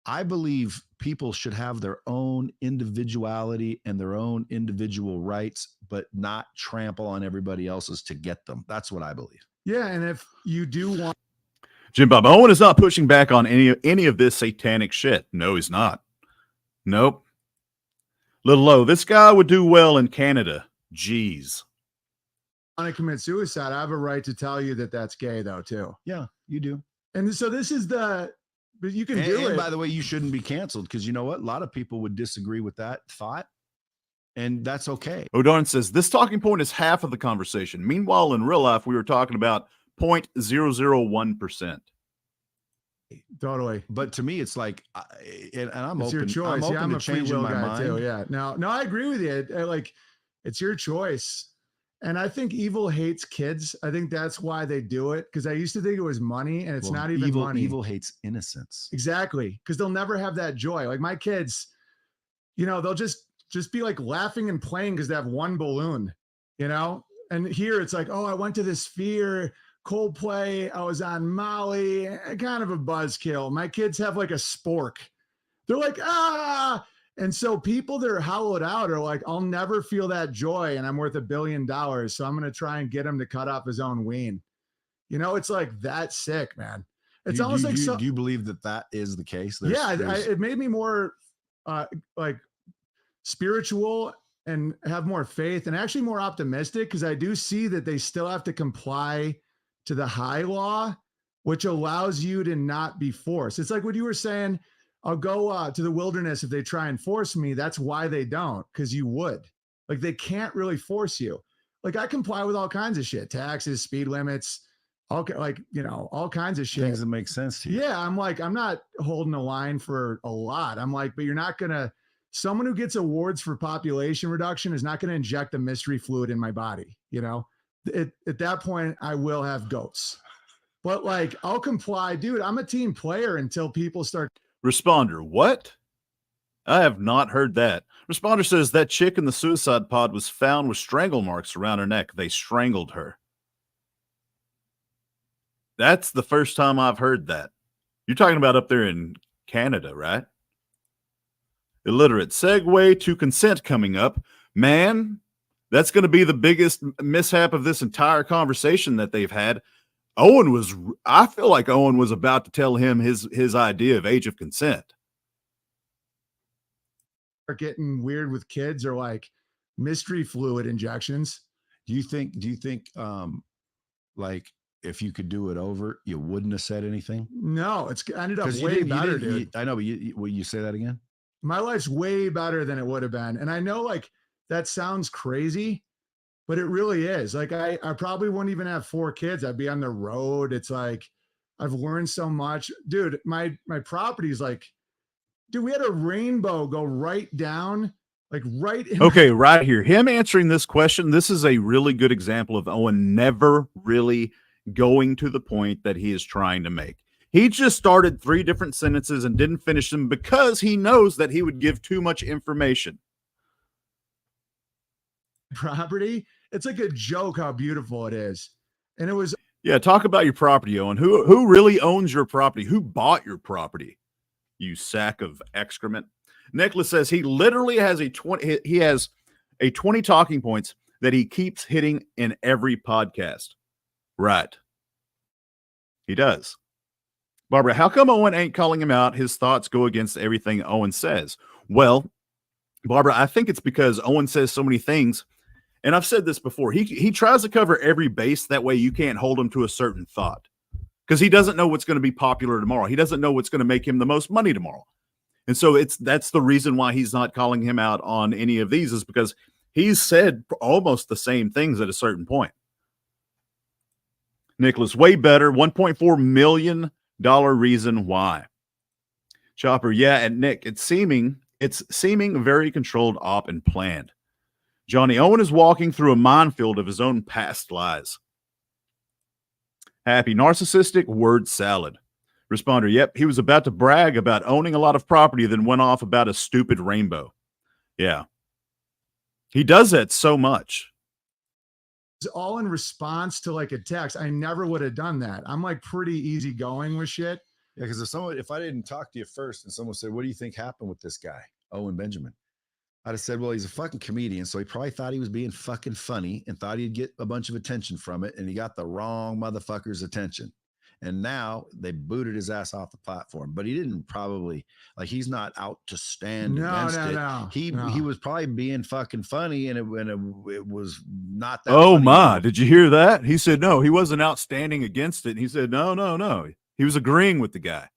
I believe people should have their own individuality and their own individual rights, but not trample on everybody else's to get them. That's what I believe. Yeah, and if you do want, Jim Bob, Owen is not pushing back on any of this satanic shit. No, he's not. Nope. Little low. This guy would do well in Canada. Jeez. want to commit suicide, I have a right to tell you that that's gay, though, too. Yeah. You do. And so this is but you can do and it. by the way, you shouldn't be canceled because you know what? A lot of people would disagree with that thought, and that's okay. O'Darn says this talking point is half of the conversation. Meanwhile, in real life, we were talking about 0.001%. Totally. But to me, it's like, and I'm it's open. your choice. I'm a free will guy mind. too. Yeah. No, I agree with you. Like, it's your choice. And I think evil hates kids. I think that's why they do it. Because I used to think it was money, and it's not even money. Evil hates innocence. Exactly. Because they'll never have that joy. Like my kids, you know, they'll just be like laughing and playing because they have one balloon, you know? And here it's like, oh, I went to this Sphere, Coldplay, I was on Molly, kind of a buzzkill. My kids have like a spork. They're like, ah. And so people that are hollowed out are like, I'll never feel that joy, and I'm worth $1 billion. So I'm going to try and get him to cut off his own ween. You know, it's like that sick, man. It's almost like, do you believe that is the case? It made me more like spiritual and have more faith and actually more optimistic, because I do see that they still have to comply to the high law, which allows you to not be forced. It's like what you were saying, I'll go to the wilderness if they try and force me. That's why they don't, because you would. Like, they can't really force you. Like, I comply with all kinds of shit, taxes, speed limits, all kinds of shit. Things that make sense to you. Yeah, I'm like, I'm not holding a line for a lot. I'm like, but you're not going to, someone who gets awards for population reduction is not going to inject a mystery fluid in my body. You know, at that point, I will have goats. But like, I'll comply. Dude, I'm a team player until people start. Responder, what? I have not heard that. Responder says that chick in the suicide pod was found with strangle marks around her neck. They strangled her. That's the first time I've heard that. You're talking about up there in Canada, right? Illiterate. Segue to consent coming up. Man, that's going to be the biggest mishap of this entire conversation that they've had. I feel like Owen was about to tell him his idea of age of consent. Are getting weird with kids, or like mystery fluid injections. Do you think like if you could do it over, you wouldn't have said anything? No, it's ended up way better, dude. I know, but will you say that again? My life's way better than it would have been. And I know, like, that sounds crazy, but it really is. Like, I probably wouldn't even have 4 kids. I'd be on the road. It's like, I've learned so much. Dude, my property's like, dude, we had a rainbow go right down, like right in. Okay, right here. Him answering this question, this is a really good example of Owen never really going to the point that he is trying to make. He just started 3 different sentences and didn't finish them because he knows that he would give too much information. Property, it's like a joke how beautiful it is. And it was. Yeah, talk about your property, Owen. Who really owns your property? Who bought your property? You sack of excrement. Nicholas says he literally has he has a 20 talking points that he keeps hitting in every podcast. Right. He does. Barbara, how come Owen ain't calling him out? His thoughts go against everything Owen says. Well, Barbara, I think it's because Owen says so many things, and I've said this before. He tries to cover every base. That way you can't hold him to a certain thought, because he doesn't know what's going to be popular tomorrow. He doesn't know what's going to make him the most money tomorrow. And so that's the reason why he's not calling him out on any of these, is because he's said almost the same things at a certain point. Nicholas, way better. $1.4 million reason why. Chopper, yeah, and Nick, it's seeming very controlled, op, and planned. Johnny, Owen is walking through a minefield of his own past lies. Happy, narcissistic word salad. Responder, yep, he was about to brag about owning a lot of property, then went off about a stupid rainbow. Yeah. He does that so much. It's all in response to like a text. I never would have done that. I'm like pretty easygoing with shit. Yeah, because if I didn't talk to you first and someone said, what do you think happened with this guy, Owen Benjamin? I'd have said, well, he's a fucking comedian, so he probably thought he was being fucking funny and thought he'd get a bunch of attention from it, and he got the wrong motherfucker's attention. And now they booted his ass off the platform, but he didn't probably like, he's not out to stand against it. He was probably being fucking funny, and it was not that. Oh funny my, did you hear that? He said, no, he wasn't outstanding against it. He said, no. He was agreeing with the guy.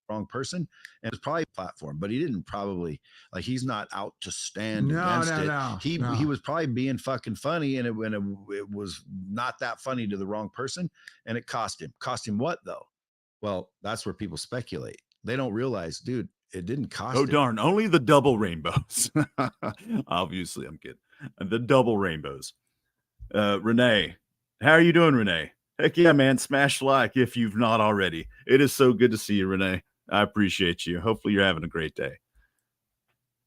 Wrong person, and it's probably a platform, but he didn't probably like, he's not out to stand against it. He was probably being fucking funny, and it was not that funny to the wrong person, and it cost him what though? Well, that's where people speculate. They don't realize, dude, it didn't cost him. Darn, only the double rainbows. Obviously, I'm kidding. The double rainbows. Renee, how are you doing, Renee? Heck yeah, man. Smash like if you've not already. It is so good to see you, Renee. I appreciate you. Hopefully you're having a great day.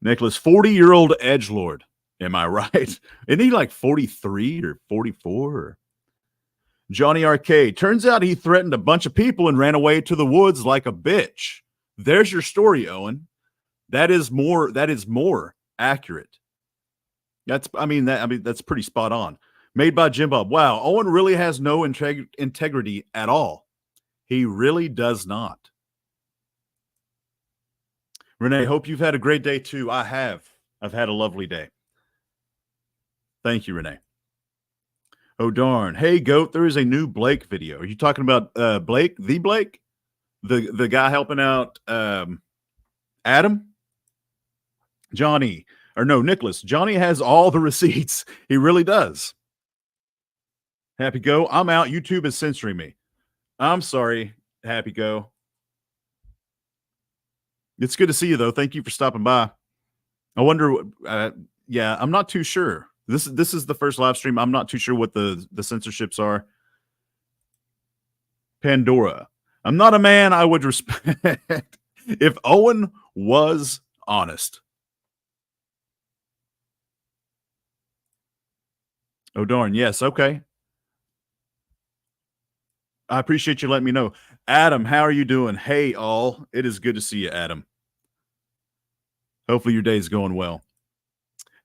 Nicholas, 40-year-old edgelord. Am I right? Isn't he like 43 or 44? Or... Johnny Arcade. Turns out he threatened a bunch of people and ran away to the woods like a bitch. There's your story, Owen. That is more accurate. That's pretty spot on. Made by Jim Bob. Wow, Owen really has no integrity at all. He really does not. Renee, hope you've had a great day too. I have. I've had a lovely day. Thank you, Renee. Oh, darn. Hey, Goat, there is a new Blake video. Are you talking about Blake? The Blake? The guy helping out Adam? Johnny. Or no, Nicholas. Johnny has all the receipts. He really does. Happy Go. I'm out. YouTube is censoring me. I'm sorry, Happy Go. It's good to see you, though. Thank you for stopping by. I wonder, yeah, I'm not too sure. This is the first live stream. I'm not too sure what the censorships are. Pandora. I'm not a man I would respect if Owen was honest. Oh, darn. Yes. Okay. I appreciate you letting me know. Adam, how are you doing? Hey, all. It is good to see you, Adam. Hopefully your day is going well.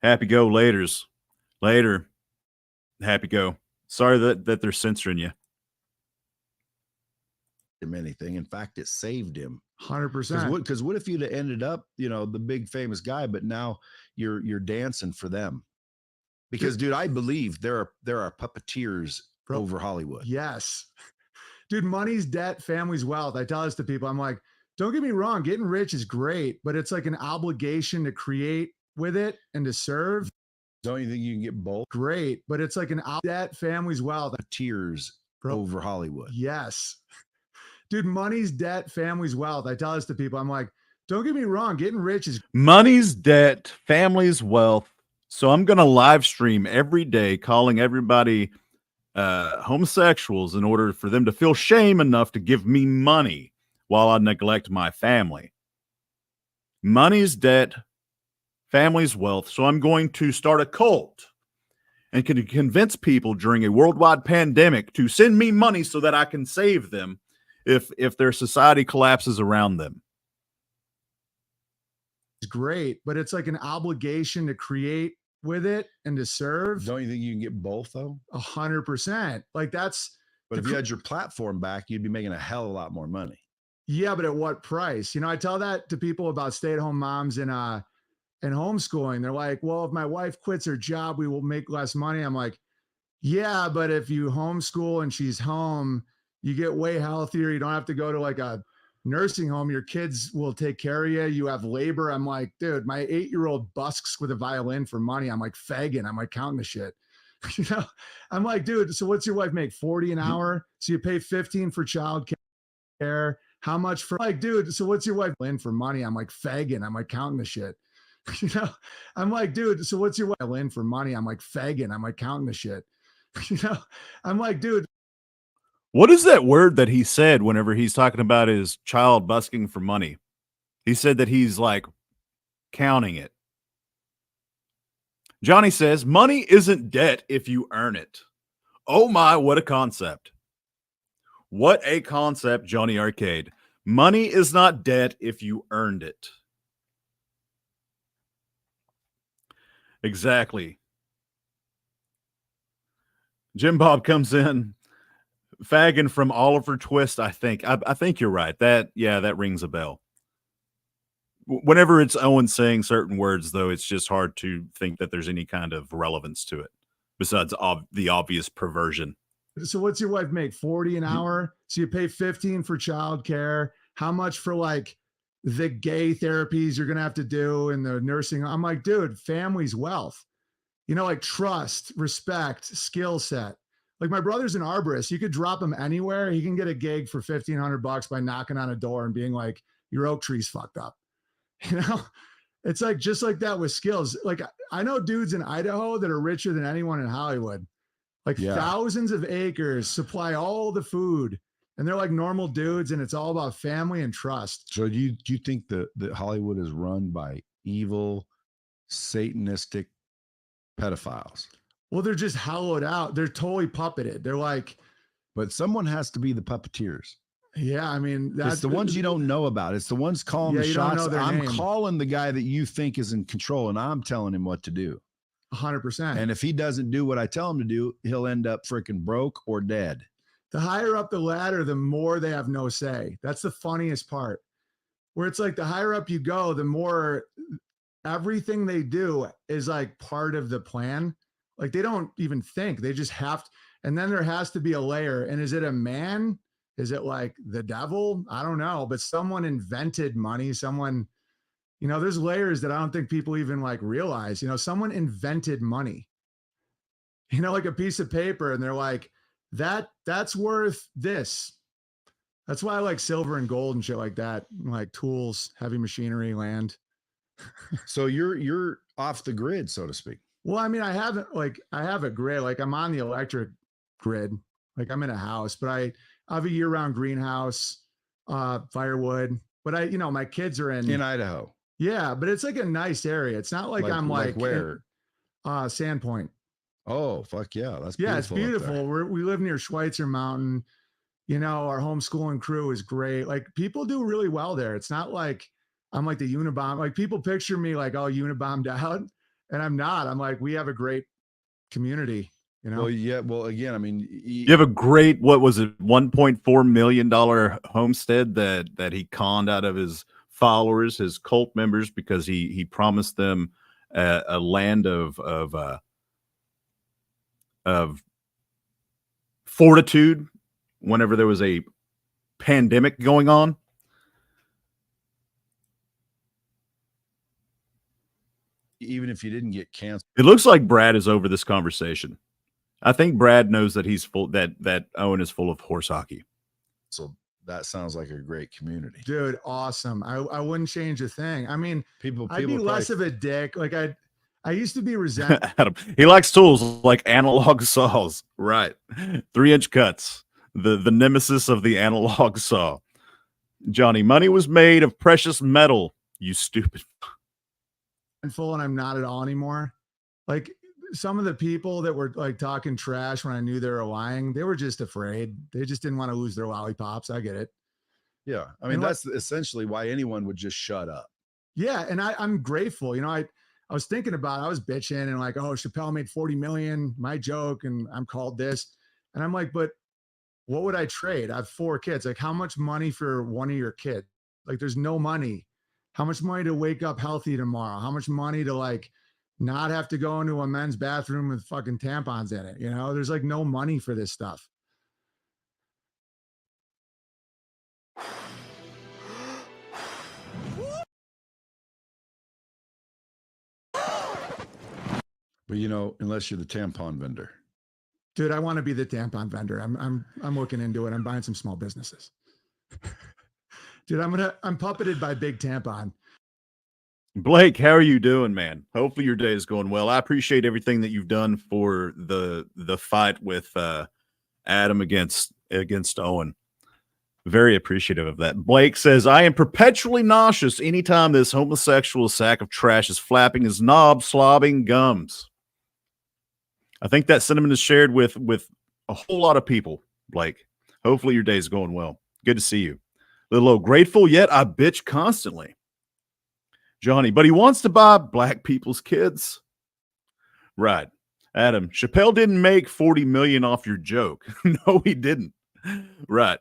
Happy Go laters. Later. Happy Go. Sorry that they're censoring you. Anything. In fact, it saved him 100%. Because what if you'd have ended up, the big famous guy, but now you're dancing for them? Because, dude, I believe there are puppeteers over Hollywood. Yes. Dude, money's debt, family's wealth. I tell this to people. I'm like, don't get me wrong, getting rich is great, but it's like an obligation to create with it and to serve. Don't you think you can get both? Great, but it's like an debt, family's wealth. Puppeteers over Hollywood. Yes. Dude, money's debt, family's wealth. I tell this to people. I'm like, don't get me wrong, getting rich is money's debt, family's wealth. So I'm going to live stream every day calling everybody homosexuals in order for them to feel shame enough to give me money while I neglect my family. Money's debt, family's wealth. So I'm going to start a cult and can convince people during a worldwide pandemic to send me money so that I can save them if their society collapses around them. It's great, but it's like an obligation to create with it and to serve. Don't you think you can get both though? 100%. Like that's. But if you had your platform back, you'd be making a hell of a lot more money. Yeah, but at what price? I tell that to people about stay-at-home moms and homeschooling. They're like, well, if my wife quits her job, we will make less money. I'm like, yeah, but if you homeschool and she's home, you get way healthier. You don't have to go to like a nursing home. Your kids will take care of you. You have labor. I'm like, dude, my 8-year-old busks with a violin for money. I'm like, fagging. I'm like counting the shit. I'm like, dude, so what's your wife make? 40 an hour? So you pay 15 for child care. How much for like, dude, so what's your wife in for money? I'm like, fagging. I'm like counting the shit. I'm like, dude, so what's your wife in for money? I'm like, fagging. I'm like counting the shit. I'm like, dude. What is that word that he said whenever he's talking about his child busking for money? He said that he's like counting it. Johnny says, money isn't debt if you earn it. Oh my, what a concept. What a concept, Johnny Arcade. Money is not debt if you earned it. Exactly. Jim Bob comes in. Fagin from Oliver Twist, I think. I think you're right. That rings a bell. Whenever it's Owen saying certain words, though, it's just hard to think that there's any kind of relevance to it besides the obvious perversion. So what's your wife make? 40 an hour? So you pay 15 for childcare. How much for like the gay therapies you're going to have to do in the nursing? I'm like, dude, family's wealth, like trust, respect, skill set. Like my brother's an arborist. You could drop him anywhere. He can get a gig for $1,500 by knocking on a door and being like, your oak tree's fucked up. It's like, just like that with skills. Like I know dudes in Idaho that are richer than anyone in Hollywood, like thousands of acres, supply all the food, and they're like normal dudes. And it's all about family and trust. So do you think that Hollywood is run by evil, satanistic pedophiles? Well, they're just hollowed out. They're totally puppeted. They're like, but someone has to be the puppeteers. Yeah, I mean, it's the ones you don't know about. It's the ones calling the shots. I'm calling the guy that you think is in control, and I'm telling him what to do. 100%. And if he doesn't do what I tell him to do, he'll end up freaking broke or dead. The higher up the ladder, the more they have no say. That's the funniest part. Where it's like the higher up you go, the more everything they do is like part of the plan. Like they don't even think. They just have to. And then there has to be a layer. And is it a man? Is it like the devil? I don't know, but someone invented money. Someone, there's layers that I don't think people even like realize, someone invented money, like a piece of paper. And they're like, that's worth this. That's why I like silver and gold and shit like that. Like tools, heavy machinery, land. So you're off the grid, so to speak. Well, I mean, I have a grid, like I'm on the electric grid, like I'm in a house, but I have a year-round greenhouse, firewood. But my kids are in Idaho. Yeah, but it's like a nice area. It's not like I'm like where? Sandpoint. Oh, fuck yeah. That's beautiful. Yeah, it's beautiful. We live near Schweitzer Mountain. Our homeschooling crew is great. Like people do really well there. It's not like I'm like the Unabomb. Like people picture me like all Unabombed out, and I'm not. I'm like, we have a great community. Well, yeah. Well, again, I mean, you have a great, what was it, $1.4 million homestead that he conned out of his followers, his cult members, because he promised them a land of fortitude whenever there was a pandemic going on. Even if you didn't get canceled. It looks like Brad is over this conversation. I think Brad knows that he's full, that Owen is full of horse hockey. So that sounds like a great community. Dude, awesome. I wouldn't change a thing. I mean, I'd be less of a dick. Like I used to be resentful. Adam, he likes tools like analog saws. Right. 3-inch cuts. The nemesis of the analog saw. Johnny, money was made of precious metal, you stupid. And I'm not at all anymore. Like some of the people that were like talking trash when I knew they were lying, they were just afraid. They just didn't want to lose their lollipops. I get it. Yeah. I mean, that's essentially why anyone would just shut up. Yeah. And I'm grateful. I was thinking about, I was bitching and like, oh, Chappelle made 40 million, my joke. And I'm called this. And I'm like, but what would I trade? I have 4 kids. Like how much money for one of your kids? Like there's no money. How much money to wake up healthy tomorrow? How much money to like not have to go into a men's bathroom with fucking tampons in it? There's like no money for this stuff. But unless you're the tampon vendor. Dude, I want to be the tampon vendor. I'm looking into it. I'm buying some small businesses. Dude, I'm puppeted by Big Tampon. Blake, how are you doing, man? Hopefully your day is going well. I appreciate everything that you've done for the fight with Adam against Owen. Very appreciative of that. Blake says, I am perpetually nauseous anytime this homosexual sack of trash is flapping his knob slobbing gums. I think that sentiment is shared with a whole lot of people, Blake. Hopefully your day is going well. Good to see you. Little grateful, yet I bitch constantly. Johnny, but he wants to buy black people's kids. Right. Adam, Chappelle didn't make 40 million off your joke. No, he didn't. Right.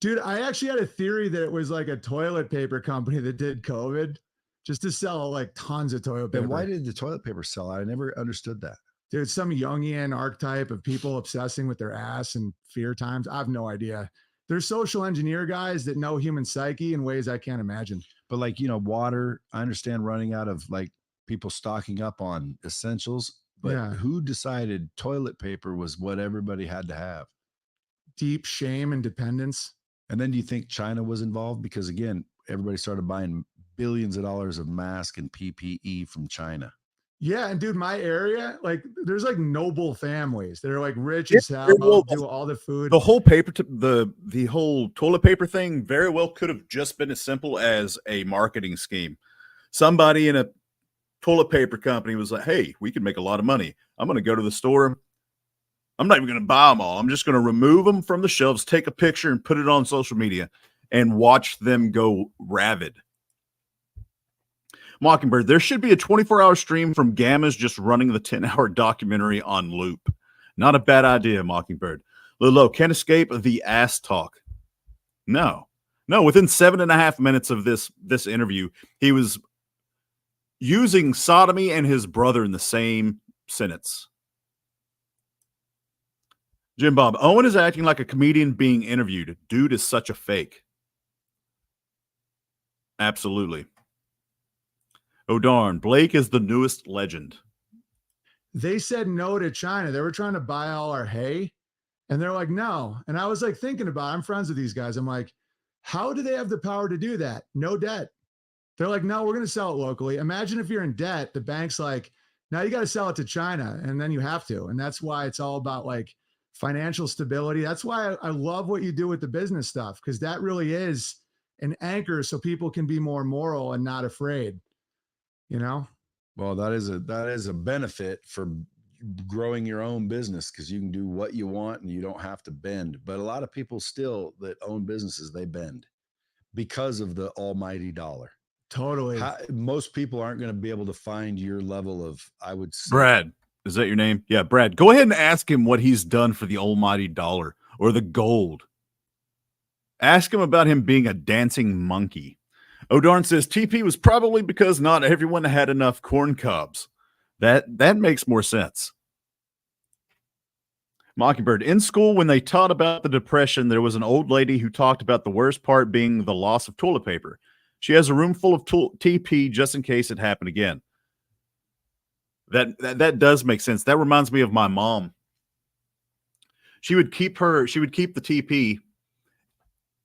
Dude, I actually had a theory that it was like a toilet paper company that did COVID just to sell like tons of toilet paper. Then why did the toilet paper sell out? I never understood that. Dude, some Jungian archetype of people obsessing with their ass and fear times. I have no idea. There's social engineer guys that know human psyche in ways I can't imagine. But like, water, I understand running out of like people stocking up on essentials, but Yeah. who decided toilet paper was what everybody had to have? Deep shame and dependence. And then do you think China was involved? Because again, everybody started buying billions of dollars of masks and PPE from China. Yeah, and dude, my area, like, there's like noble families. They're like rich Yeah, as hell, well, do all the food. The whole the whole toilet paper thing very well could have just been as simple as a marketing scheme. Somebody in a toilet paper company was like, "Hey, we can make a lot of money. I'm going to go to the store. I'm not even going to buy them all. I'm just going to remove them from the shelves, take a picture, and put it on social media, and watch them go rabid." Mockingbird, there should be a 24-hour stream from Gamma's just running the 10-hour documentary on loop. Not a bad idea, Mockingbird. Lilo can't escape the ass talk. No. Within 7.5 minutes of this interview, he was using sodomy and his brother in the same sentence. Jim Bob, Owen is acting like a comedian being interviewed. Dude is such a fake. Absolutely. Oh, darn. Blake is the newest legend. They said no to China. They were trying to buy all our hay. And they're like, no. And I was like thinking about it. I'm friends with these guys. I'm like, how do they have the power to do that? No debt. They're like, no, we're going to sell it locally. Imagine if you're in debt, the bank's like, now you got to sell it to China. And then you have to. And that's why it's all about like financial stability. That's why I love what you do with the business stuff, because that really is an anchor so people can be more moral and not afraid. Well, that is a benefit for growing your own business, because you can do what you want and you don't have to bend. But a lot of people still that own businesses, they bend because of the almighty dollar. Totally. Most people aren't going to be able to find your level of, I would say. Brad, is that your name? Yeah, Brad. Go ahead and ask him what he's done for the almighty dollar or the gold. Ask him about him being a dancing monkey. O'Darn says TP was probably because not everyone had enough corn cobs. That makes more sense. Mockingbird, in school, when they taught about the Depression, there was an old lady who talked about the worst part being the loss of toilet paper. She has a room full of TP just in case it happened again. That does make sense. That reminds me of my mom. She would keep the TP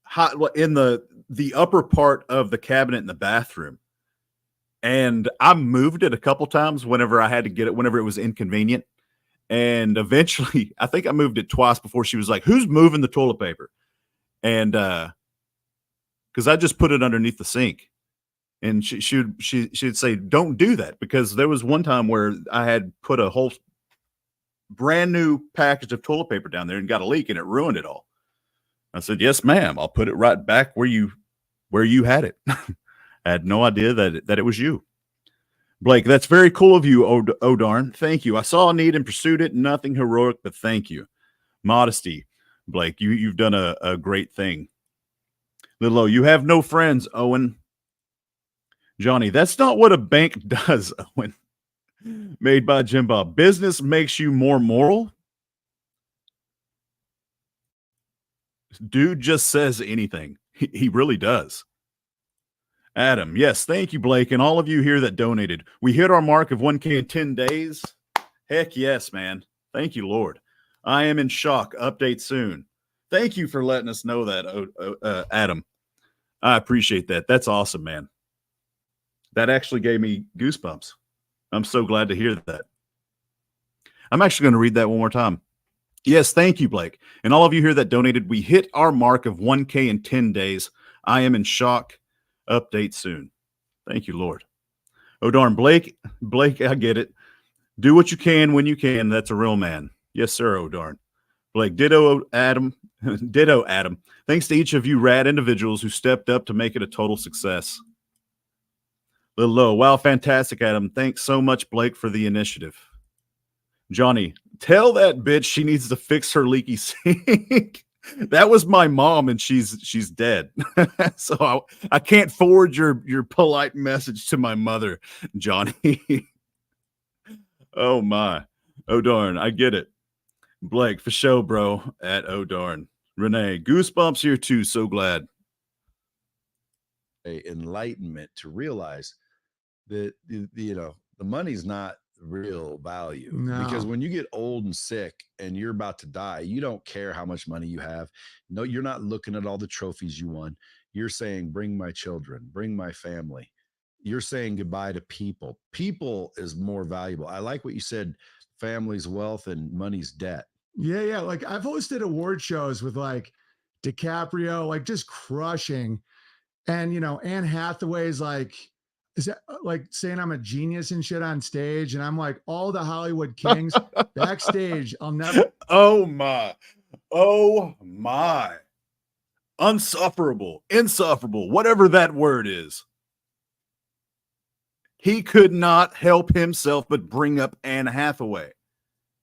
hot in the upper part of the cabinet in the bathroom. And I moved it a couple times whenever I had to get it, whenever it was inconvenient. And eventually, I think I moved it twice before she was like, "Who's moving the toilet paper?" And because I just put it underneath the sink. And she'd say, "Don't do that," because there was one time where I had put a whole brand new package of toilet paper down there and got a leak and it ruined it all. I said, "Yes, ma'am. I'll put it right back where you had it." I had no idea that it was you. Blake, that's very cool of you, oh darn. Thank you. I saw a need and pursued it. Nothing heroic, but thank you. Modesty, Blake. You've done a great thing. Little O, you have no friends, Owen. Johnny, that's not what a bank does, Owen. Made by Jim Bob. Business makes you more moral. Dude just says anything. He really does. Adam, yes, thank you, Blake, and all of you here that donated. We hit our mark of 1K in 10 days. Heck yes, man. Thank you, Lord. I am in shock. Update soon. Thank you for letting us know that, Adam. I appreciate that. That's awesome, man. That actually gave me goosebumps. I'm so glad to hear that. I'm actually going to read that one more time. Yes, thank you, Blake. And all of you here that donated, we hit our mark of 1K in 10 days. I am in shock. Update soon. Thank you, Lord. Oh, darn. Blake, I get it. Do what you can when you can. That's a real man. Yes, sir. Oh, darn. Blake, ditto, Adam. Ditto, Adam. Thanks to each of you rad individuals who stepped up to make it a total success. Little low. Wow, fantastic, Adam. Thanks so much, Blake, for the initiative. Johnny, Tell that bitch she needs to fix her leaky sink. That was my mom, and she's dead. So I can't forward your polite message to my mother, Johnny. Oh my. Oh darn, I get it. Blake, for show, bro, at oh darn. Renee, goosebumps here too. So glad. Enlightenment to realize that the money's not real value. Because when you get old and sick and you're about to die, you don't care how much money you have. No, you're not looking at all the trophies you won. You're saying, bring my children, bring my family. You're saying goodbye to people. People is more valuable. I like what you said, family's wealth and money's debt. Yeah. Like I've hosted award shows with like DiCaprio, like just crushing. And, Anne Hathaway's like, is that like saying I'm a genius and shit on stage? And I'm like, all the Hollywood kings backstage. I'll never. Oh my. Insufferable, whatever that word is. He could not help himself but bring up Anne Hathaway.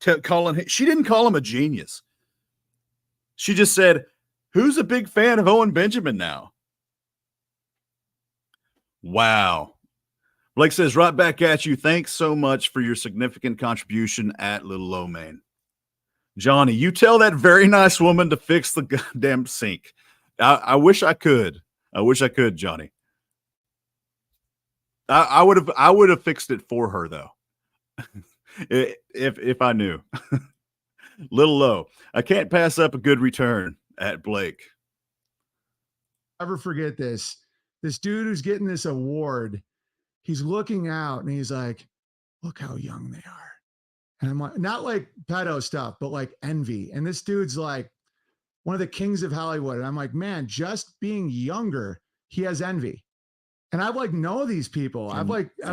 She didn't call him a genius. She just said, who's a big fan of Owen Benjamin now? Wow. Blake says, right back at you. Thanks so much for your significant contribution at Little Low Man. Johnny, you tell that very nice woman to fix the goddamn sink. I wish I could. Johnny. I would have fixed it for her though. if I knew. Little Low. I can't pass up a good return at Blake. Never forget this. This dude who's getting this award, he's looking out and he's like, look how young they are. And I'm like, not like pedo stuff, but like envy. And this dude's like one of the kings of Hollywood. And I'm like, man, just being younger, he has envy. And I've like know these people. I've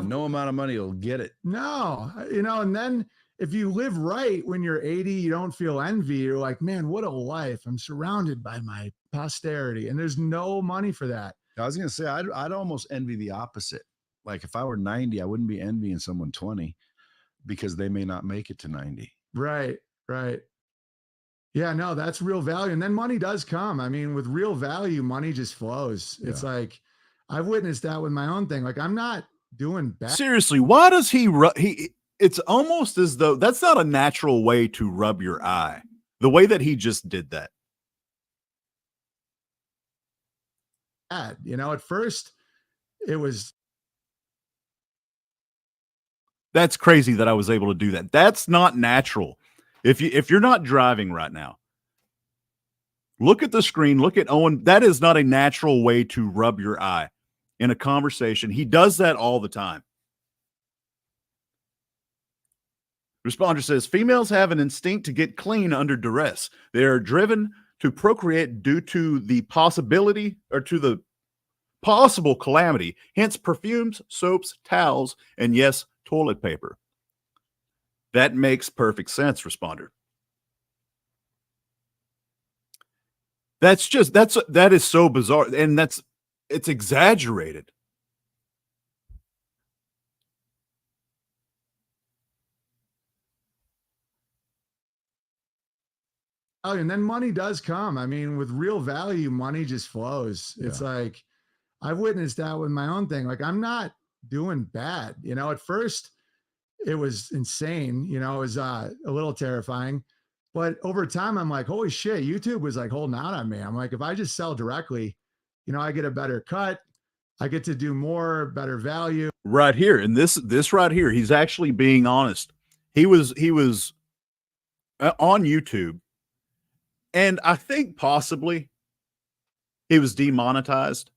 no amount of money will get it. No, and then if you live right when you're 80, you don't feel envy. You're like, man, what a life. I'm surrounded by my posterity. And there's no money for that. I was going to say, I'd almost envy the opposite. Like if I were 90, I wouldn't be envying someone 20 because they may not make it to 90. Right. Yeah, no, that's real value. And then money does come. I mean, with real value, money just flows. Yeah. It's like, I've witnessed that with my own thing. Like I'm not doing bad. Seriously, why does he it's almost as though that's not a natural way to rub your eye. The way that he just did that. At first it was. That's crazy that I was able to do that. That's not natural. If you're not driving right now, look at the screen, look at Owen. That is not a natural way to rub your eye in a conversation. He does that all the time. Responder says, females have an instinct to get clean under duress. They are driven to procreate due to the possibility or to the possible calamity, hence perfumes, soaps, towels, and yes, toilet paper. That makes perfect sense, responder. That is so bizarre, and it's exaggerated. Oh, and then money does come. I mean, with real value, money just flows. Yeah. It's like, I've witnessed that with my own thing. Like I'm not doing bad. At first it was insane. It was a little terrifying, but over time I'm like, holy shit, YouTube was like holding out on me. I'm like, if I just sell directly, I get a better cut. I get to do more, better value. Right here. And this right here, he's actually being honest. He was on YouTube. And I think possibly he was demonetized,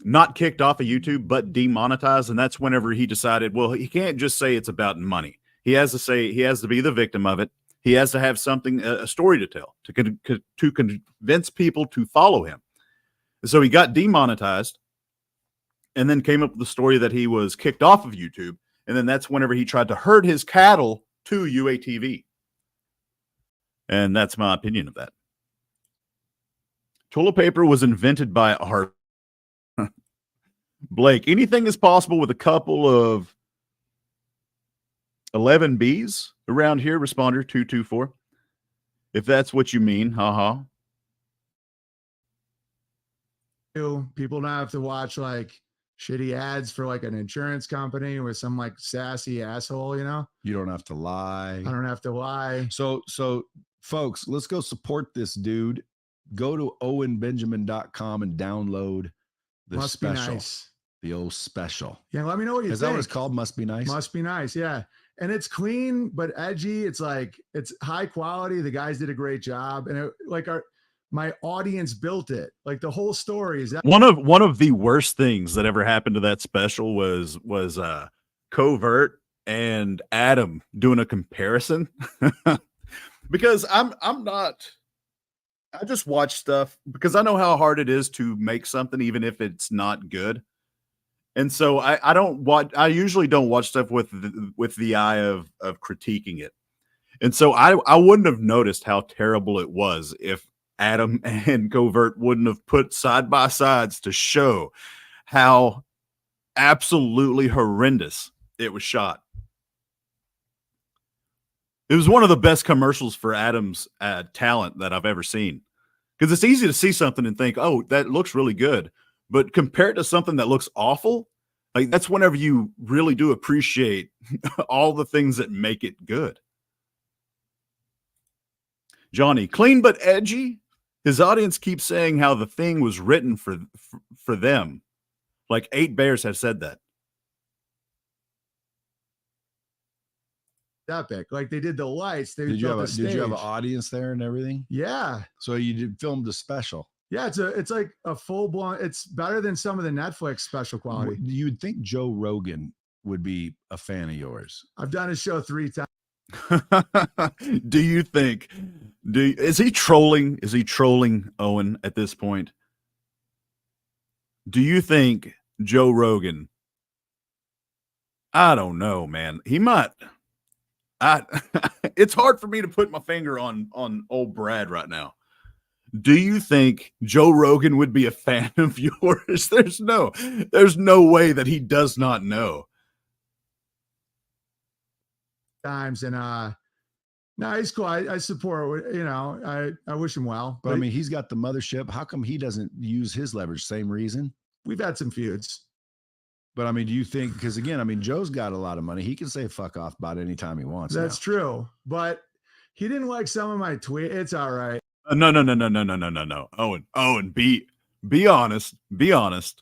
not kicked off of YouTube, but demonetized. And that's whenever he decided, well, he can't just say it's about money. He has to be the victim of it. He has to have something, a story to tell to convince people to follow him. So he got demonetized and then came up with the story that he was kicked off of YouTube. And then that's whenever he tried to herd his cattle to UATV. And that's my opinion of that. Toilet paper was invented by art. Blake, anything is possible with a couple of 11 Bs around here. Responder 224. If that's what you mean, haha. People don't have to watch like shitty ads for like an insurance company with some like sassy asshole, you know? You don't have to lie. I don't have to lie. So folks, let's go support this dude. Go to owenbenjamin.com and download the Must special. Be Nice. The old special. Yeah, let me know what you Is think. that what it's called? Must Be Nice? Must Be Nice, yeah. And it's clean but edgy. It's like it's high quality. The guys did a great job. And my audience built it. Like the whole story is that one of the worst things that ever happened to that special was Covert and Adam doing a comparison. Because I just watch stuff because I know how hard it is to make something even if it's not good. And so I usually don't watch stuff with the eye of critiquing it. And so I wouldn't have noticed how terrible it was if Adam and Covert wouldn't have put side by sides to show how absolutely horrendous it was shot. It was one of the best commercials for Adam's talent that I've ever seen. Because it's easy to see something and think, oh, that looks really good. But compared to something that looks awful, like that's whenever you really do appreciate all the things that make it good. Johnny, clean but edgy. His audience keeps saying how the thing was written for them. Like 8 Bears have said that. epic. Like they did the lights. They did you have an stage. audience there and everything? Yeah. So you filmed the special. Yeah, it's like a full blown. It's better than some of the Netflix special quality. You'd think Joe Rogan would be a fan of yours. I've done his show 3 times. Do you think? Is he trolling? Is he trolling Owen at this point? Do you think Joe Rogan? I don't know, man. He might. It's hard for me to put my finger on old Brad right now. Do you think Joe Rogan would be a fan of yours? There's no way that he does not know. Times and no, he's cool. I support. You know, I wish him well. But I mean, he's got the mothership. How come he doesn't use his leverage? Same reason. We've had some feuds. But I mean, do you think? Because again, I mean, Joe's got a lot of money. He can say "fuck off" about any time he wants. That's true. But he didn't like some of my tweets. It's all right. No. Owen, be honest. Be honest.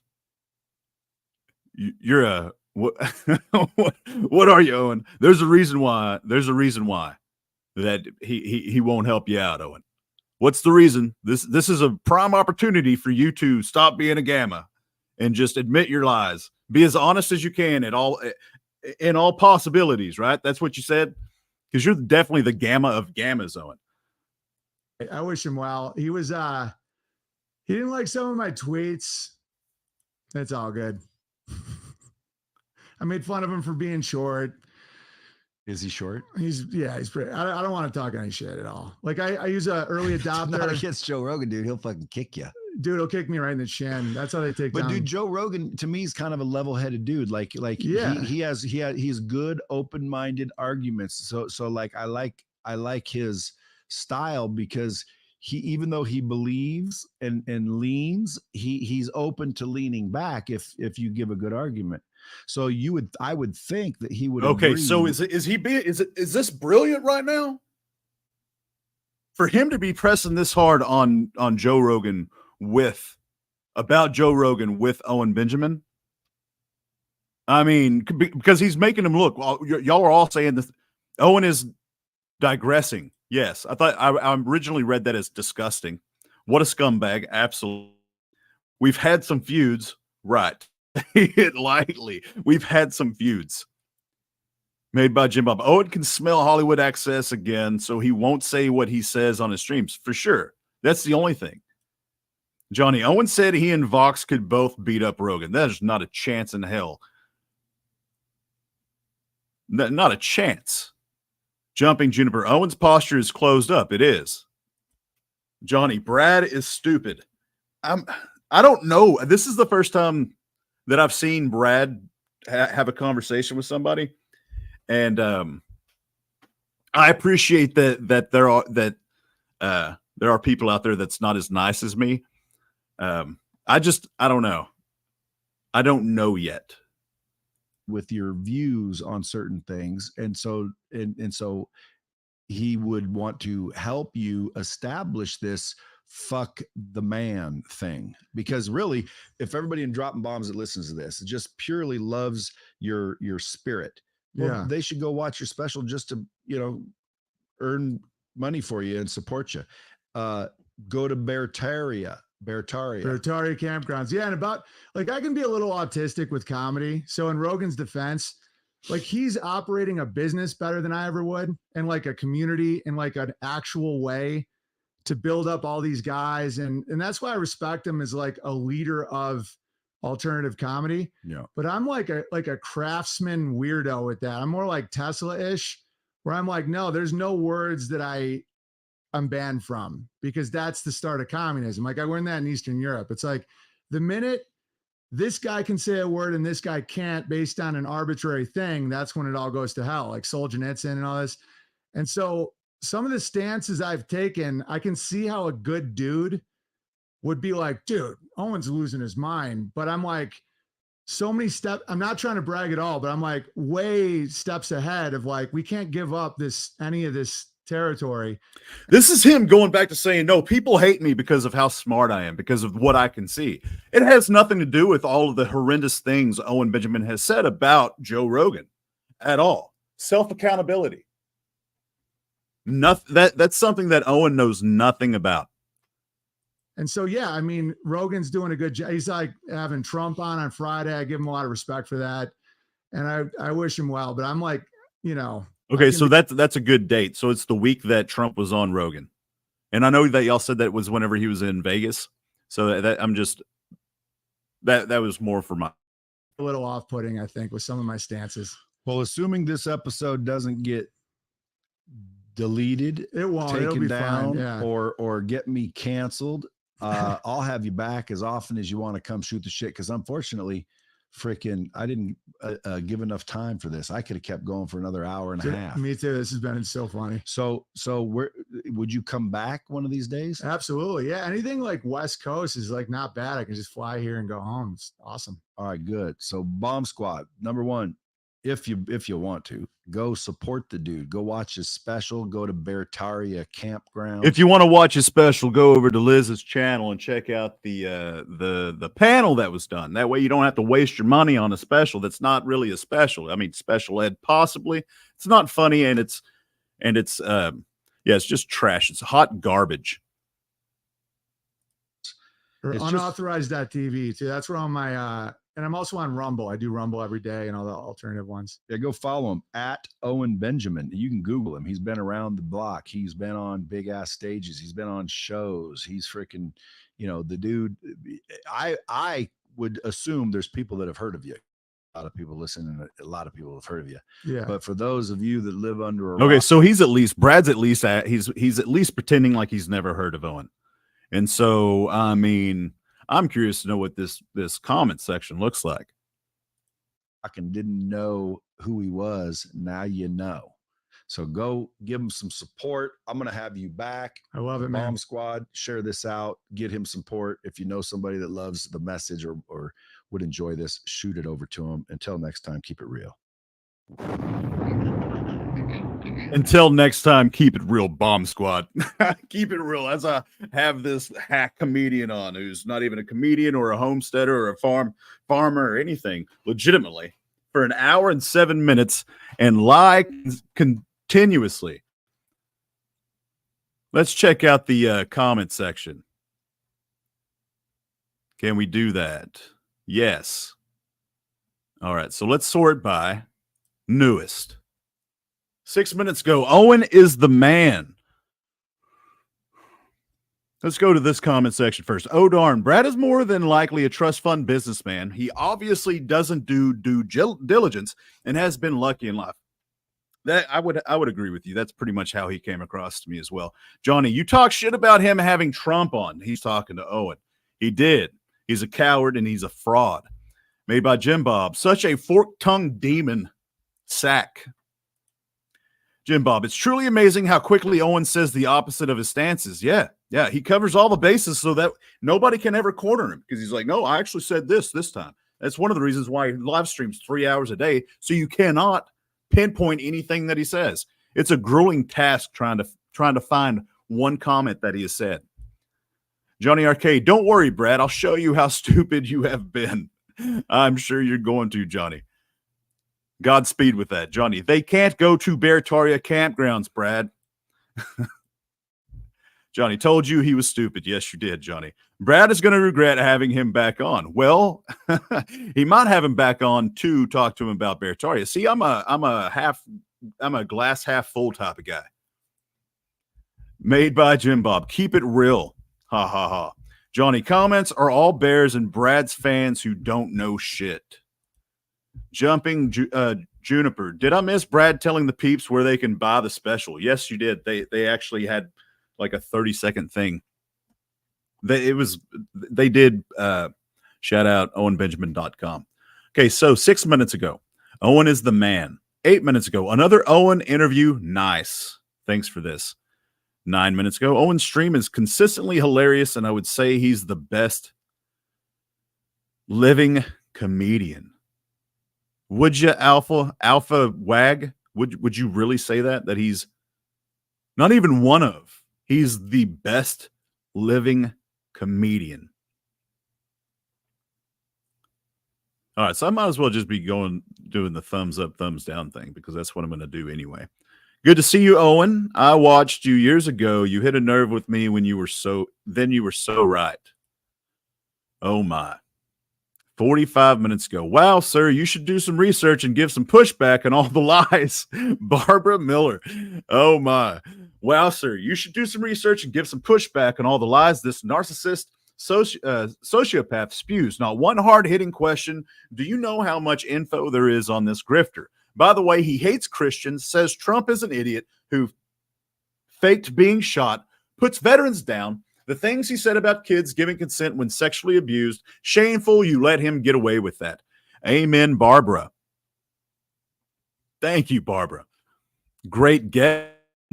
You're a what? What are you, Owen? There's a reason why. There's a reason why that he won't help you out, Owen. What's the reason? This is a prime opportunity for you to stop being a gamma and just admit your lies. Be as honest as you can in all possibilities. Right? That's what you said. Because you're definitely the gamma of gammas, Owen. I wish him well. He was he didn't like some of my tweets. That's all good. I made fun of him for being short. Is he short? He's pretty. I don't want to talk any shit at all. Like I use a early adopter. Not against Joe Rogan, dude. He'll fucking kick you. Dude, he'll kick me right in the shin. That's how they take. But down. dude, Joe Rogan to me is kind of a level-headed dude. Like yeah. he's good, open-minded arguments. So like I like his style because he, even though he believes and leans, he's open to leaning back if you give a good argument. So I would think that he would. Okay, agree. so is this brilliant right now? For him to be pressing this hard on Joe Rogan about Joe Rogan with Owen Benjamin. I mean, because he's making him look. Well, y'all are all saying this. Owen is digressing. Yes, I originally read that as disgusting. What a scumbag! Absolutely. We've had some feuds, right? It lightly. We've had some feuds made by Jim Bob. Owen can smell Hollywood access again, so he won't say what he says on his streams for sure. That's the only thing. Johnny Owen said he and Vox could both beat up Rogan. There's not a chance in hell. Not a chance. Jumping Juniper. Owen's posture is closed up. It is. Johnny, Brad is stupid. I don't know. This is the first time that I've seen Brad have a conversation with somebody. And I appreciate that there are people out there that's not as nice as me. I don't know. I don't know yet. With your views on certain things, and so he would want to help you establish this fuck the man thing, because really, if everybody in Dropping Bombs that listens to this just purely loves your spirit, well, they should go watch your special just to, you know, earn money for you and support you. Go to Beartaria campgrounds. Yeah. And about, like, I can be a little autistic with comedy. So in Rogan's defense, like, he's operating a business better than I ever would, and like a community in like an actual way to build up all these guys. And that's why I respect him as like a leader of alternative comedy. Yeah. But I'm like a craftsman weirdo with that. I'm more like Tesla-ish, where I'm like, no, there's no words that I'm banned from, because that's the start of communism. Like, I learned that in Eastern Europe. It's like, the minute this guy can say a word and this guy can't based on an arbitrary thing, that's when it all goes to hell, like Solzhenitsyn and all this. And so some of the stances I've taken, I can see how a good dude would be like, dude, Owen's losing his mind. But I'm like, so many steps, I'm not trying to brag at all, but I'm like way steps ahead of like, we can't give up any of this territory. This is him going back to saying, no, people hate me because of how smart I am, because of what I can see. It has nothing to do with all of the horrendous things Owen Benjamin has said about Joe Rogan at all. Self-accountability. That's something that Owen knows nothing about. And so, yeah, I mean, Rogan's doing a good job. He's like having Trump on Friday. I give him a lot of respect for that. And I wish him well, but I'm like, you know. Okay, so that's a good date. So it's the week that Trump was on Rogan. And I know that y'all said that was whenever he was in Vegas. So that was more for my a little off-putting, I think, with some of my stances. Well, assuming this episode doesn't get deleted, it won't, taken down, fine, yeah. or get me canceled, I'll have you back as often as you want to come shoot the shit, because unfortunately, I didn't give enough time for this. I could have kept going for another hour and a half. Me too. This has been so funny. So would you come back one of these days? Absolutely. Yeah. Anything like West Coast is like not bad. I can just fly here and go home. It's awesome. All right, good. So Bomb Squad, number one, if you want to, go support the dude. Go watch his special. Go to Beartaria campground. If you want to watch his special, go over to Liz's channel and check out the panel that was done. That way you don't have to waste your money on a special that's not really a special. I mean, special ed possibly. It's not funny, and it's just trash. It's hot garbage. Or unauthorized.tv too. That's where all my and I'm also on Rumble. I do Rumble every day and all the alternative ones. Yeah, go follow him at Owen Benjamin. You can Google him. He's been around the block. He's been on big ass stages. He's been on shows. He's freaking, the dude. I would assume there's people that have heard of you. A lot of people listening. A lot of people have heard of you. Yeah. But for those of you that live under a rock, so Brad's at least he's at least pretending like he's never heard of Owen. And so, I mean, I'm curious to know what this comment section looks like. I didn't know who he was. Now you know. So go give him some support. I'm going to have you back. I love it, man. Bomb Squad, share this out. Get him support. If you know somebody that loves the message or would enjoy this, shoot it over to him. Until next time, keep it real. Until next time, keep it real, Bomb Squad. Keep it real. As I have this hack comedian on who's not even a comedian or a homesteader or a farmer or anything, legitimately, for an hour and 7 minutes and lie continuously. Let's check out the comment section. Can we do that? Yes. All right, so let's sort by newest. 6 minutes ago, Owen is the man. Let's go to this comment section first. Oh, darn. Brad is more than likely a trust fund businessman. He obviously doesn't do due diligence and has been lucky in life. That I would agree with you. That's pretty much how he came across to me as well. Johnny, you talk shit about him having Trump on. He's talking to Owen. He did. He's a coward and he's a fraud. Made by Jim Bob. Such a fork-tongued demon sack. Jim Bob, it's truly amazing how quickly Owen says the opposite of his stances. Yeah. He covers all the bases so that nobody can ever corner him because he's like, no, I actually said this time. That's one of the reasons why he live streams 3 hours a day, so you cannot pinpoint anything that he says. It's a grueling task trying to find one comment that he has said. Johnny Arcade, don't worry, Brad. I'll show you how stupid you have been. I'm sure you're going to, Johnny. Godspeed with that, Johnny. They can't go to Beartaria campgrounds, Brad. Johnny, told you he was stupid. Yes, you did, Johnny. Brad is going to regret having him back on. Well, he might have him back on to talk to him about Beartaria. See, I'm a glass half full type of guy. Made by Jim Bob. Keep it real. Ha ha ha. Johnny, comments are all Bears and Brad's fans who don't know shit. Jumping Juniper. Did I miss Brad telling the peeps where they can buy the special? Yes, you did. They actually had like a 30-second thing. They did shout out owenbenjamin.com. Okay, so 6 minutes ago, Owen is the man. 8 minutes ago, another Owen interview. Nice. Thanks for this. 9 minutes ago, Owen's stream is consistently hilarious, and I would say he's the best living comedian. Would you, Alpha Wag? Would you really say that he's not even one of? He's the best living comedian. All right, so I might as well just be doing the thumbs up, thumbs down thing because that's what I'm going to do anyway. Good to see you, Owen. I watched you years ago. You hit a nerve with me when you were so right. Oh my. 45 minutes ago. Wow, sir, you should do some research and give some pushback on all the lies. Barbara Miller. Oh my. Wow, sir, you should do some research and give some pushback on all the lies this narcissist sociopath spews. Not one hard-hitting question. Do you know how much info there is on this grifter? By the way, he hates Christians, says Trump is an idiot who faked being shot, puts veterans down. The things he said about kids giving consent when sexually abused, shameful you let him get away with that. Amen, Barbara. Thank you, Barbara. Great guess.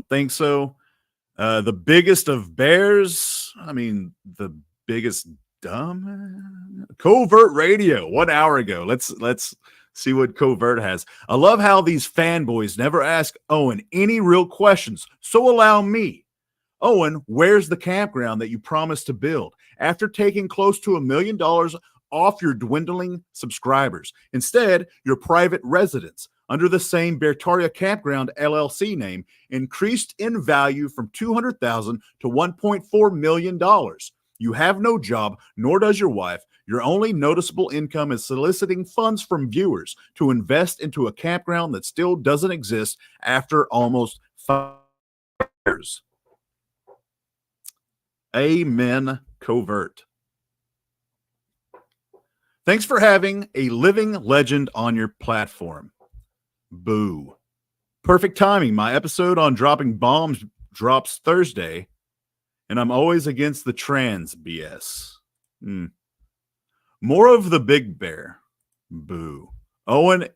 Think so. The biggest of bears. I mean, the biggest dumb. Covert Radio 1 hour ago. Let's see what Covert has. I love how these fanboys never ask Owen any real questions. So allow me. Owen, where's the campground that you promised to build after taking close to $1 million off your dwindling subscribers? Instead, your private residence under the same Beartaria Campground LLC name increased in value from $200,000 to $1.4 million. You have no job, nor does your wife. Your only noticeable income is soliciting funds from viewers to invest into a campground that still doesn't exist after almost 5 years. Amen, Covert. Thanks for having a living legend on your platform. Boo. Perfect timing. My episode on dropping bombs drops Thursday, and I'm always against the trans BS. More of the big bear. Boo. Owen.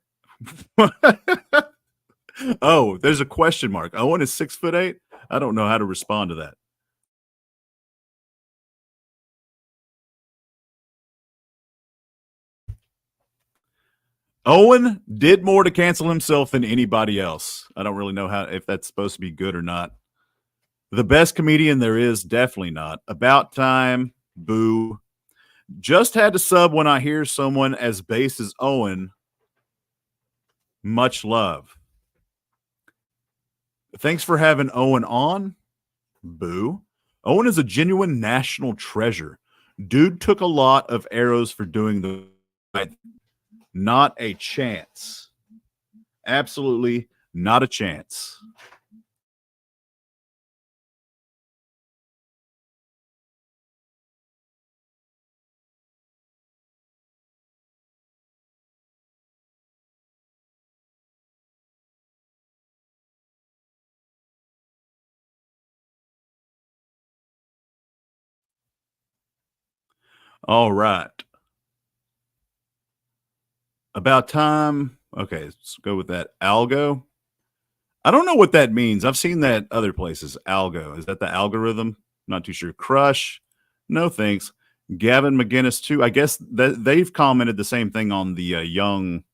Oh, there's a question mark. Owen is 6'8". I don't know how to respond to that. Owen did more to cancel himself than anybody else. I don't really know if that's supposed to be good or not. The best comedian there is, definitely not. About time, boo. Just had to sub when I hear someone as base as Owen. Much love. Thanks for having Owen on. Boo. Owen is a genuine national treasure. Dude took a lot of arrows for doing the right thing. Not a chance. Absolutely not a chance. All right. About time. Okay, let's go with that. Algo. I don't know what that means. I've seen that other places. Algo. Is that the algorithm? Not too sure. Crush. No thanks. Gavin McGinnis too. I guess that they've commented the same thing on the young,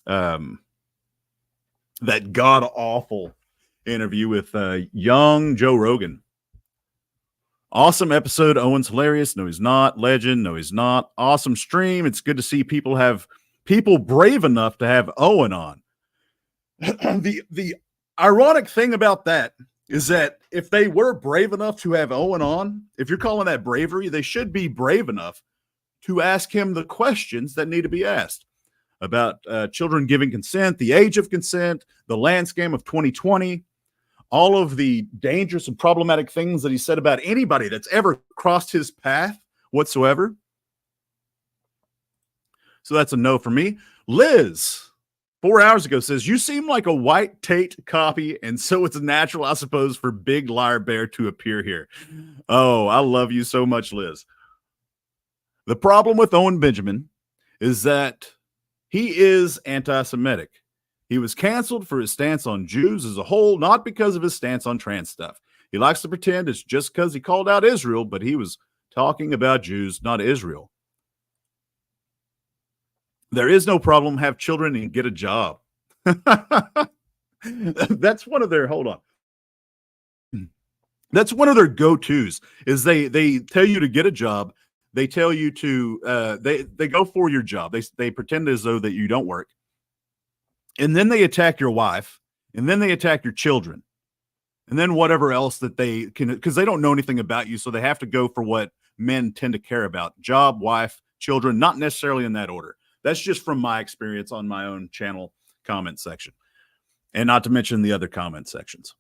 that god awful interview with young Joe Rogan. Awesome episode. Owen's hilarious. No, he's not. Legend. No, he's not. Awesome stream. It's good to see people brave enough to have Owen on. The ironic thing about that is that if they were brave enough to have Owen on, if you're calling that bravery, they should be brave enough to ask him the questions that need to be asked about children giving consent, the age of consent, the land scam of 2020, all of the dangerous and problematic things that he said about anybody that's ever crossed his path whatsoever. So that's a no for me. Liz, 4 hours ago, says, you seem like a white Tate copy, and so it's natural, I suppose, for Big Liar Bear to appear here. Oh, I love you so much, Liz. The problem with Owen Benjamin is that he is anti-Semitic. He was canceled for his stance on Jews as a whole, not because of his stance on trans stuff. He likes to pretend it's just because he called out Israel, but he was talking about Jews, not Israel. There is no problem. Have children and get a job. That's one of their, hold on. That's one of their go-tos is they tell you to get a job. They tell you to, they go for your job. They pretend as though that you don't work. And then they attack your wife. And then they attack your children. And then whatever else that they can, because they don't know anything about you. So they have to go for what men tend to care about. Job, wife, children, not necessarily in that order. That's just from my experience on my own channel comment section. And not to mention the other comment sections.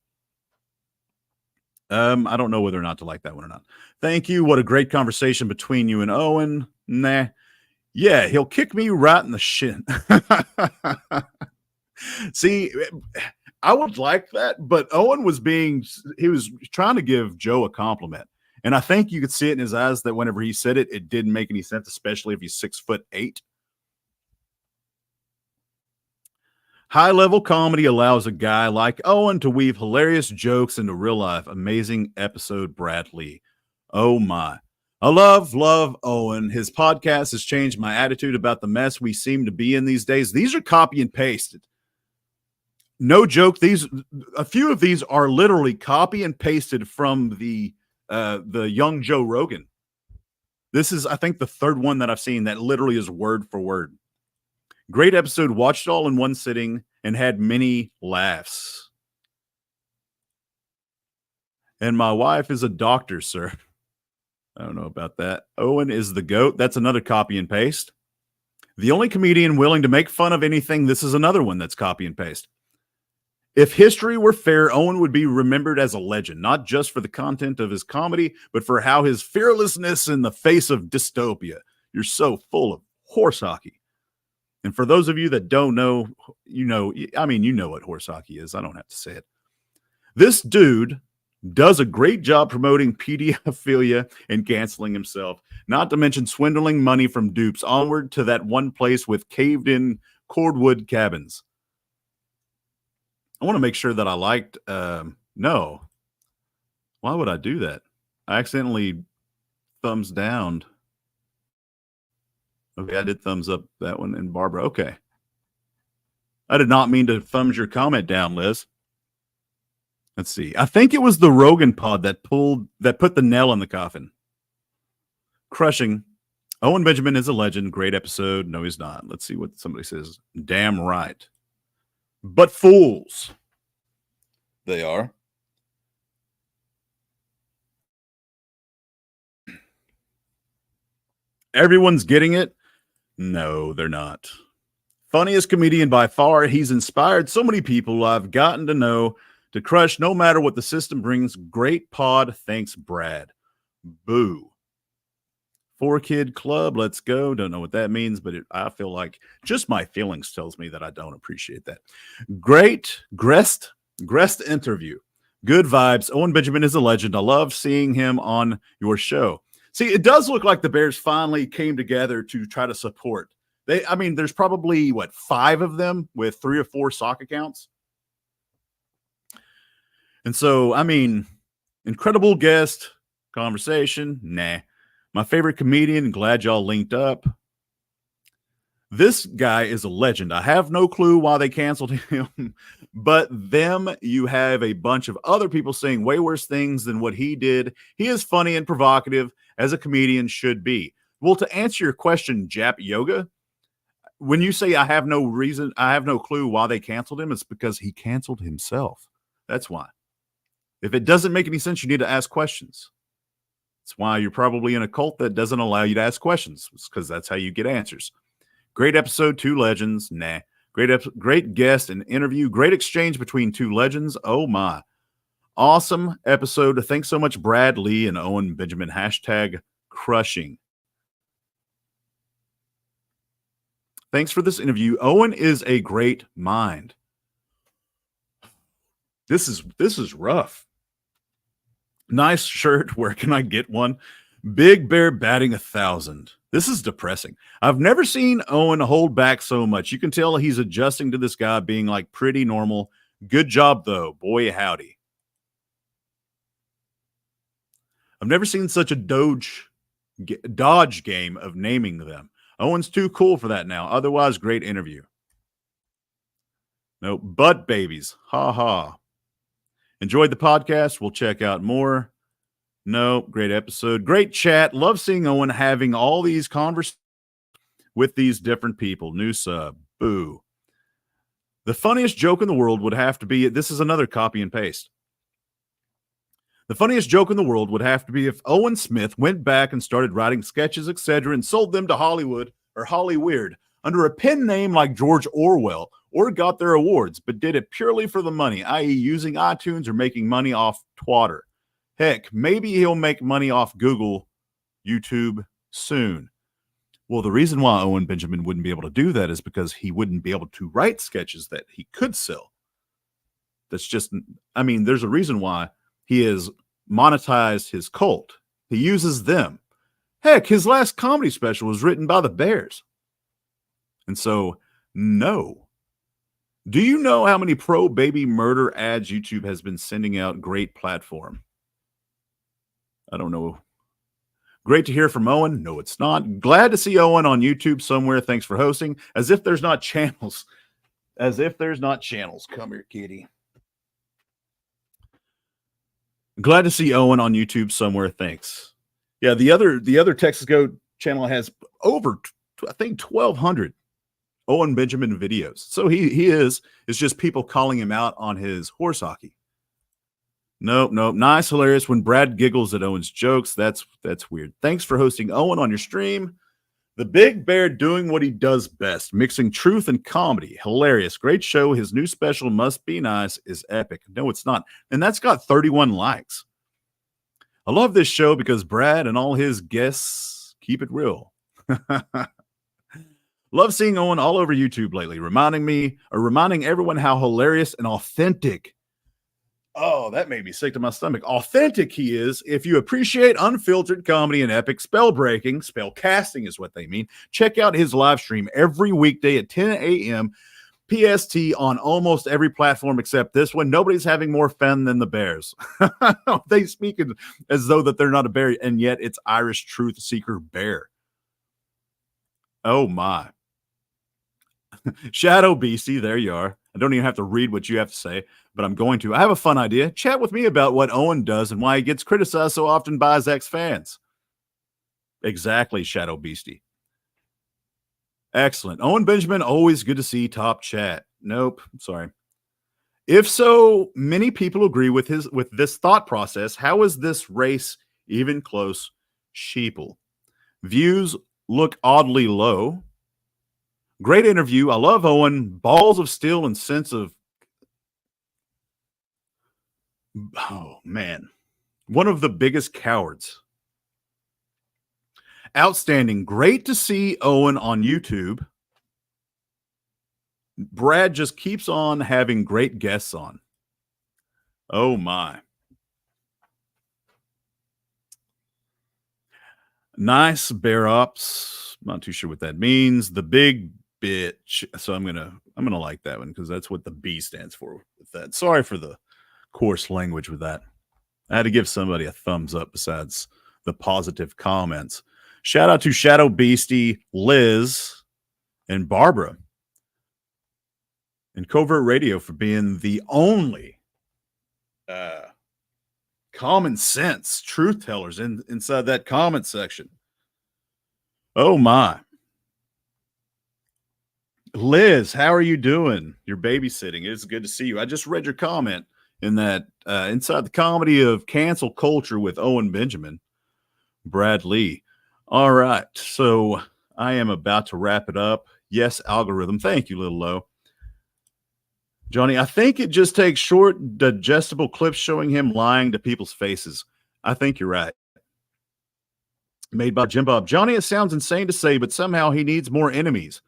I don't know whether or not to like that one or not. Thank you. What a great conversation between you and Owen. Nah. Yeah, he'll kick me right in the shin. See, I would like that, but Owen was trying to give Joe a compliment. And I think you could see it in his eyes that whenever he said it, it didn't make any sense, especially if he's 6'8". High-level comedy allows a guy like Owen to weave hilarious jokes into real life. Amazing episode, Bradley. Oh, my. I love Owen. His podcast has changed my attitude about the mess we seem to be in these days. These are copy and pasted. No joke. A few of these are literally copy and pasted from the young Joe Rogan. This is, I think, the third one that I've seen that literally is word for word. Great episode, watched it all in one sitting and had many laughs. And my wife is a doctor, sir. I don't know about that. Owen is the GOAT. That's another copy and paste. The only comedian willing to make fun of anything, this is another one that's copy and paste. If history were fair, Owen would be remembered as a legend, not just for the content of his comedy, but for how his fearlessness in the face of dystopia. You're so full of horse hockey. And for those of you that don't know, you know what horse hockey is. I don't have to say it. This dude does a great job promoting pedophilia and canceling himself, not to mention swindling money from dupes onward to that one place with caved-in cordwood cabins. I want to make sure that I liked, no. Why would I do that? I accidentally thumbs downed. Okay, I did thumbs up that one. And Barbara, okay. I did not mean to thumbs your comment down, Liz. Let's see. I think it was the Rogan pod that put the nail in the coffin. Crushing. Owen Benjamin is a legend. Great episode. No, he's not. Let's see what somebody says. Damn right. But fools. They are. Everyone's getting it. No, they're not. Funniest comedian by far. He's inspired so many people I've gotten to know to crush no matter what the system brings. Great pod. Thanks, Brad. Boo. 4-kid club. Let's go. Don't know what that means, but I feel like just my feelings tells me that I don't appreciate that. Great Grest interview. Good vibes. Owen Benjamin is a legend. I love seeing him on your show. See, it does look like the Bears finally came together to try to support. There's probably, 5 of them with 3 or 4 sock accounts. And so, I mean, incredible guest conversation. Nah. My favorite comedian. Glad y'all linked up. This guy is a legend. I have no clue why they canceled him, but you have a bunch of other people saying way worse things than what he did. He is funny and provocative, as a comedian should be. Well, to answer your question, Jap Yoga, when you say I have no clue why they canceled him, it's because he canceled himself. That's why. If it doesn't make any sense, you need to ask questions. That's why you're probably in a cult that doesn't allow you to ask questions. It's because that's how you get answers. Great episode, two legends. Nah. Great guest and interview. Great exchange between two legends. Oh my. Awesome episode. Thanks so much, Brad Lee and Owen Benjamin. Hashtag crushing. Thanks for this interview. Owen is a great mind. This is rough. Nice shirt. Where can I get one? Big Bear batting 1,000. This is depressing. I've never seen Owen hold back so much. You can tell he's adjusting to this guy being like pretty normal. Good job, though. Boy, howdy. I've never seen such a dodge game of naming them. Owen's too cool for that now. Otherwise, great interview. No, butt babies. Ha ha. Enjoyed the podcast. We'll check out more. No, great episode. Great chat. Love seeing Owen having all these conversations with these different people. New sub. Boo. The funniest joke in the world would have to be, this is another copy and paste. The funniest joke in the world would have to be if Owen Smith went back and started writing sketches, etc., and sold them to Hollywood or Hollyweird under a pen name like George Orwell, or got their awards, but did it purely for the money, i.e. using iTunes or making money off Twitter. Heck, maybe he'll make money off Google, YouTube soon. Well, the reason why Owen Benjamin wouldn't be able to do that is because he wouldn't be able to write sketches that he could sell. That's just, I mean, there's a reason why he has monetized his cult. He uses them. Heck, his last comedy special was written by the Bears. And so, no. Do you know how many pro-baby murder ads YouTube has been sending out? Great platform. I don't know. Great to hear from Owen. No, it's not. Glad to see Owen on YouTube somewhere. Thanks for hosting. As if there's not channels. As if there's not channels. Come here, kitty. Glad to see Owen on YouTube somewhere. Thanks. Yeah, the other Texas Go channel has over, I think, 1,200 Owen Benjamin videos. So it's just people calling him out on his horse hockey. Nope. Nice, hilarious. When Brad giggles at Owen's jokes, that's weird. Thanks for hosting Owen on your stream. The Big Bear doing what he does best, mixing truth and comedy. Hilarious. Great show. His new special, Must Be Nice, is epic. No, it's not. And that's got 31 likes. I love this show because Brad and all his guests keep it real. Love seeing Owen all over YouTube lately, reminding everyone how hilarious and authentic. Oh, that made me sick to my stomach. Authentic he is. If you appreciate unfiltered comedy and epic spell casting is what they mean. Check out his live stream every weekday at 10 a.m. PST on almost every platform except this one. Nobody's having more fun than the Bears. They speak as though that they're not a bear, and yet it's Irish Truth Seeker Bear. Oh my. Shadow Beastie, there you are. I don't even have to read what you have to say, but I'm going to. I have a fun idea. Chat with me about what Owen does and why he gets criticized so often by his ex-fans. Exactly, Shadow Beastie. Excellent. Owen Benjamin, always good to see. Top chat. Nope, sorry. If so many people agree with this thought process, how is this race even close? Sheeple. Views look oddly low. Great interview. I love Owen. Balls of steel and sense of... Oh, man. One of the biggest cowards. Outstanding. Great to see Owen on YouTube. Brad just keeps on having great guests on. Oh, my. Nice. Bear ups. Not too sure what that means. The big bitch. So I'm gonna like that one because that's what the B stands for with that. Sorry for the coarse language with that. I had to give somebody a thumbs up besides the positive comments. Shout out to Shadow Beastie, Liz, and Barbara, and Covert Radio for being the only common sense truth tellers inside that comment section. Oh my. Liz, how are you doing? You're babysitting. It's good to see you. I just read your comment in that inside the comedy of cancel culture with Owen Benjamin, Brad Lee. All right. So I am about to wrap it up. Yes, algorithm. Thank you, Little Low. Johnny, I think it just takes short, digestible clips showing him lying to people's faces. I think you're right. Made by Jim Bob. Johnny, it sounds insane to say, but somehow he needs more enemies.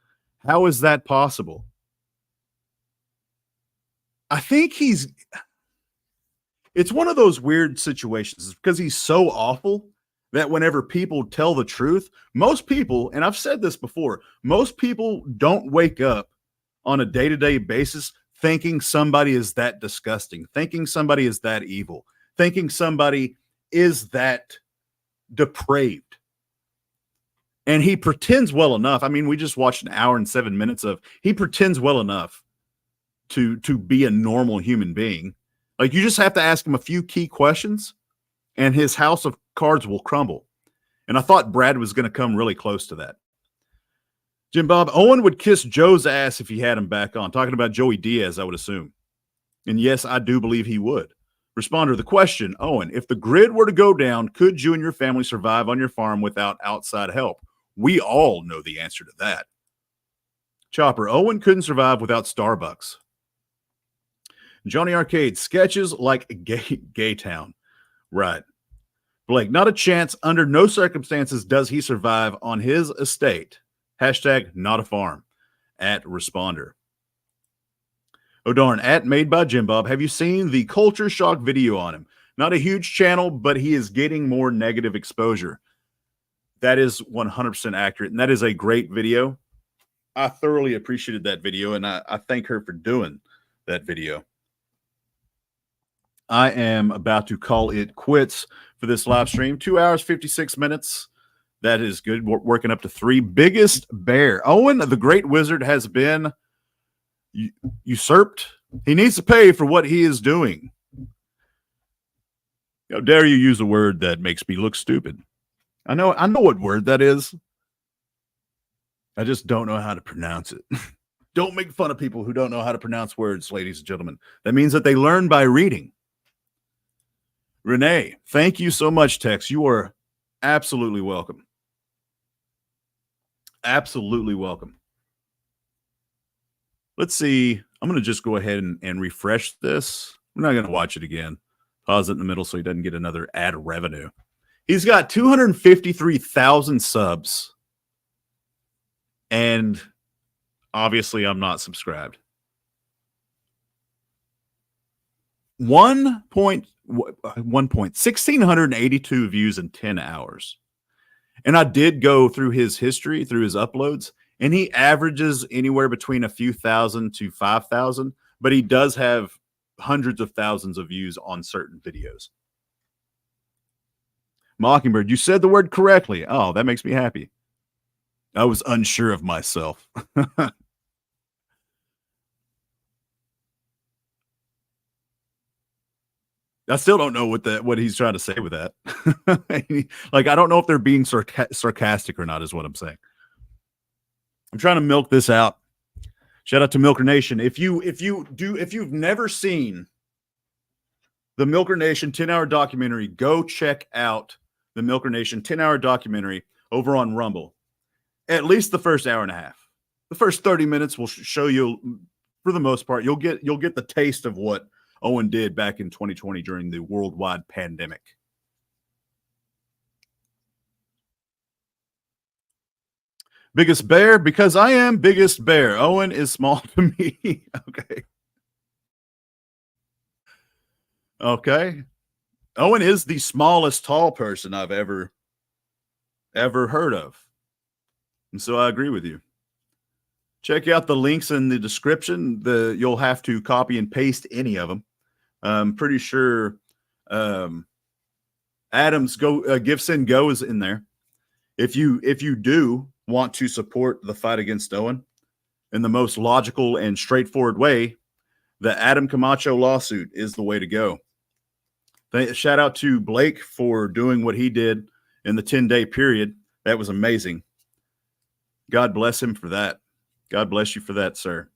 How is that possible? I think it's one of those weird situations because he's so awful that whenever people tell the truth, most people, and I've said this before, most people don't wake up on a day-to-day basis thinking somebody is that disgusting, thinking somebody is that evil, thinking somebody is that depraved. And he pretends well enough. I mean, we just watched an hour and 7 minutes of, he pretends well enough to be a normal human being. Like, you just have to ask him a few key questions and his house of cards will crumble. And I thought Brad was going to come really close to that. Jim Bob, Owen would kiss Joe's ass if he had him back on. Talking about Joey Diaz, I would assume. And yes, I do believe he would. Responder, the question, Owen, if the grid were to go down, could you and your family survive on your farm without outside help? We all know the answer to that. Chopper, Owen couldn't survive without Starbucks. Johnny Arcade, sketches like Gay Town. Right. Blake, not a chance. Under no circumstances does he survive on his estate. Hashtag not a farm. At Responder. Oh darn, at Made by Jim Bob. Have you seen the culture shock video on him? Not a huge channel, but he is getting more negative exposure. That is 100% accurate, and that is a great video. I thoroughly appreciated that video, and I thank her for doing that video. I am about to call it quits for this live stream. 2 hours, 56 minutes. That is good. We're working up to 3. Biggest bear. Owen, the great wizard, has been usurped. He needs to pay for what he is doing. How dare you use a word that makes me look stupid? I know what word that is. I just don't know how to pronounce it. Don't make fun of people who don't know how to pronounce words, ladies and gentlemen. That means that they learn by reading. Renee, thank you so much, Tex. You are absolutely welcome. Absolutely welcome. Let's see. I'm going to just go ahead and refresh this. I'm not going to watch it again. Pause it in the middle so he doesn't get another ad revenue. He's got 253,000 subs. And obviously I'm not subscribed. 1,682 views in 10 hours. And I did go through his history, through his uploads, and he averages anywhere between a few thousand to 5,000, but he does have hundreds of thousands of views on certain videos. Mockingbird, you said the word correctly. Oh, that makes me happy. I was unsure of myself. I still don't know what he's trying to say with that. Like, I don't know if they're being sarcastic or not, is what I'm saying. I'm trying to milk this out. Shout out to Milker Nation. If you've never seen the Milker Nation 10-hour documentary, go check out the Milker Nation 10-hour documentary over on Rumble. At least the first hour and a half. The first 30 minutes will show you, for the most part, you'll get the taste of what Owen did back in 2020 during the worldwide pandemic. Biggest bear, because I am biggest bear. Owen is small to me. Okay. Okay. Owen is the smallest tall person I've ever heard of. And so I agree with you. Check out the links in the description. You'll have to copy and paste any of them. I'm pretty sure Adam's GiveSendGo is in there. If you do want to support the fight against Owen in the most logical and straightforward way, the Adam Camacho lawsuit is the way to go. Shout out to Blake for doing what he did in the 10-day period. That was amazing. God bless him for that. God bless you for that, sir.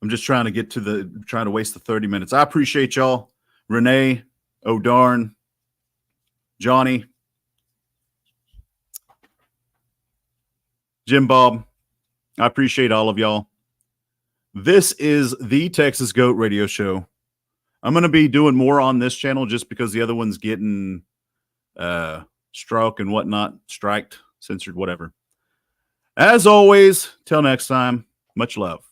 I'm just trying to waste the 30 minutes. I appreciate y'all. Renee, O'Darn, Johnny, Jim Bob. I appreciate all of y'all. This is the Texas Goat Radio Show. I'm going to be doing more on this channel just because the other one's getting struck and whatnot, striked, censored, whatever. As always, till next time, much love.